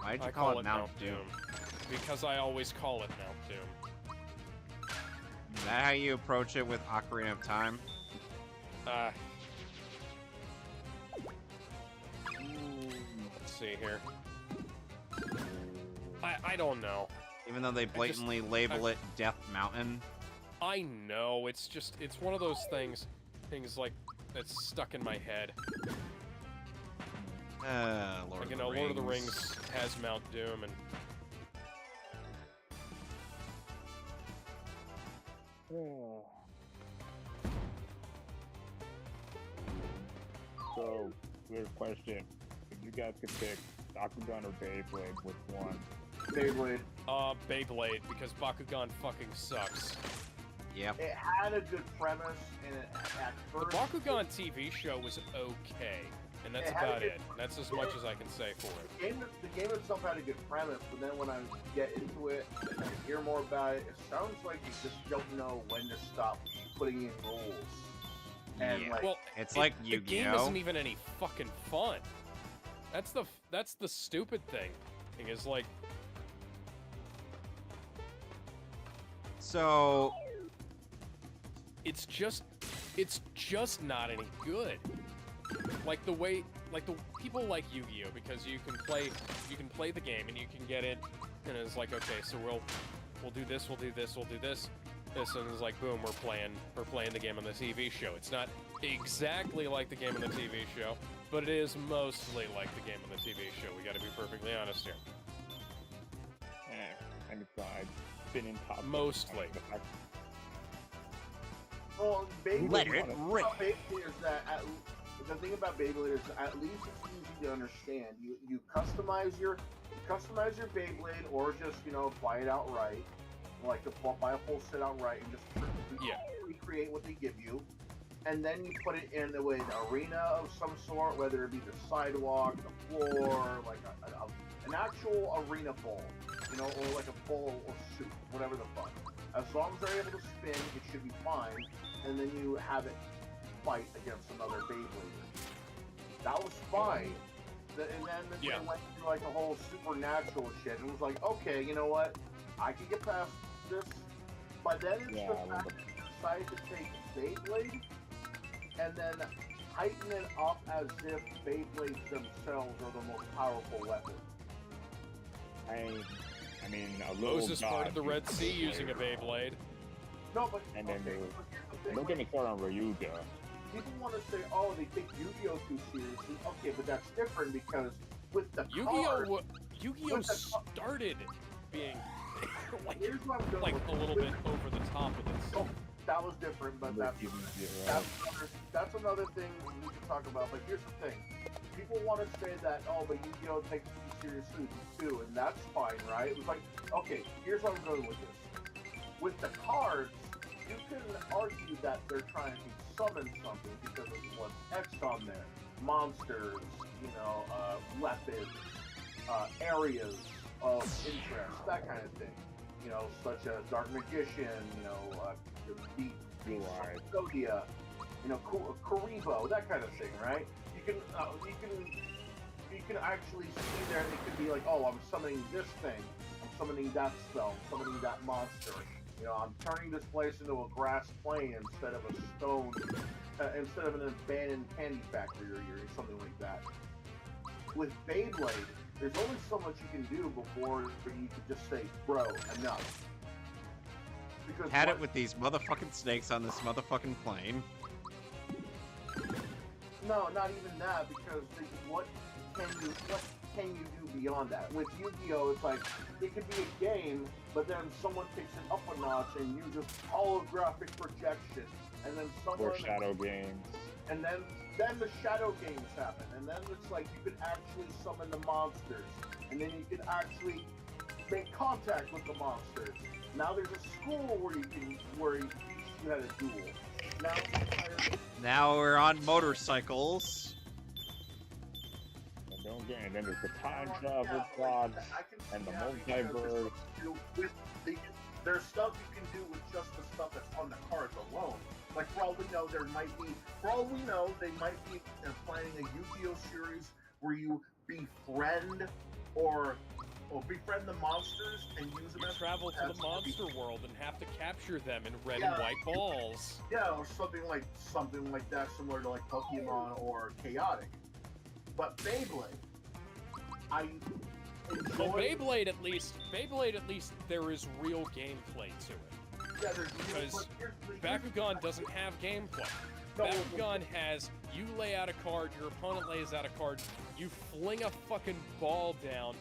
Why'd you call it Mount Doom? Because I always call it Mount Doom. Is that how you approach it with Ocarina of Time? Let's see here. I don't know. Even though they blatantly label it Death Mountain? I know, it's one of those things like, that's stuck in my head. Lord of the Rings. Lord of the Rings has Mount Doom, and... So, weird question. If you guys could pick Bakugan or Beyblade, which one? Beyblade. Beyblade, because Bakugan fucking sucks. Yep. It had a good premise, and at The first... Bakugan TV show was okay. And that's about it. That's as much as I can say for it. The game itself had a good premise, but then when I get into it and I hear more about it, it sounds like you just don't know when to stop putting in rules. And Yeah. like, Well, It's like Yu-Gi-Oh! The game isn't even any fucking fun. That's the stupid thing. Is like, So it's just not any good. Like the people like Yu-Gi-Oh! Because you can play the game and you can get it, and it's like, okay, so we'll do this, we'll do this, we'll do this, and it's like, boom, we're playing the game on the TV show. It's not exactly like the game on the TV show, but it is mostly like the game on the TV show. We got to be perfectly honest here. And it's I've been in top. Mostly. well, Beyblade, Let it rip. Beyblade is that the thing about Beyblade is at least it's easy to understand. You customize your Beyblade, or just buy it outright, like buy a full set outright and just recreate what they give you, and then you put it in an arena of some sort, whether it be the sidewalk, the floor, like an actual arena bowl, or like a bowl or soup, whatever the fuck. As long as they're able to spin, it should be fine, and then you have it fight against another Beyblader. That was fine. And then it went through like a whole supernatural shit. And it was like, okay, you know what? I can get past this. But then it's the fact that you decided to take Beyblade and then heighten it up as if Beyblades themselves are the most powerful weapon. I mean, a little Moses parted the Red Sea using a Beyblade. No, but and then okay, don't get me started on Ryuga. People want to say, oh, they take Yu-Gi-Oh! Too seriously. Okay, but that's different because with the Yu-Gi-Oh! Started being here's what I'm like a little bit over the top with it. So that was different, but that's another thing we can talk about. But here's the thing. People want to say that, oh, but Yu-Gi-Oh! Takes it too seriously too, and that's fine, right? It was like, okay, here's how I'm going with this. With the cards, you can argue that they're trying to summon something because of what's X on there. Monsters, weapons, areas of interest, that kind of thing. Such as Dark Magician, Deep Zodia, Karibo, that kind of thing, right? You can actually see there, it could be like, oh, I'm summoning this thing, I'm summoning that spell, I'm summoning that monster. I'm turning this place into a grass plain instead of a stone, instead of an abandoned candy factory or something like that. With Beyblade, there's only so much you can do before you can just say, bro, enough. Because had it with these motherfucking snakes on this motherfucking plane. No, not even that, because what can you do beyond that? With Yu-Gi-Oh, it's like, it could be a game, but then someone takes it up a notch and uses holographic projection, and then someone... Or shadow games. And then the shadow games happen, and then it's like you can actually summon the monsters, and then you can actually make contact with the monsters. Now there's a school where you teach you how to duel. Now we're on motorcycles. And then there's the time travel pods and the multiverse. There's stuff you can do with just the stuff that's on the cards alone. Like, for all we know, they might be planning a Yu-Gi-Oh! Series where you befriend or befriend the monsters and use them as travel to the monster world and have to capture them in red and white balls. Yeah, or something like that, similar to like Pokemon or Chaotic. But Beyblade, Well, Beyblade at least there is real gameplay to it. Yeah, because Bakugan doesn't have gameplay. Bakugan has, you lay out a card, your opponent lays out a card, you fling a fucking ball down,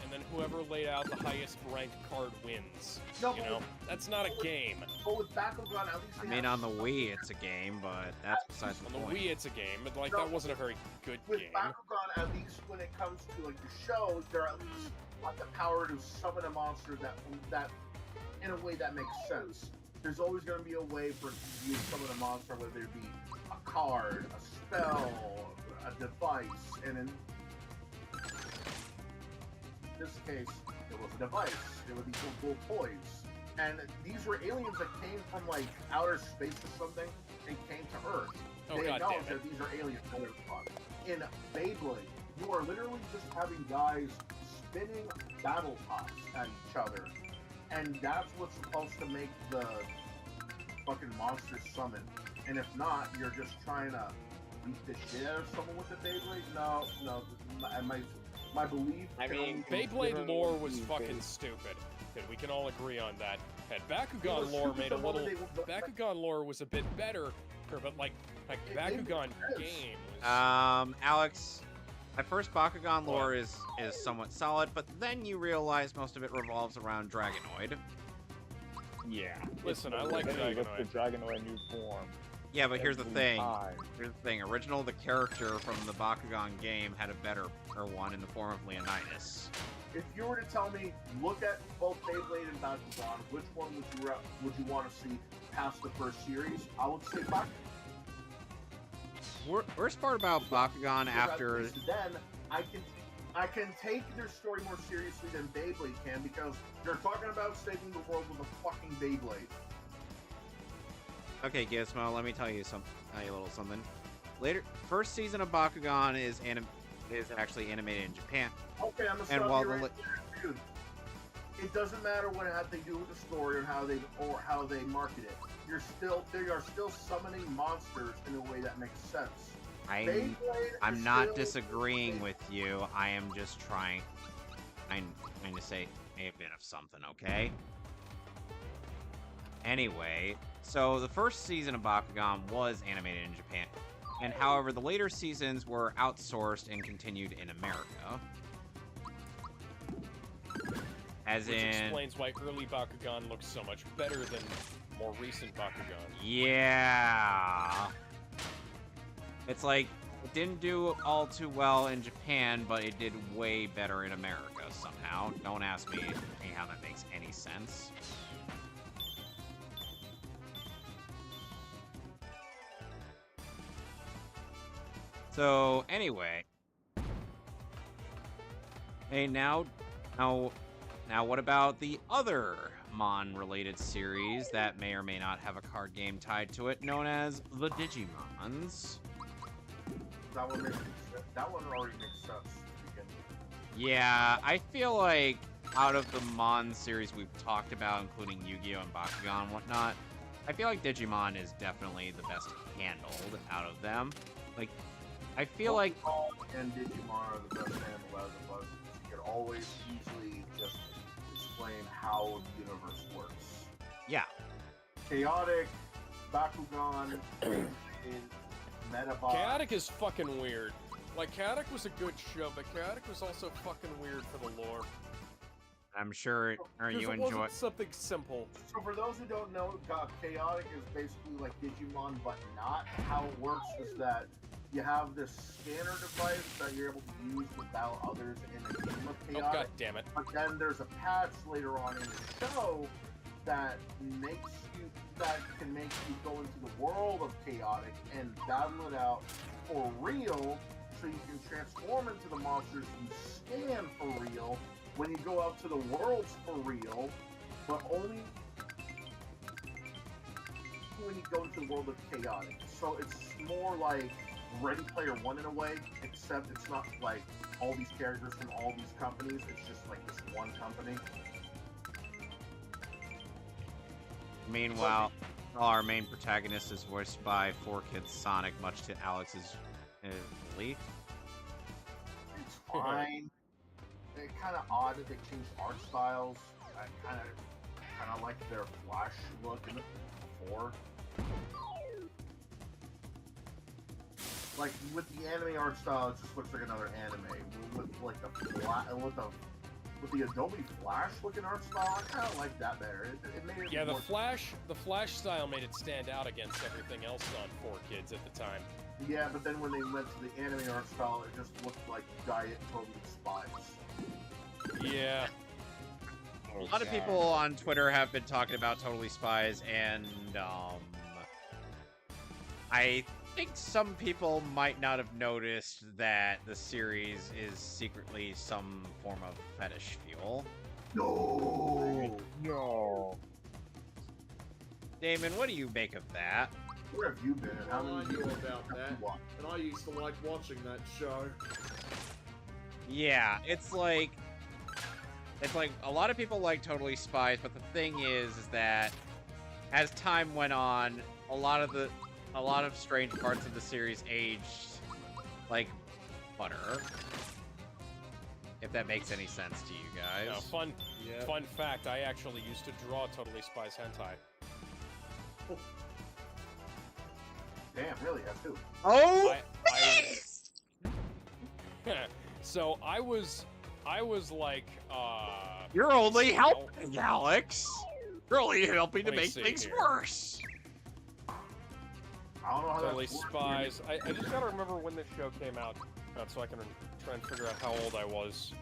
and then whoever laid out the highest ranked card wins. That's not a game. But with Bakugan, at least I mean, on the Wii it's a game, but that's besides the point. On the Wii it's a game, but that wasn't a very good game. With Bakugan, at least when it comes to like the shows, they're at least got the power to summon a monster that in a way that makes sense. There's always going to be a way for you to summon a monster, whether it be a card, a spell, a device, and in this case, it was a device. It were these little toys. And these were aliens that came from, like, outer space or something and came to Earth. Oh, They God acknowledge damn it. that these are aliens. No, they're not. In Beyblade, you are literally just having guys spinning battle tops at each other. And that's what's supposed to make the fucking monsters summon. And if not, you're just trying to beat the shit out of someone with the Beyblade? No, my belief... I mean, Beyblade lore was fucking stupid. And we can all agree on that. And Bakugan lore made a little... Bakugan lore was a bit better, but like Bakugan game was... Alex, at first Bakugan lore is somewhat solid, but then you realize most of it revolves around Dragonoid. Yeah. Listen, I like Dragonoid. The Dragonoid new form. Yeah, but here's the Every thing. time. Here's the thing. Original, the character from the Bakugan game had a better one in the form of Leonidas. If you were to tell me, look at both Beyblade and Bakugan, which one would you want to see past the first series? I would say Bakugan. Worst part about Bakugan after... Then, I can take their story more seriously than Beyblade can, because they're talking about saving the world with a fucking Beyblade. Okay, Gizmo, let me tell you a little something. First season of Bakugan is actually animated in Japan. Okay, I'm And while the dude, it doesn't matter what they do with the story or how they market it. They are still summoning monsters in a way that makes sense. I'm not disagreeing with you. I am just trying to say a bit of something, okay? Anyway, so the first season of Bakugan was animated in Japan, and however, the later seasons were outsourced and continued in America. Which explains why early Bakugan looks so much better than more recent Bakugan. Yeah. It's like, it didn't do all too well in Japan, but it did way better in America somehow. Don't ask me how that makes any sense. So, anyway. Hey, now what about the other Mon-related series that may or may not have a card game tied to it, known as the Digimons? That one already makes sense. Yeah, I feel like out of the Mon series we've talked about, including Yu-Gi-Oh! And Bakugan and whatnot, I feel like Digimon is definitely the best handled out of them. Like, I feel like... and Digimon are the best handled out of the bunch. You can always easily just explain how the universe works. Yeah. Chaotic, Bakugan, Metabot. Chaotic is fucking weird. Like, Chaotic was a good show, but Chaotic was also fucking weird for the lore. I'm sure you it enjoy... wasn't something simple. So for those who don't know, Chaotic is basically like Digimon, but not. How it works is that you have this scanner device that you're able to use to battle others in a game of Chaotic. Oh, god damn it. But then there's a patch later on in the show that can make you go into the world of Chaotic and battle it out for real, so you can transform into the monsters you scan for real when you go out to the worlds for real, but only when you go into the world of Chaotic. So it's more like Ready Player One in a way, except it's not like all these characters from all these companies, it's just like this one company. Meanwhile, our main protagonist is voiced by 4Kids Sonic, much to Alex's relief. It's fine. It's kind of odd that they changed art styles. I kind of like their Flash look in the 4. Like with the anime art style, it just looks like another anime. With like with the Adobe Flash looking art style, I kind of like that better. It made it Yeah, more... the Flash style made it stand out against everything else on 4Kids at the time. Yeah, but then when they went to the anime art style, it just looked like Diet Totally Spies. Yeah. A lot of people on Twitter have been talking about Totally Spies, and I think some people might not have noticed that the series is secretly some form of fetish fuel. No. No. Damon, what do you make of that? Where have you been? And how Well, I many knew years about have that, you watched? and I used to like watching that show. Yeah, it's like a lot of people like Totally Spies, but the thing is that as time went on, a lot of strange parts of the series aged like butter. If that makes any sense to you guys. No, fun fact, I actually used to draw Totally Spies hentai. Damn, really? That's who? Oh! So I was like, You're only helping, Alex! You're only helping to Let me make see things here. worse! I don't know how Totally that's Spies. I just gotta remember when this show came out, so I can try and figure out how old I was.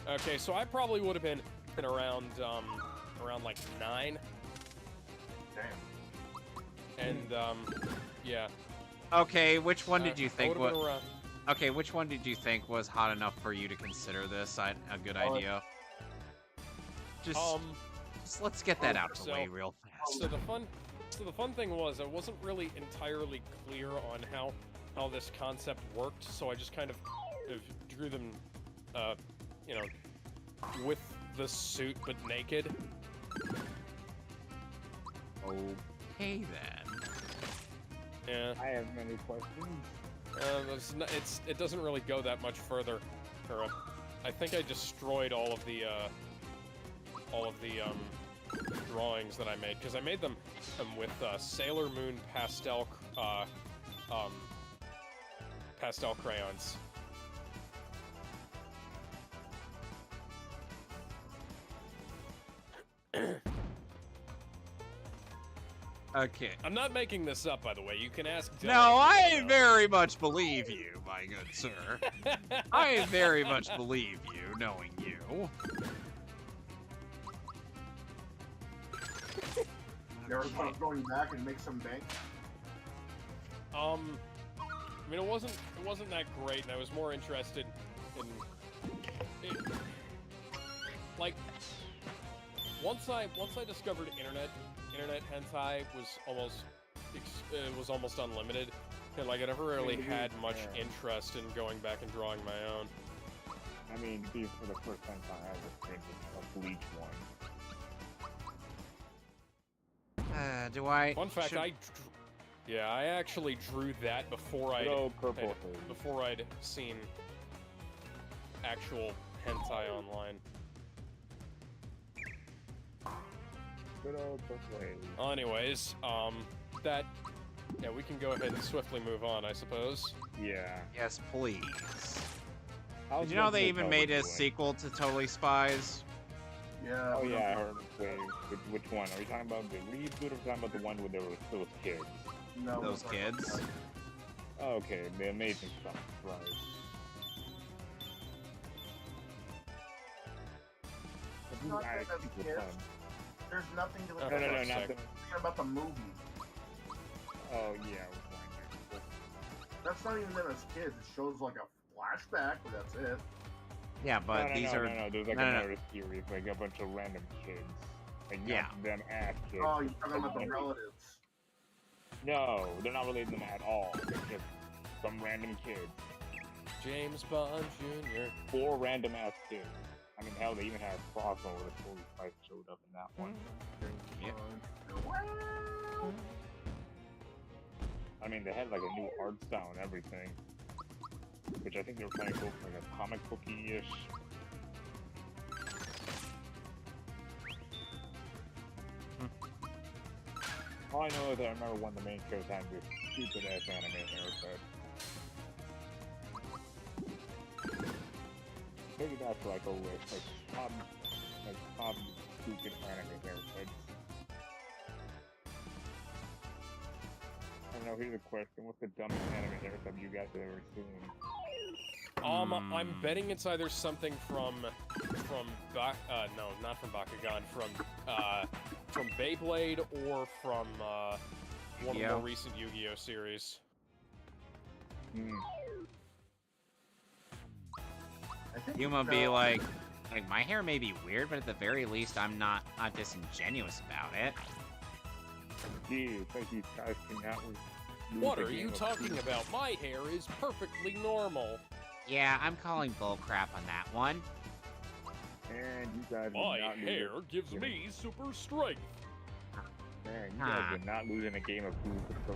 Okay, so I probably would have been around like 9. Damn. And yeah. Okay, which one did you I think would've was... been around. Okay, which one did you think was hot enough for you to consider this a good idea? Just let's get that out of the way real fast. So the fun thing was I wasn't really entirely clear on how this concept worked, so I just kind of drew them, you know, with the suit but naked. Okay then. Yeah. I have many questions. It doesn't really go that much further. I think I destroyed all of the drawings that I made, because I made them with Sailor Moon pastel crayons. Okay. I'm not making this up, by the way. You can ask Dylan. No, I very much believe you, my good sir. I very much believe you, knowing you. Never thought of going back and make some bank? I mean, it wasn't that great, and I was more interested in like once I discovered internet hentai was almost unlimited, and like I never really had much interest in going back and drawing my own. I mean, these for the first time I ever printed a Bleach one. Do I? Fun fact, I actually drew that before I'd seen actual hentai online. Good old Purple. Anyways, we can go ahead and swiftly move on, I suppose. Yeah. Yes, please. Did you know they even made a sequel to Totally Spies? Yeah. Oh yeah, I heard. Wait, which one? Are you talking about the reboot or talking about the one where there were those kids? No. Those kids? Oh, okay, the amazing stuff, right. Not that that's kids. There's nothing to look No, at. not the... Thinking about the movie. Oh yeah, I was wondering. That's not even them as kids. It shows like a flashback, but that's it. Yeah, but these are... No, there's like another series, like a bunch of random kids. Like, yeah. not them as kids. Oh, you're talking about the relatives. No, they're not related to them at all. They're just some random kids. James Bond Jr. 4 random ass kids. I mean, hell, they even had a crossover with Holy Spice showed up in that one. Yep. I mean, they had like a new art style and everything. Which I think they were trying to go for like a comic booky-ish. All I know is that I remember one of the main characters had this stupid-ass anime haircut. Maybe that's like a wish, Tom stupid anime haircut. I don't know, here's a question. What's the dumbest anime haircut you guys have ever seen? I'm betting it's either something from no, not from Bakugan, from Beyblade or from one of the Yu-Gi-Oh? more recent Yu-Gi-Oh series. Hmm. I think Yuma be like, my hair may be weird, but at the very least, I'm not disingenuous about it. Gee, it's like these guys cannot lose What a are game you of talking food. about? My hair is perfectly normal. Yeah, I'm calling bullcrap on that one. And you guys My would not hair lose gives me super strength. Man, you guys would not lose in a game of food.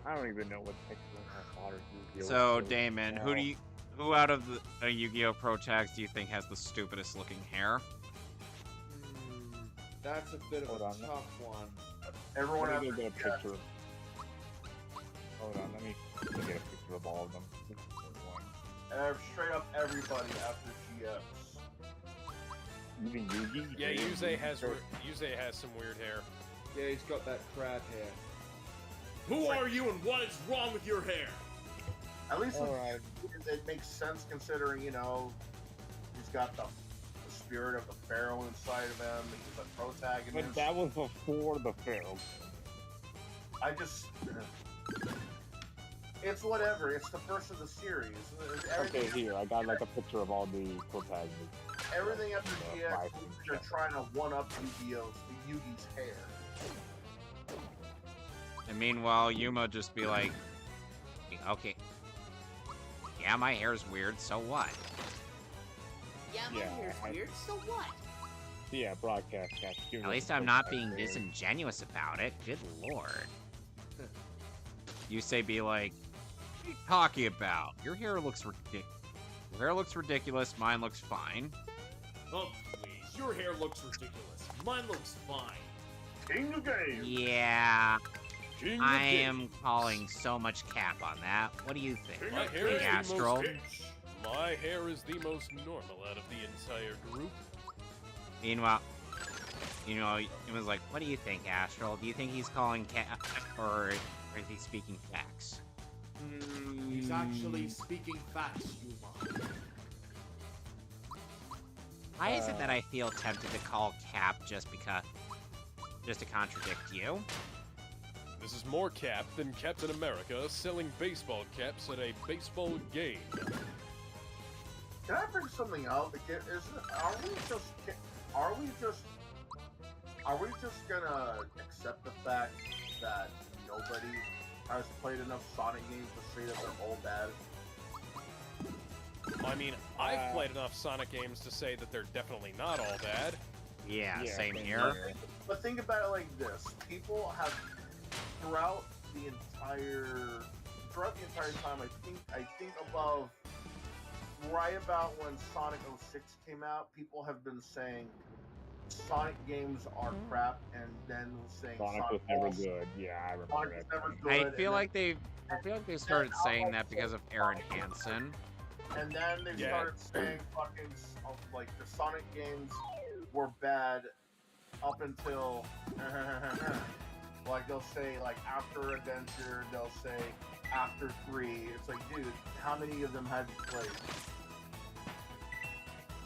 I don't even know what texture my father's Yu-Gi-Oh! So, is. Damon, Wow. who out of the Yu-Gi-Oh! Pro tags do you think has the stupidest looking hair? That's a bit of Hold a on. tough one. everyone Let me has go get a picture. Hold on, let me get a picture of all of them. straight up everybody after GX. Even Yugi? Yeah, Yugi Yuze has some weird hair. Yeah, he's got that crab hair. Who are you and what is wrong with your hair? At least Alright. it makes sense considering, you know, he's got the spirit of the pharaoh inside of him. He's a protagonist. But that was before the film. I just... It's whatever. It's the first of the series. Okay, here, I got like a picture of all the protagonists. Everything after GX, live they're trying to one-up Yugi's hair. And meanwhile, Yuma just be like, okay, yeah, my hair's weird, so what? Yeah, my Yeah, hair's weird, so what? Yeah, broadcast catch. At least I'm not being disingenuous about it. Good lord. You say be like, what are you talking about? Your hair looks ridiculous. Your hair looks ridiculous, mine looks fine. Oh, please. Your hair looks ridiculous. Mine looks fine. King of game! Yeah, King of I Days. am calling so much cap on that. What do you think? My hair Big is Astral? the most, my hair is the most normal out of the entire group. Meanwhile, it was like, what do you think, Astral? Do you think he's calling cap, or is he speaking facts? He's actually speaking facts, Yuma. Why is it that I feel tempted to call cap just to contradict you? This is more cap than Captain America selling baseball caps at a baseball game. Can I bring something out? Are we just gonna accept the fact that nobody has played enough Sonic games to say that they're all bad? I mean, I've played enough Sonic games to say that they're definitely not all bad. Yeah, same here. But think about it like this: people have throughout the entire time. I think above right about when Sonic 06 came out, people have been saying Sonic games are crap, and then saying Sonic was never good. Yeah, I remember Sonic was that. never good. I feel like they started saying that because of Aaron Hansen. And then they started saying fucking like the Sonic games were bad up until like they'll say like after Adventure, they'll say after 3. It's like, dude, how many of them have you played?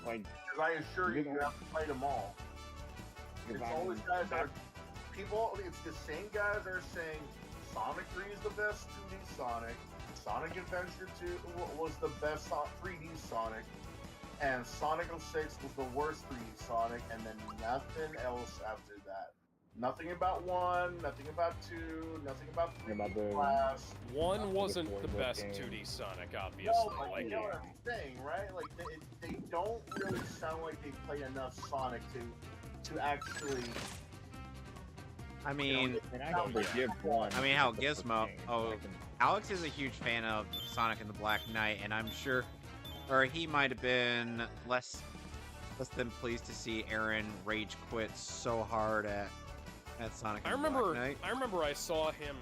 Like, Because I assure you, you haven't played them all. It's always guys that are people. It's the same guys that are saying Sonic 3 is the best 2D Sonic. Sonic Adventure 2 was the best 3D Sonic, and Sonic 06 was the worst 3D Sonic, and then nothing else after that. Nothing about 1, nothing about 2, nothing about 3 About the- class. 1 wasn't the Before best game. 2D Sonic, No, obviously. but Like, you know what I'm saying, right? Like, they don't really sound like they play enough Sonic to actually... I mean, and I can forgive one. I mean, how for the first Gizmo- game. oh. I can- Alex is a huge fan of Sonic and the Black Knight, and I'm sure, or he might have been less than pleased to see Aaron rage quit so hard at Sonic I and the remember, Black Knight. I remember I saw him.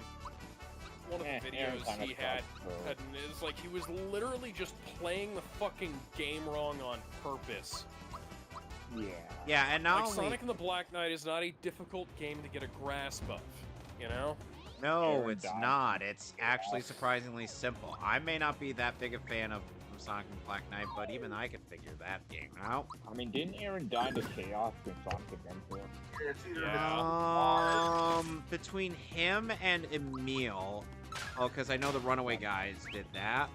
One of the Aaron videos kinda he had, sucks, so- it was like he was literally just playing the fucking game wrong on purpose. Yeah. Yeah, and not Like, only Sonic and the Black Knight is not a difficult game to get a grasp of, you know? no, Aaron it's died. not. It's actually surprisingly simple. I may not be that big a fan of Sonic and Black Knight, but even I could figure that game out. I mean, didn't Aaron die to Chaos in Sonic Adventure? It's either Between him and Emil, because I know the Runaway guys did that.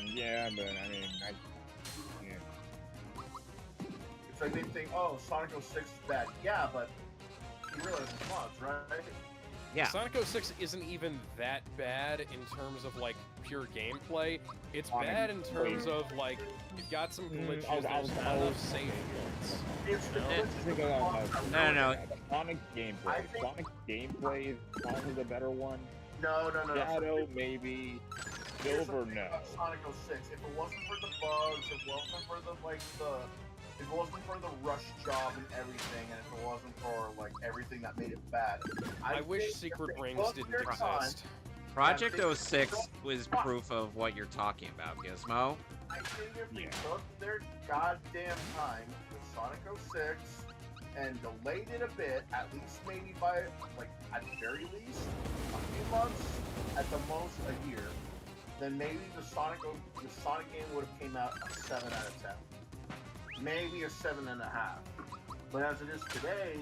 Yeah, but I mean, it's like they think, oh, Sonic 06 is bad. Yeah, but you realize it's mods, right? Yeah. Sonic 06 isn't even that bad in terms of, like, pure gameplay. It's bad in terms of, like, you've got some glitches, there's not enough save points. It's the glitches. No. Sonic gameplay. Sonic gameplay is probably the better one. No. Shadow, maybe. Silver, no. Sonic 06. If it wasn't for the bugs, if it wasn't for the rush job and everything, and if it wasn't for like everything that made it bad, I wish Secret Rings didn't exist. Project 06 was proof of what you're talking about, Gizmo. I think if they took their goddamn time with Sonic 06 and delayed it a bit, at least maybe by, like, at the very least, a few months, at the most a year, then maybe the Sonic game would have came out a 7 out of 10. Maybe a 7.5. But as it is today,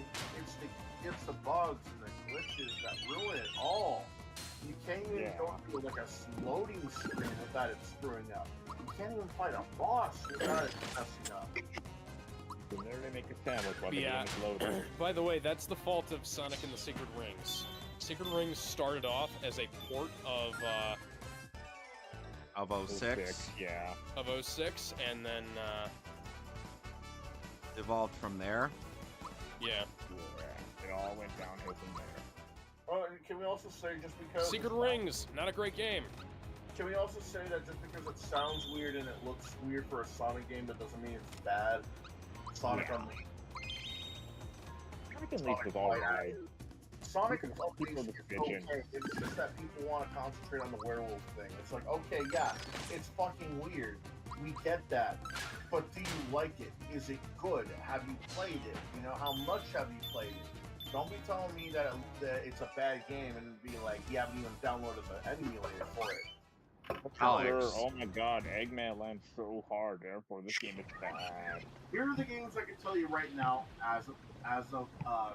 it's the bugs and the glitches that ruin it all. You can't even go through like a loading screen without it screwing up. You can't even fight a boss without it messing up. You can literally make a sandwich while the game is loading. By the way, that's the fault of Sonic and the Secret Rings. Secret Rings started off as a port of 06. Yeah. Of 06, and then evolved from there. Yeah. It all went downhill from there. Oh, can we also say just because Secret Rings, not a great game. Can we also say that just because it sounds weird and it looks weird for a Sonic game, that doesn't mean it's bad? Sonic Unleashed. Sonic Unleashed was alright. Sonic Unleashed is okay. It's just that people want to concentrate on the werewolf thing. It's like, okay, yeah, it's fucking weird. We get that. But do you like it? Is it good? Have you played it? You know, how much have you played it? Don't be telling me that it's a bad game and be like, you haven't even downloaded the emulator for it. Alex. Oh my god, Eggman lands so hard, therefore this game is bad. Here are the games I can tell you right now, as of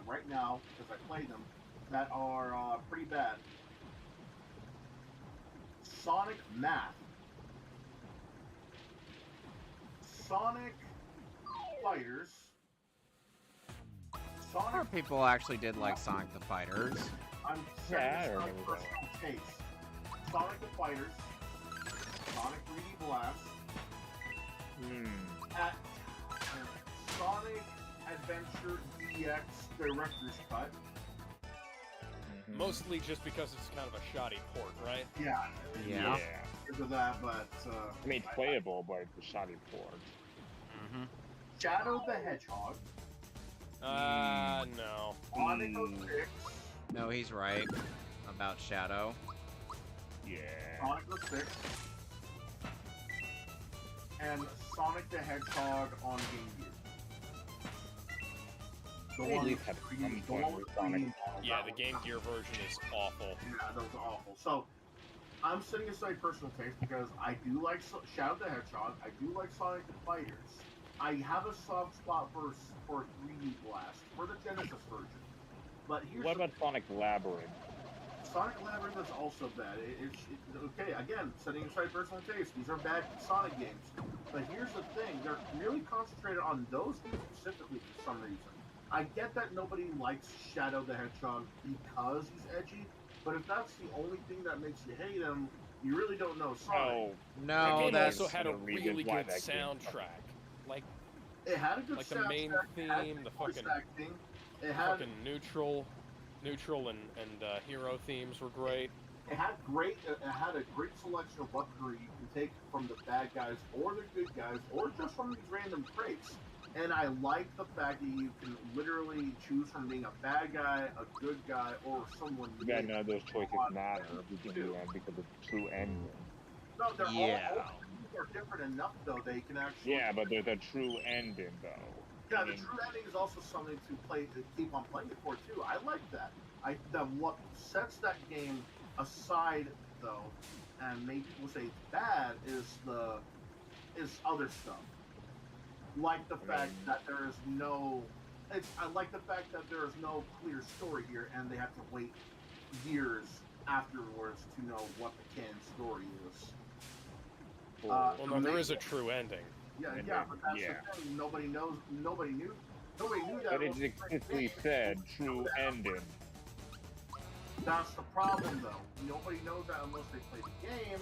right now, because I played them, that are pretty bad. Sonic Math. Sonic Fighters. More people actually did like Sonic the Fighters. I'm saying this on personal taste. Sonic the Fighters. Sonic 3D Blast. Sonic Adventure DX Director's Cut. Mostly just because it's kind of a shoddy port, right? Yeah. Because of that, but I mean, it's playable, but it's a shoddy port. Shadow the Hedgehog. No. Sonic 06. No, he's right about Shadow. Yeah. Sonic 06. And Sonic the Hedgehog on Game Gear. The one with Sonic. Yeah, the Game Gear version is awful. Yeah, that was awful. So, I'm setting aside personal taste because I do like Shadow the Hedgehog. I do like Sonic the Fighters. I have a soft spot for 3D Blast, for the Genesis version. But here's what about Sonic Labyrinth? Sonic Labyrinth is also bad. Okay, again, setting aside personal taste, these are bad Sonic games. But here's the thing, they're really concentrated on those games specifically for some reason. I get that nobody likes Shadow the Hedgehog because he's edgy, but if that's the only thing that makes you hate him, you really don't know Sonic. No, the game that's also had a really good soundtrack. Like, it had a good like soundtrack. The main theme, the fucking neutral and hero themes were great. It had a great selection of weaponry you can take from the bad guys or the good guys or just from these random crates. And I like the fact that you can literally choose from being a bad guy, a good guy, or someone. Yeah, none of those choices matter because of the true ending. No, they're all are different enough though. They can actually. Yeah, but there's a true ending though. Yeah, the true ending is also something to keep on playing it for too. I like that. What sets that game aside though, and many people say it's bad is other stuff, like the fact that there is no. I like the fact that there is no clear story here, and they have to wait years afterwards to know what the canon story is. Well, no, there is a true ending. Yeah, but that's the thing. Nobody knows. Nobody knew that. But it's explicitly said true ending. That's the problem, though. Nobody knows that unless they play the game,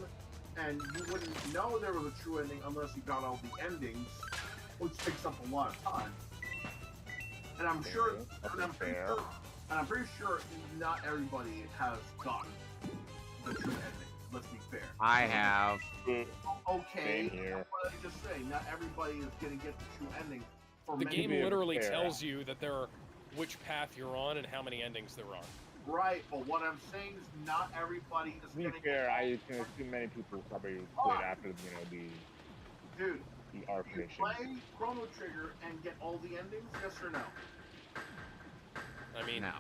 and you wouldn't know there was a true ending unless you got all the endings, which takes up a lot of time. And I'm pretty sure not everybody has gotten the true ending. Let's be fair. I have. Okay, what I just say, not everybody is going to get the true ending. The game literally tells you that which path you're on and how many endings there are. Right, but what I'm saying is not everybody is going to get... To be fair, I can assume many people probably played after, Dude, the arc mission. Play Chrono Trigger and get all the endings, yes or no? I mean, no.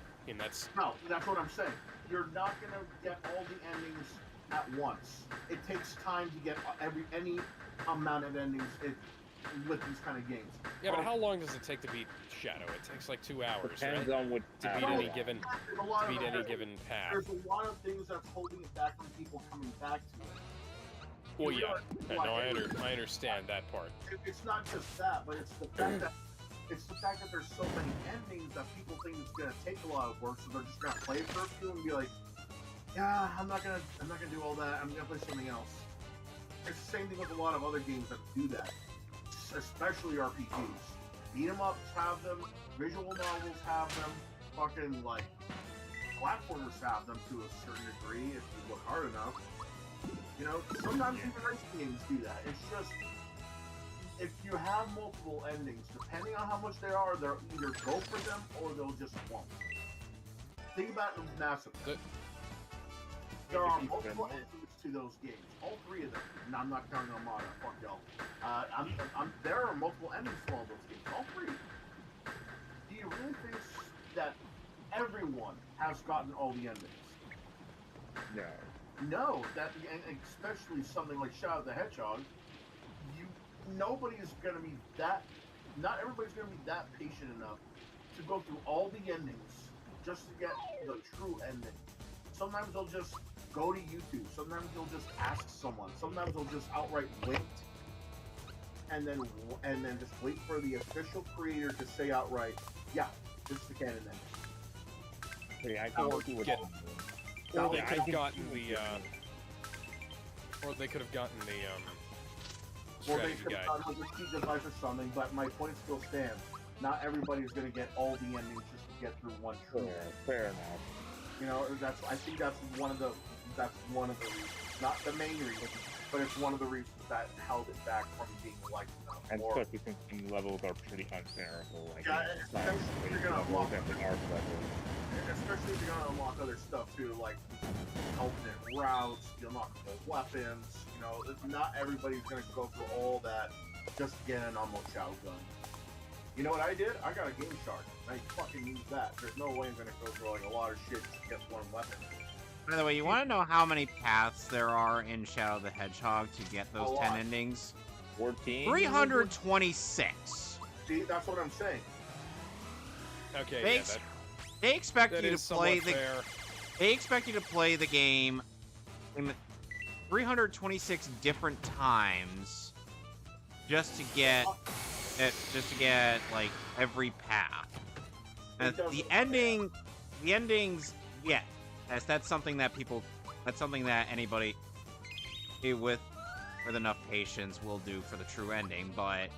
That's what I'm saying. You're not going to get all the endings at once. It takes time to get any amount of endings with these kind of games. Yeah, but how long does it take to beat Shadow? It takes like 2 hours, Depends right? on what to beat any given path. There's a lot of things that's holding it back from people coming back to it. Well, yeah. No, I understand that part. It's not just that, but it's the fact that there's so many endings that people think it's gonna take a lot of work, so they're just gonna play it for a few and be like, yeah, I'm not gonna do all that. I'm gonna play something else. It's the same thing with a lot of other games that do that, especially RPGs. Beat 'em ups have them, visual novels have them, fucking like platformers have them to a certain degree if you look hard enough. You know, sometimes even racing games do that. It's just if you have multiple endings, depending on how much they are, they'll either go for them or they'll just won't. Think about it with Mass Effect. There are multiple endings to those games. All three of them. And I'm not counting Armada. Fuck y'all. There are multiple endings to all those games. All three. Do you really think that everyone has gotten all the endings? No. No. And especially something like Shadow the Hedgehog. Nobody's gonna be that. Not everybody's gonna be that patient enough to go through all the endings just to get the true ending. Sometimes they'll just go to YouTube. Sometimes they'll just ask someone. Sometimes they'll just outright wait, and then just wait for the official creator to say outright, "Yeah, this is the canon ending." Yeah, I can work with Or they could have gotten the. Or they could have gotten the. Or they could have gotten the cheat device or something. But my point still stands. Not everybody's going to get all the endings just to get through one true. Fair enough. You know, I think that's one of the reasons, not the main reason, but it's one of the reasons that held it back from being like. And especially since some levels are pretty unbearable, like especially if you're gonna unlock other stuff too, like alternate routes, you unlock weapons. You know, not everybody's gonna go through all that just to get an normal shotgun. You know what I did? I got a Game Shark. I fucking used that. There's no way I'm gonna go through like a lot of shit to get one weapon. By the way, you want to know how many paths there are in Shadow the Hedgehog to get those 10 endings? 14? 326. See, that's what I'm saying. Okay, they expect you to play the. They expect you to play the game in 326 different times just to get like every path. And the endings, yeah, that's something that anybody with enough patience will do for the true ending, but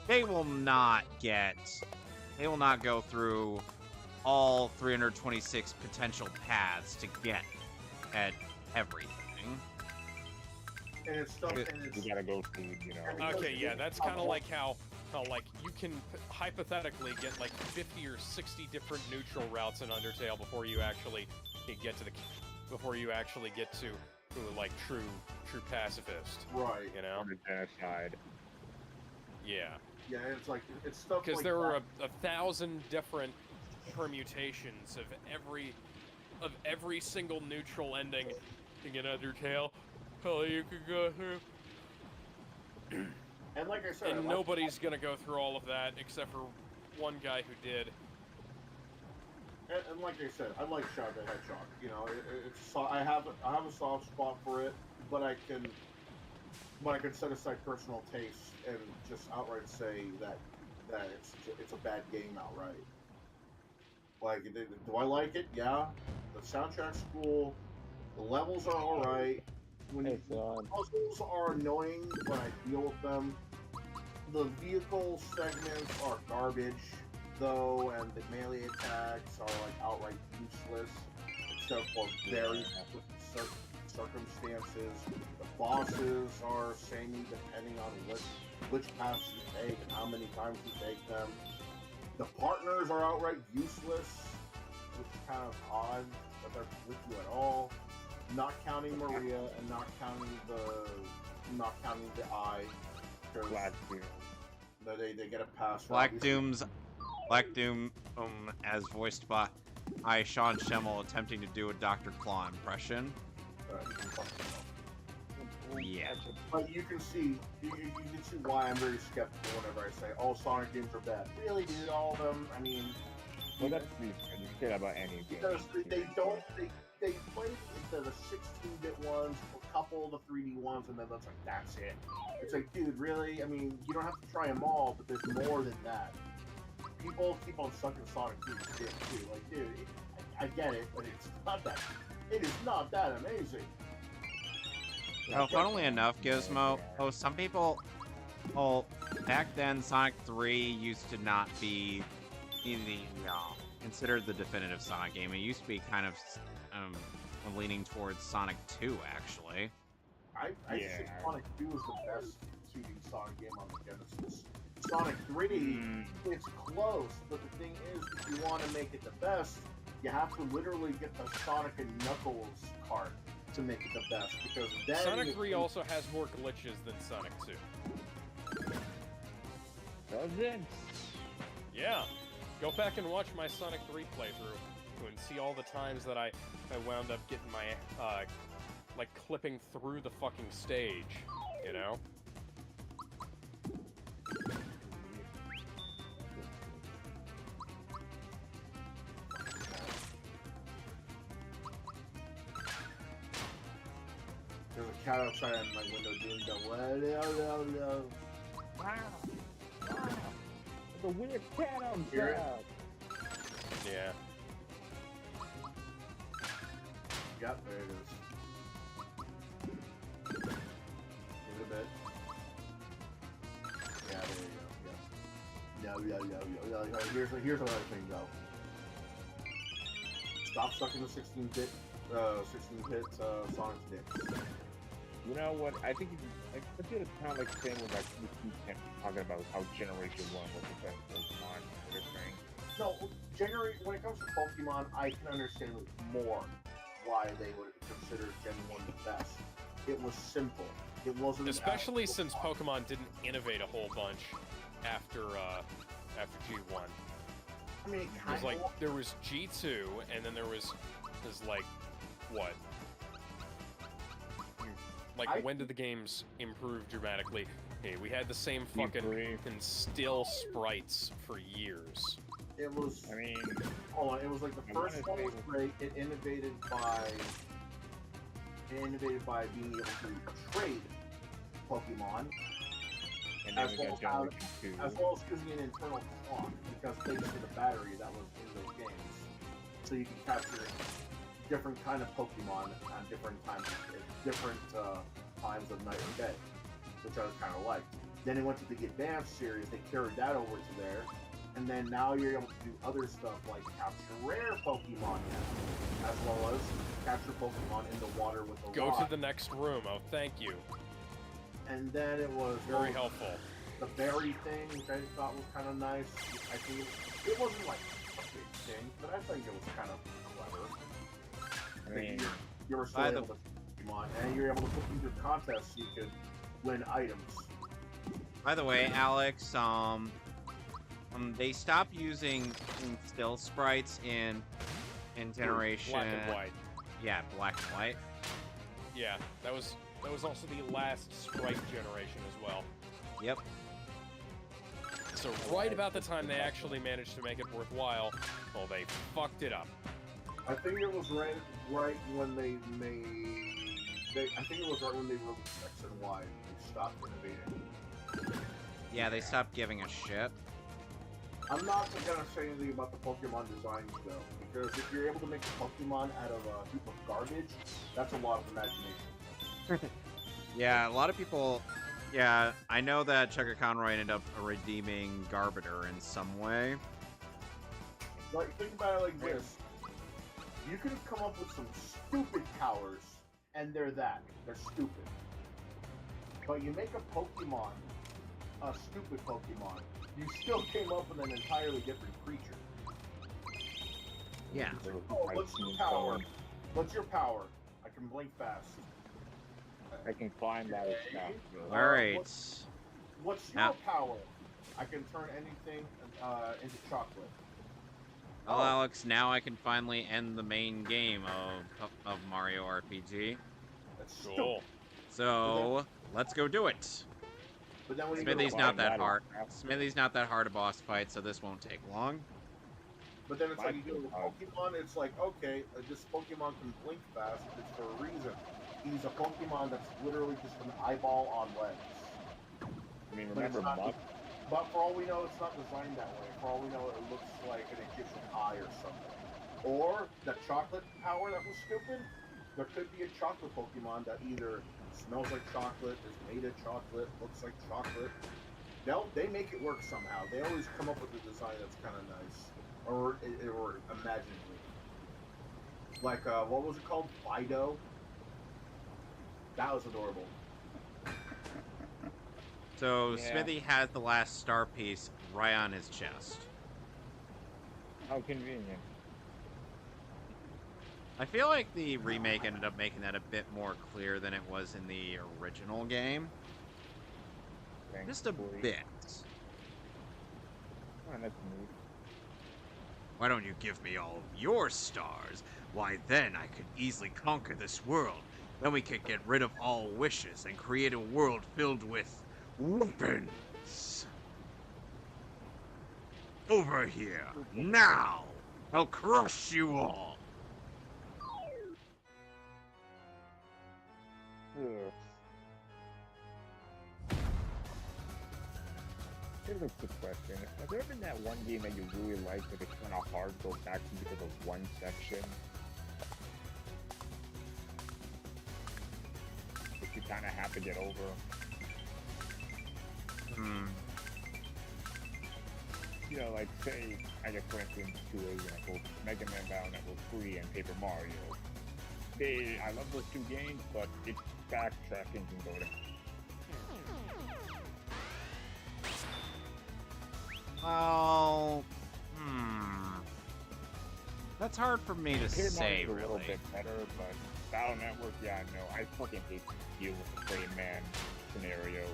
they will not go through all 326 potential paths to get at everything. And it's stuff, you gotta go through, you know. Okay, yeah, that's kind of like how like you can hypothetically get like 50 or 60 different neutral routes in Undertale before you actually get to like true pacifist. Right. You know. On the genocide. Yeah. Yeah, it's like it's stuff. Because like there were 1,000 different permutations of every single neutral ending in Undertale. hell you could go through. And like I said, And nobody's gonna go through all of that except for one guy who did. And like I said, I like Shadow the Hedgehog. You know, I have a soft spot for it, but I can set aside personal taste and just outright say that it's a bad game outright. Like, do I like it? Yeah. The soundtrack's cool. The levels are all right. Puzzles are annoying when I deal with them. The vehicle segments are garbage, though, and the melee attacks are like outright useless, except for very circumstances. The bosses are samey depending on which paths you take and how many times you take them. The partners are outright useless, which is kind of odd that they're with you at all. Not counting Maria and not counting the Eye. Black Doom. They get a pass. Black Doom, as voiced by Sean Schemmel, attempting to do a Dr. Claw impression. Yeah. But you can see why I'm very skeptical whenever I say, "Oh, Sonic games are bad." Really, dude, all of them. I mean, well, that's you say about any game. Because they play the 16-bit ones, a couple of the 3D ones, and then that's it. It's like, dude, really? I mean, you don't have to try them all, but there's more than that. People keep on sucking Sonic 2's dick too. Like, dude, I get it, but it's not that. It is not that amazing. Well, funnily enough, Gizmo, some people, back then, Sonic 3 used to not be in the, considered the definitive Sonic game. It used to be kind of, leaning towards Sonic 2, actually. I think Sonic 2 is the best 2D Sonic game on the Genesis. Sonic 3D, it's close, but the thing is, if you want to make it the best, you have to literally get the Sonic and Knuckles cart to make it the best, because then Sonic 3 also has more glitches than Sonic 2. Does it? Yeah. Go back and watch my Sonic 3 playthrough and see all the times that I wound up getting my, like, clipping through the fucking stage, you know? There's a cat outside on my window doing the no. Wow. There's a weird cat outside. Yeah. Yep, there it is. Give it a bit. Yeah, there you go. Yeah. No. Here's another thing though. Stop sucking the 16-bit Sonic's dick. You know what? I think it's kind of like the same with like you keep talking about how Generation 1 was the best Pokemon and everything. No, when it comes to Pokemon, I can understand more why they would consider Gen 1 the best. It was simple. It wasn't. Especially since Pokemon didn't innovate a whole bunch after G1. I mean, it was like there was G2, and then there was like what? Like, when did the games improve dramatically? Hey, we had the same fucking still sprites for years. It was. I mean, hold on. It was like the first one was great. It innovated by being able to trade Pokemon, as well as using an internal clock, because thanks to the battery that was in those games, so you can capture different kind of Pokemon at different times of night and day, which I was kind of liked. Then it went to the Advanced series. They carried that over to there. And then now you're able to do other stuff like capture rare Pokemon now, as well as capture Pokemon in the water with a Go rod. to the next room. Oh, thank you. And then it was very helpful. The berry thing, which I thought was kind of nice. I think it wasn't like a big thing, but I think it was kind of clever. I mean, you were still able to Pokemon, and you're able to put them through contests so you could win items. By the way, Alex, they stopped using still sprites in Generation. Black and white. Yeah, black and white. Yeah, that was That was also the last Sprite generation as well. Yep. So right about the time they actually managed to make it worthwhile, well, they fucked it up. I think it was right when they made. I think it was right when they released X and Y. They stopped innovating. Yeah, they stopped giving a shit. I'm not gonna say anything about the Pokemon designs though, because if you're able to make a Pokemon out of a heap of garbage, that's a lot of imagination. Yeah, a lot of people. Yeah, I know that Chugga Conroy ended up redeeming Garbiter in some way. Like, think about it like this. You could have come up with some stupid powers, and they're stupid. But you make a Pokemon, a stupid Pokemon, you still came up with an entirely different creature. Yeah. Oh, what's your power? What's your power? I can blink fast. I can climb that stuff. Alright. What's your power? I can turn anything into chocolate. Well, Alex, now I can finally end the main game of Mario RPG. That's Cool. So, let's go do it. But then when Smithy's not that hard. Smithy's not that hard a boss fight, so this won't take long. But then it's like you do with Pokemon, it's like, okay, this Pokemon can blink fast, it's for a reason. He's a Pokemon that's literally just an eyeball on legs. I mean, remember Muck? But for all we know, it's not designed that way. For all we know, it looks like an Egyptian eye or something. Or the chocolate power that was stupid. There could be a chocolate Pokemon that either smells like chocolate, is made of chocolate, looks like chocolate. They make it work somehow. They always come up with a design that's kind of nice. Or imaginably. Like, what was it called? Fido? That was adorable. So, Smithy has the last star piece right on his chest. How convenient. I feel like the remake ended up making that a bit more clear than it was in the original game. Just a bit. Oh, that's neat. Why don't you give me all of your stars? Why, then I could easily conquer this world. Then we could get rid of all wishes and create a world filled with weapons. Over here, now! I'll crush you all! Ugh. Here's a quick question. Has there been that one game that you really liked but it's kind of hard to go back to because of one section? That you kind of have to get over? You know, like, say, I get, for instance, 2 examples, Mega Man Battle Network 3 and Paper Mario. I love those 2 games, but it's backtracking and going. Oh, that's hard for me to say, Mario's a little really. bit better, but Battle Network, yeah, no, I fucking hate to deal with the Rayman scenario.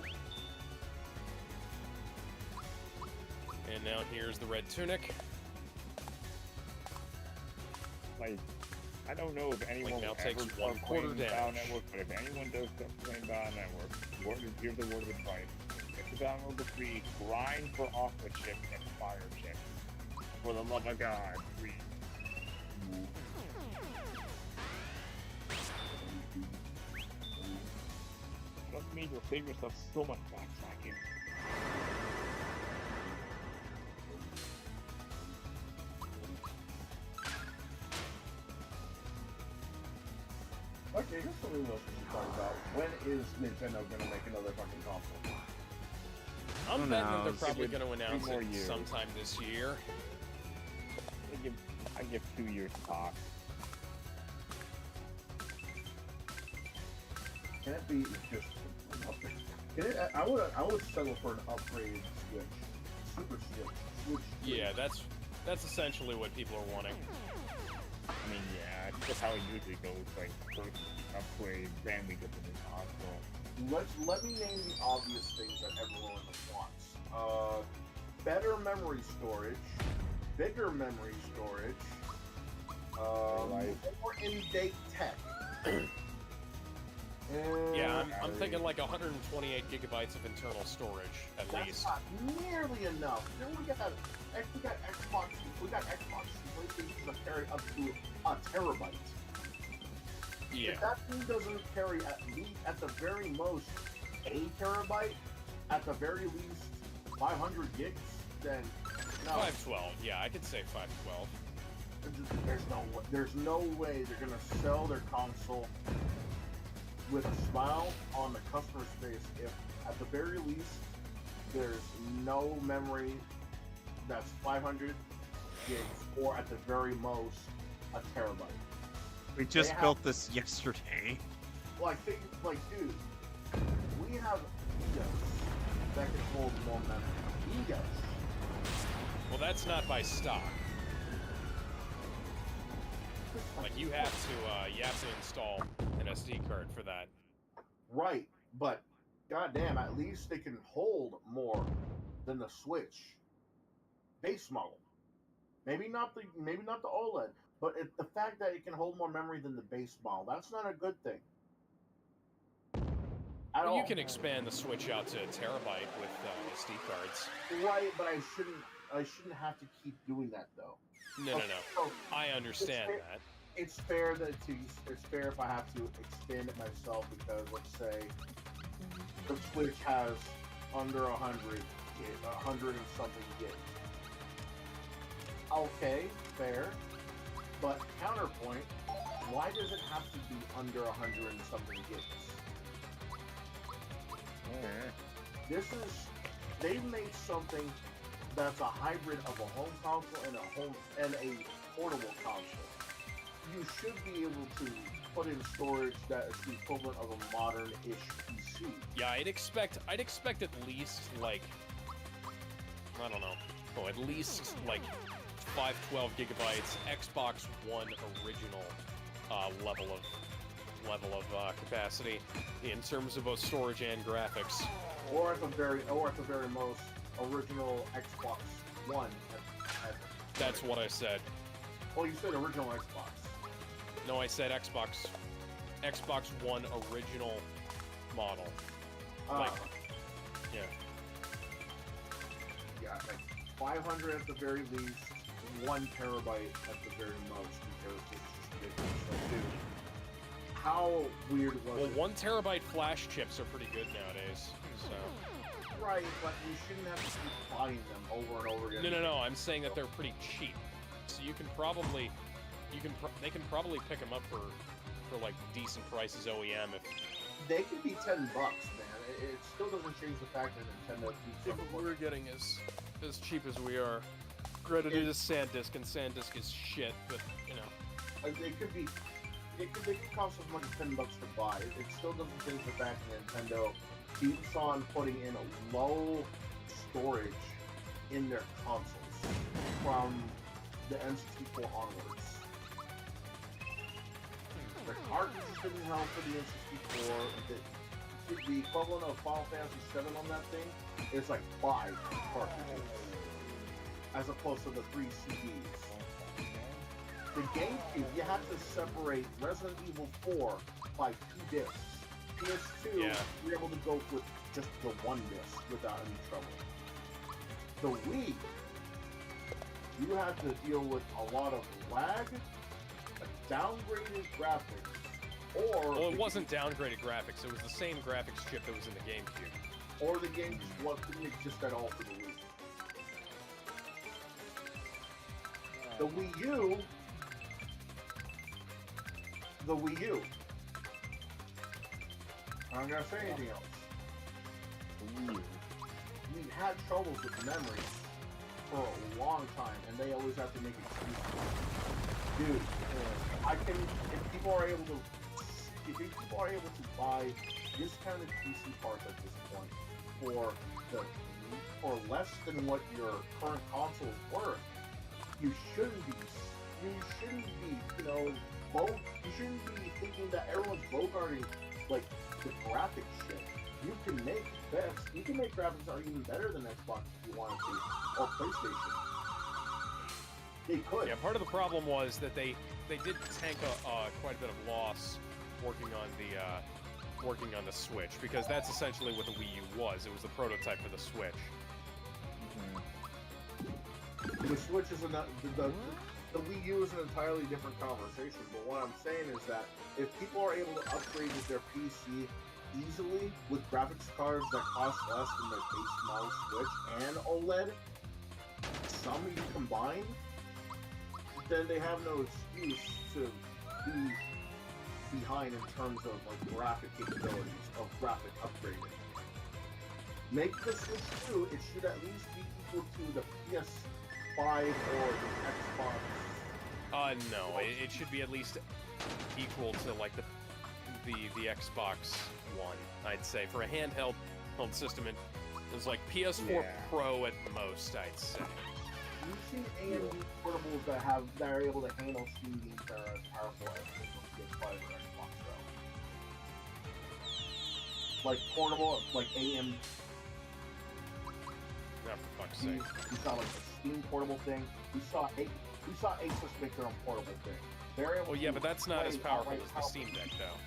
And now here's the red tunic. Like, I don't know if anyone now will takes ever 1/4 start playing Battle damage. Network, but if anyone does start playing Battle Network, here's the word of advice. Get the Battle Network 3, grind for Aqua Chip and Fire Chip. For the love of God, please. Trust me, you'll save yourself so much backtracking. Okay, here's something else we should talk about. When is Nintendo gonna make another fucking console? I'm betting that they're knows? probably going to announce more it years. sometime this year. I give 2 years top. Can it be just an upgrade? Can it? I would settle for an upgrade Switch, Super Switch. Yeah, that's essentially what people are wanting. I mean, yeah, it's just how it usually goes. Like, first upgrade, then we get the new console. Let me name the obvious things that everyone wants. Better memory storage, bigger memory storage, more in-date tech. Yeah, I'm thinking like 128 gigabytes of internal storage at least. That's not nearly enough. Then we got Xbox. We got Xbox PlayStation that carry up to a terabyte. Yeah. If that thing doesn't carry at least, at the very most, a terabyte, at the very least 500 gigs, then no. 512. Yeah, I could say 512. There's no way they're gonna sell their console with a smile on the customer's face if, at the very least, there's no memory that's 500 gigs, or at the very most, a terabyte. We just built this yesterday. Like, dude, we have Egos that can hold more memory. Egos. Well, that's not by stock. Like, you have to install an SD card for that. Right, but goddamn, at least they can hold more than the Switch base model. Maybe not the OLED, but the fact that it can hold more memory than the base model, that's not a good thing. Well, you can expand the Switch out to a terabyte with SD cards. Right, but I shouldn't have to keep doing that though. No. I understand that. It's fair it's fair if I have to expand it myself because, let's say, the Switch has under 100 and something gigs. Okay, fair. But counterpoint, why does it have to be under 100 and something gigs? They made something that's a hybrid of a home console and a portable console. You should be able to put in storage that is the equivalent of a modern-ish PC. Yeah, I'd expect at least like, I don't know, at least like 512 gigabytes, Xbox One original level of capacity in terms of both storage and graphics. Or at the very most, original Xbox One. That's what I said. Well, you said original Xbox. No, I said Xbox One original model. Yeah. Yeah, like 500 at the very least, 1 terabyte at the very most, because it's just ridiculous. So, dude, how weird was it? Well, 1 terabyte flash chips are pretty good nowadays, so... Right, but you shouldn't have to keep buying them over and over again. No, I'm saying that they're pretty cheap. So you can probably... they can probably pick them up for like decent prices OEM if they could be $10, man. It still doesn't change the fact that Nintendo keeps we're getting as cheap as we are. Granted, it is SanDisk, and SanDisk is shit, but you know. It could cost as much as $10 to buy. It still doesn't change the fact that Nintendo keeps on putting in a low storage in their consoles from the N64 onwards. The cartridges didn't help for the N64. The equivalent of Final Fantasy VII on that thing is like 5 cartridges, as opposed to the 3 CDs. The GameCube, you have to separate Resident Evil 4 by 2 discs. PS2, you're able to go with just the 1 disc without any trouble. The Wii, you have to deal with a lot of lag, downgraded graphics, or... Well, it wasn't downgraded graphics, it was the same graphics chip that was in the GameCube. Or the game just didn't exist at all for the Wii. The Wii U, I'm not gonna say anything else. We had troubles with memory for a long time, and they always have to make excuses. Dude, if people are able to buy this kind of PC parts at this point for less than what your current console is worth, you shouldn't be, you shouldn't be thinking that everyone's bogarting like the graphics shit. You can make graphics that are even better than Xbox if you wanted to, or PlayStation. They could. Yeah, part of the problem was that they did tank quite a bit of loss working on working on the Switch, because that's essentially what the Wii U was. It was the prototype for the Switch. The Switch is the Wii U is an entirely different conversation, but what I'm saying is that if people are able to upgrade their PC easily with graphics cards that cost less than their base model Switch and OLED, some combined, then they have no excuse to be behind in terms of like graphic capabilities of graphic upgrading. Make the Switch 2, it should at least be equal to the PS5 or the Xbox. No, it should be at least equal to like the Xbox One, I'd say. For a handheld system, it's like PS4 Pro at most, I'd say. You've seen AMD portables that are able to handle Steam games that are as powerful as the PS5 or Xbox Pro. Like portable, like AM. Oh, for fuck's sake. We saw like a Steam portable thing. We saw Asus make their own portable thing. They're able. Well, yeah, but that's not as powerful as the Steam Deck, though.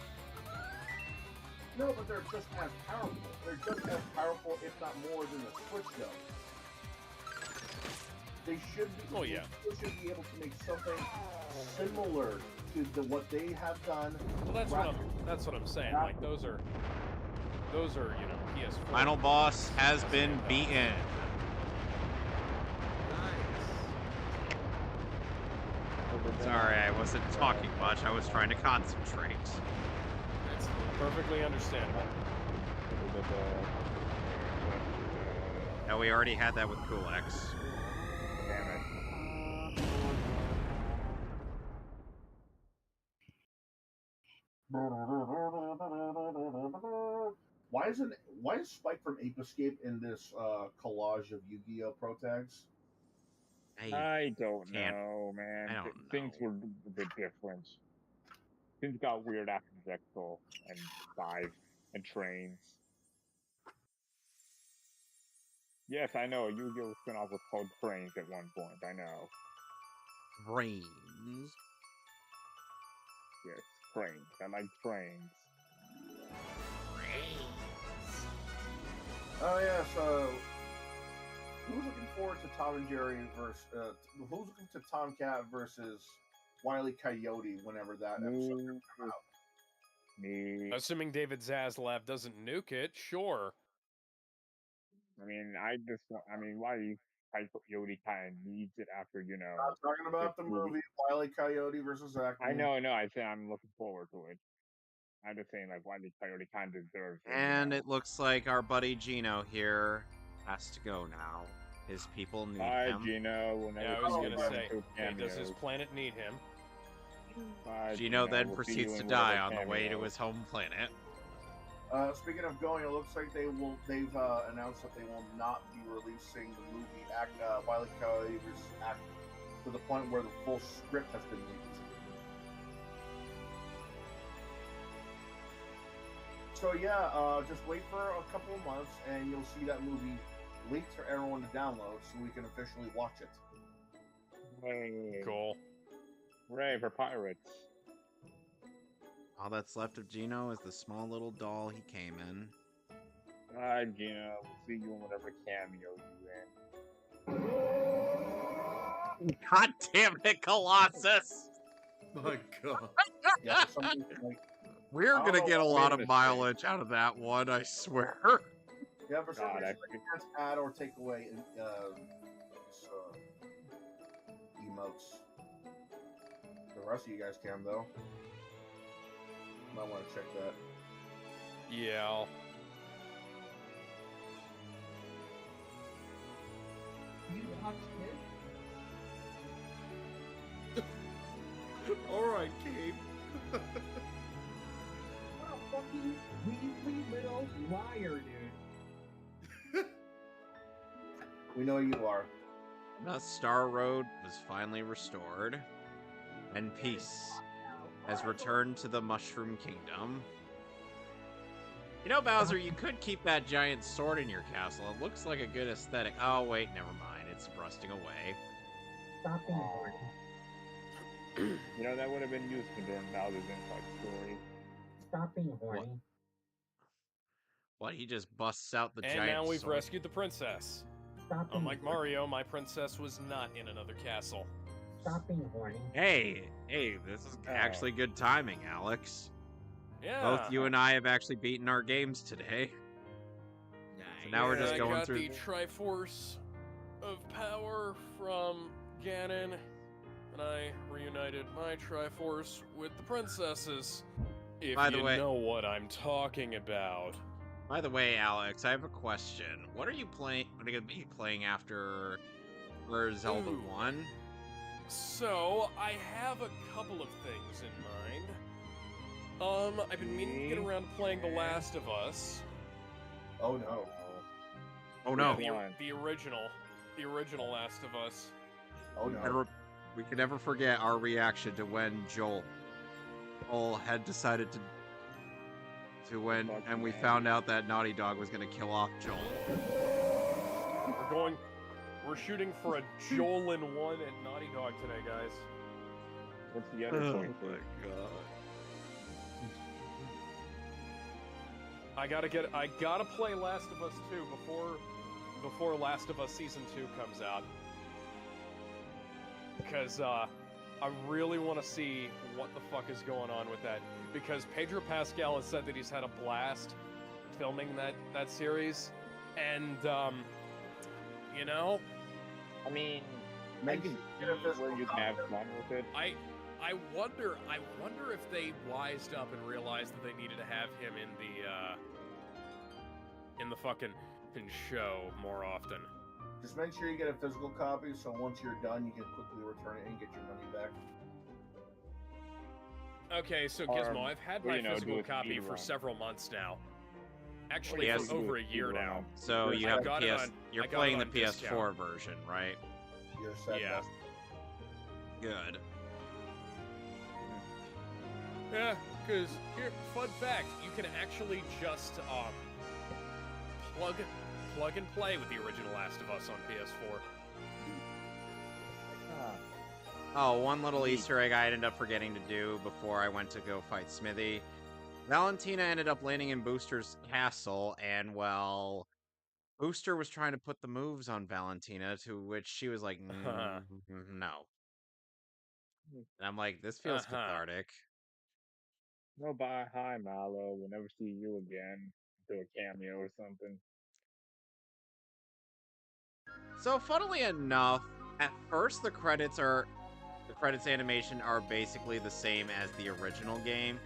No, but they're just as powerful. They're just as powerful, if not more, than the Switch, though. They should be. Oh yeah. They should be able to make something similar to what they have done. Well, that's what I'm saying. Like those are PS4. Final boss has been beaten. Sorry, I wasn't talking much. I was trying to concentrate. It's perfectly understandable. Now we already had that with Cool-X. Damn it. Why is Spike from Ape Escape in this collage of Yu-Gi-Oh! Pro tags? I don't know, man. I don't know. Things were a bit different. Things got weird after Zexal and 5 and Trains. Yes, I know. Yu-Gi-Oh! Spin-off was called Trains at one point. I know. Brains. Yes, Trains. I like Trains. Oh yeah, so who's looking forward to Tom and Jerry versus who's looking to Tomcat versus Wile E. Coyote whenever that episode comes out? Me. Assuming David Zaslav doesn't nuke it, sure. I mean, Wile E. Coyote kind of needs it after, you know. I'm talking about the movie Wile E. Coyote versus Acme. I know. I say I'm looking forward to it. I'm just saying, like, Wile E. Coyote kind of deserves it. And it looks like our buddy Gino here has to go now. His people need Bye, him. Gino. We'll never Yeah, I was gonna say, does his cameos. planet need him? Bye, Gino then We'll see proceeds you to in die whatever on the way to cameo. his home planet. Speaking of going, it looks like they've announced that they will not be releasing the movie Wile E. Coyote versus Acme to the point where the full script has been leaked. So yeah, just wait for a couple of months and you'll see that movie leaked for everyone to download so we can officially watch it. Hey. Cool. Hooray for pirates. All that's left of Gino is the small little doll he came in. Bye, Gino. We'll see you in whatever cameo you in. God damn it, Colossus! My God. Yeah, something like, We're gonna get a lot of mistake. mileage out of that one, I swear. yeah, for some God, reason I can't add or take away emotes. The rest of you guys can though. Might want to check that. Yeah. You watched it? All right, Gabe. What a fucking weaselly little liar, dude. We know you are. The Star Road was finally restored, and peace has returned to the Mushroom Kingdom. You know, Bowser, you could keep that giant sword in your castle. It looks like a good aesthetic. Oh, wait, never mind. It's rusting away. Stop being horny. You know, that would have been useful during Bowser's Inside story. Stop being horny. What, he just busts out the And giant now we've sword? rescued the princess. Stop being Unlike Mario, my princess was not in another castle. Stop being horny. Hey, this is actually good timing, Alex. Yeah. Both you and I have actually beaten our games today. So now we're just I going got through. the Triforce of Power from Ganon, and I reunited my Triforce with the princesses. If By the you way- know what I'm talking about. By the way, Alex, I have a question. What are you playing? What are you gonna be playing after Zelda Ooh. 1? So, I have a couple of things in mind. I've been meaning to get around to playing The Last of Us. Oh no. Oh no. The original Last of Us. Oh And no. we can never forget our reaction to when Joel had decided and we found out that Naughty Dog was gonna kill off Joel. We're shooting for a Joel in 1 at Naughty Dog today, guys. What's the other point? Oh my god. I gotta play Last of Us 2 before Last of Us Season 2 comes out. Because, I really want to see what the fuck is going on with that. Because Pedro Pascal has said that he's had a blast filming that series. And, you know... I mean, Make I it can see where you can have fun with it. I wonder if they wised up and realized that they needed to have him in the fucking show more often. Just make sure you get a physical copy, so once you're done, you can quickly return it and get your money back. Okay, so Gizmo, I've had my physical copy for several months now. Actually, Yes. for over a year now. So you have got the it PS. on- You're I got playing it the on PS4 discount. version, right? You're set. Yeah. Good. Yeah, because here, fun fact, you can actually just plug and play with the original Last of Us on PS4. Oh, one little Easter egg I ended up forgetting to do before I went to go fight Smithy. Valentina ended up landing in Booster's castle, and well, Booster was trying to put the moves on Valentina, to which she was like, no. And I'm like, this feels cathartic. No, bye, hi, Mallow. We'll never see you again. Do a cameo or something. So, funnily enough, at first the credits animation are basically the same as the original game.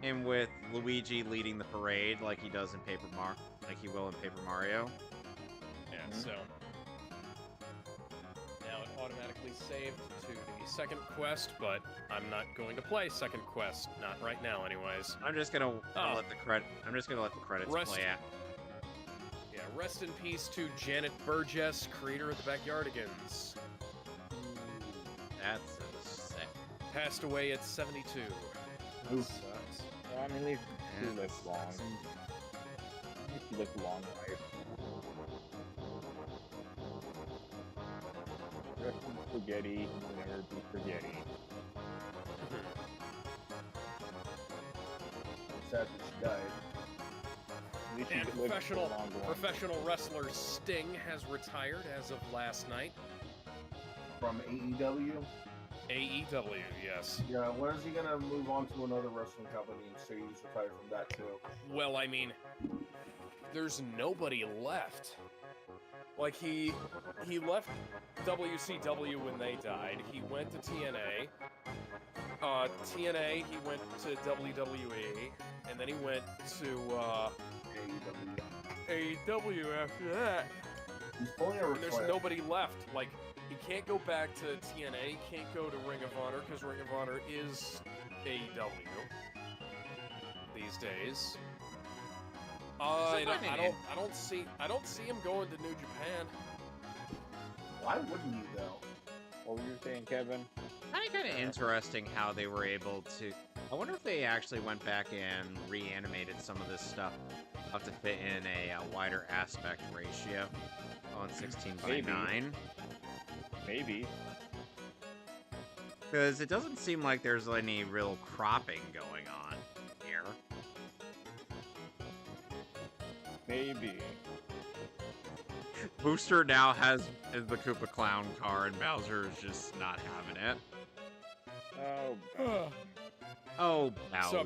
And with Luigi leading the parade like he does in like he will in Paper Mario. Yeah, so now it automatically saved to the second quest, but I'm not going to play second quest, not right now, anyways. I'm just gonna let the credits play out. Yeah, rest in peace to Janet Burgess, creator of the Backyardigans. That's sick. Passed away at 72. That Oof. sucks. Well, I mean, at least she lives long. At least she lives a long life. Rest in spaghetti, will never be spaghetti. Sad that she died. At least she And lived a long life. professional wrestler Sting has retired as of last night. From AEW. AEW, yes. Yeah, when is he gonna move on to another wrestling company and say he's retired from that too? Well, I mean, there's nobody left. Like, he left WCW when they died. He went to TNA. TNA, he went to WWE. And then he went to, AEW after that. He's pulling a And there's reflect. nobody left. Like, he can't go back to TNA, can't go to Ring of Honor, because Ring of Honor is AEW these days. I don't see him going to New Japan. Why wouldn't you though? What were you saying, Kevin? Kind of interesting how they were able to. I wonder if they actually went back and reanimated some of this stuff up to fit in a wider aspect ratio on 16:9. Maybe. Because it doesn't seem like there's any real cropping going on here. Maybe. Booster now has the Koopa Clown car, and Bowser is just not having it. Oh. Oh, Bowser. So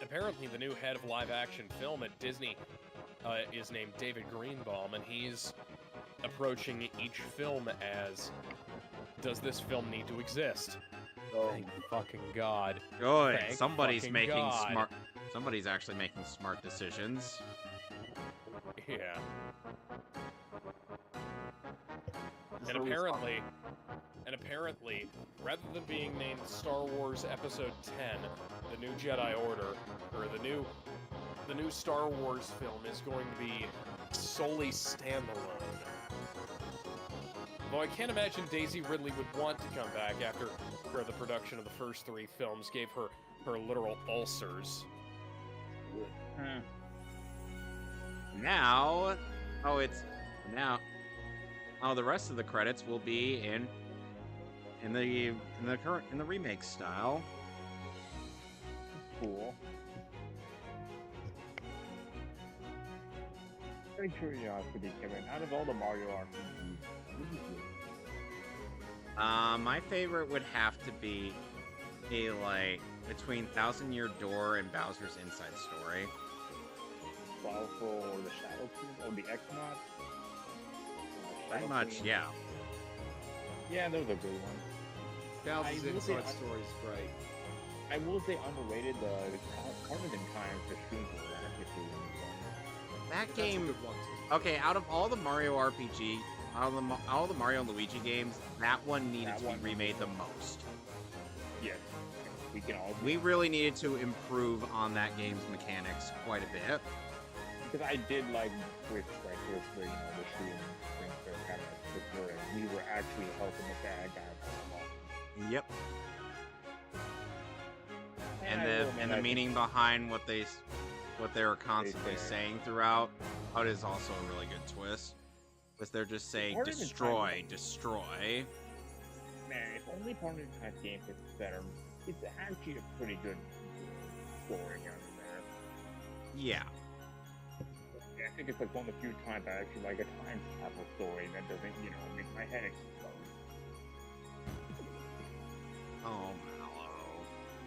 apparently the new head of live-action film at Disney is named David Greenbaum, and he's approaching each film as, does this film need to exist? Oh, Thank fucking God. Good. Thank Somebody's fucking making God. smart. Somebody's actually making smart decisions. Yeah. just And released apparently, rather than being named Star Wars Episode 10, the new Jedi Order, or the new Star Wars film is going to be solely standalone. Though I can't imagine Daisy Ridley would want to come back after the production of the first 3 films gave her literal ulcers. Now, the rest of the credits will be in the remake style. Cool. Very curiosity, Kevin. Out of all the Mario RPGs, what do you think? My favorite would have to be between Thousand Year Door and Bowser's Inside Story. Powerful or the Shadow King or the Equinox? Pretty much, yeah. Yeah, those are good ones. Bowser's I will say- Inside Story is great. I will say underrated the Carnage and Time for Streams were actually really fun. That That's a game. good one, too. Okay, out of all the Mario RPG, all the Mario and Luigi games, that one needed That to one- be remade the most. Yes, we can all. We really needed to improve on that game's mechanics quite a bit. Because I did like with like with the the shooting things that kind of where we were actually helping the bad guy. Yep. I will admit, The I meaning behind what they were constantly say. saying throughout, that is also a really good twist. Because they're just saying Part of the destroy, time- destroy. Man, if only part of the time game gets better, it's actually a pretty good story here and there. Yeah. I think it's like one of the few times I actually like a time travel story that doesn't, make my head explode. Oh, Mallow.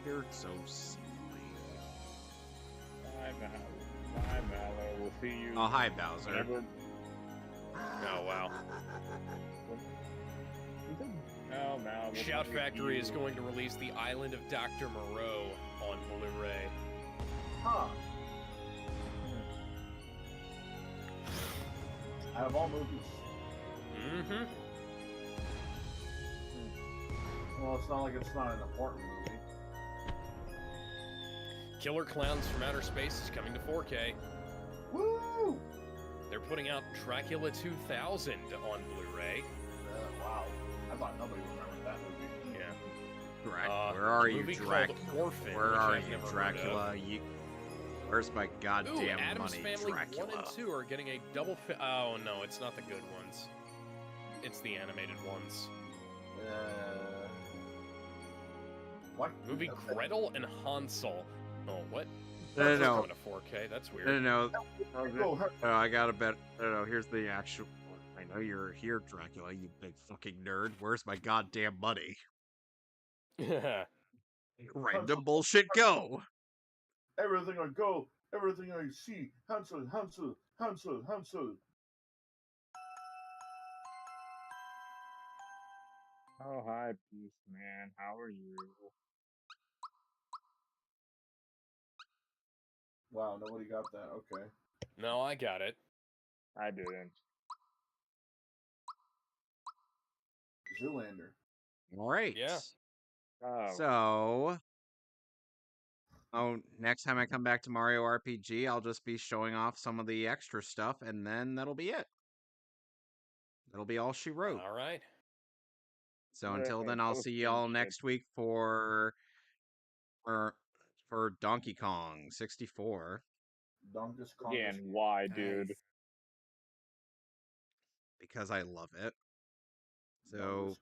You're so silly. Bye, Mallow. Bye, Mallow. We'll see you. Oh, hi, Bowser. Whenever. Oh, wow. Oh, Mallow. we'll Shout see Factory you. is going to release The Island of Dr. Moreau on Blu-ray. huh. Out of all movies, Mm-hmm. well, it's not like it's not an important movie. Killer Clowns from Outer Space is coming to 4K. Woo! They're putting out Dracula 2000 on Blu-ray. Wow. I thought nobody remembered that movie. Yeah. Where are a you, movie Drac? called Orphan, Where which are I've you, never heard Dracula? Where's my of. goddamn Ooh, Addams money, Family Dracula? 1 and 2 are getting a double oh no, it's not the good ones. It's the animated ones. What? Movie Okay. Gretel and Hansel. Oh, what? No, That's no, coming to 4K. That's weird. no. Oh, I got a bet. No, here's the actual. I know you're here, Dracula. You big fucking nerd. Where's my goddamn money? Random bullshit. Go. everything I go, everything I see, Hansel, Hansel, Hansel, Hansel. Oh, hi, Peace Man. How are you? Wow, nobody got that. Okay. No, I got it. I didn't. Zoolander. All right. Yeah. Oh. So, next time I come back to Mario RPG, I'll just be showing off some of the extra stuff, and then that'll be it. That'll be all she wrote. All right. So until then, I'll see y'all next week for Donkey Kong 64. Donkey's Kong. Again, why, dude? Because I love it. So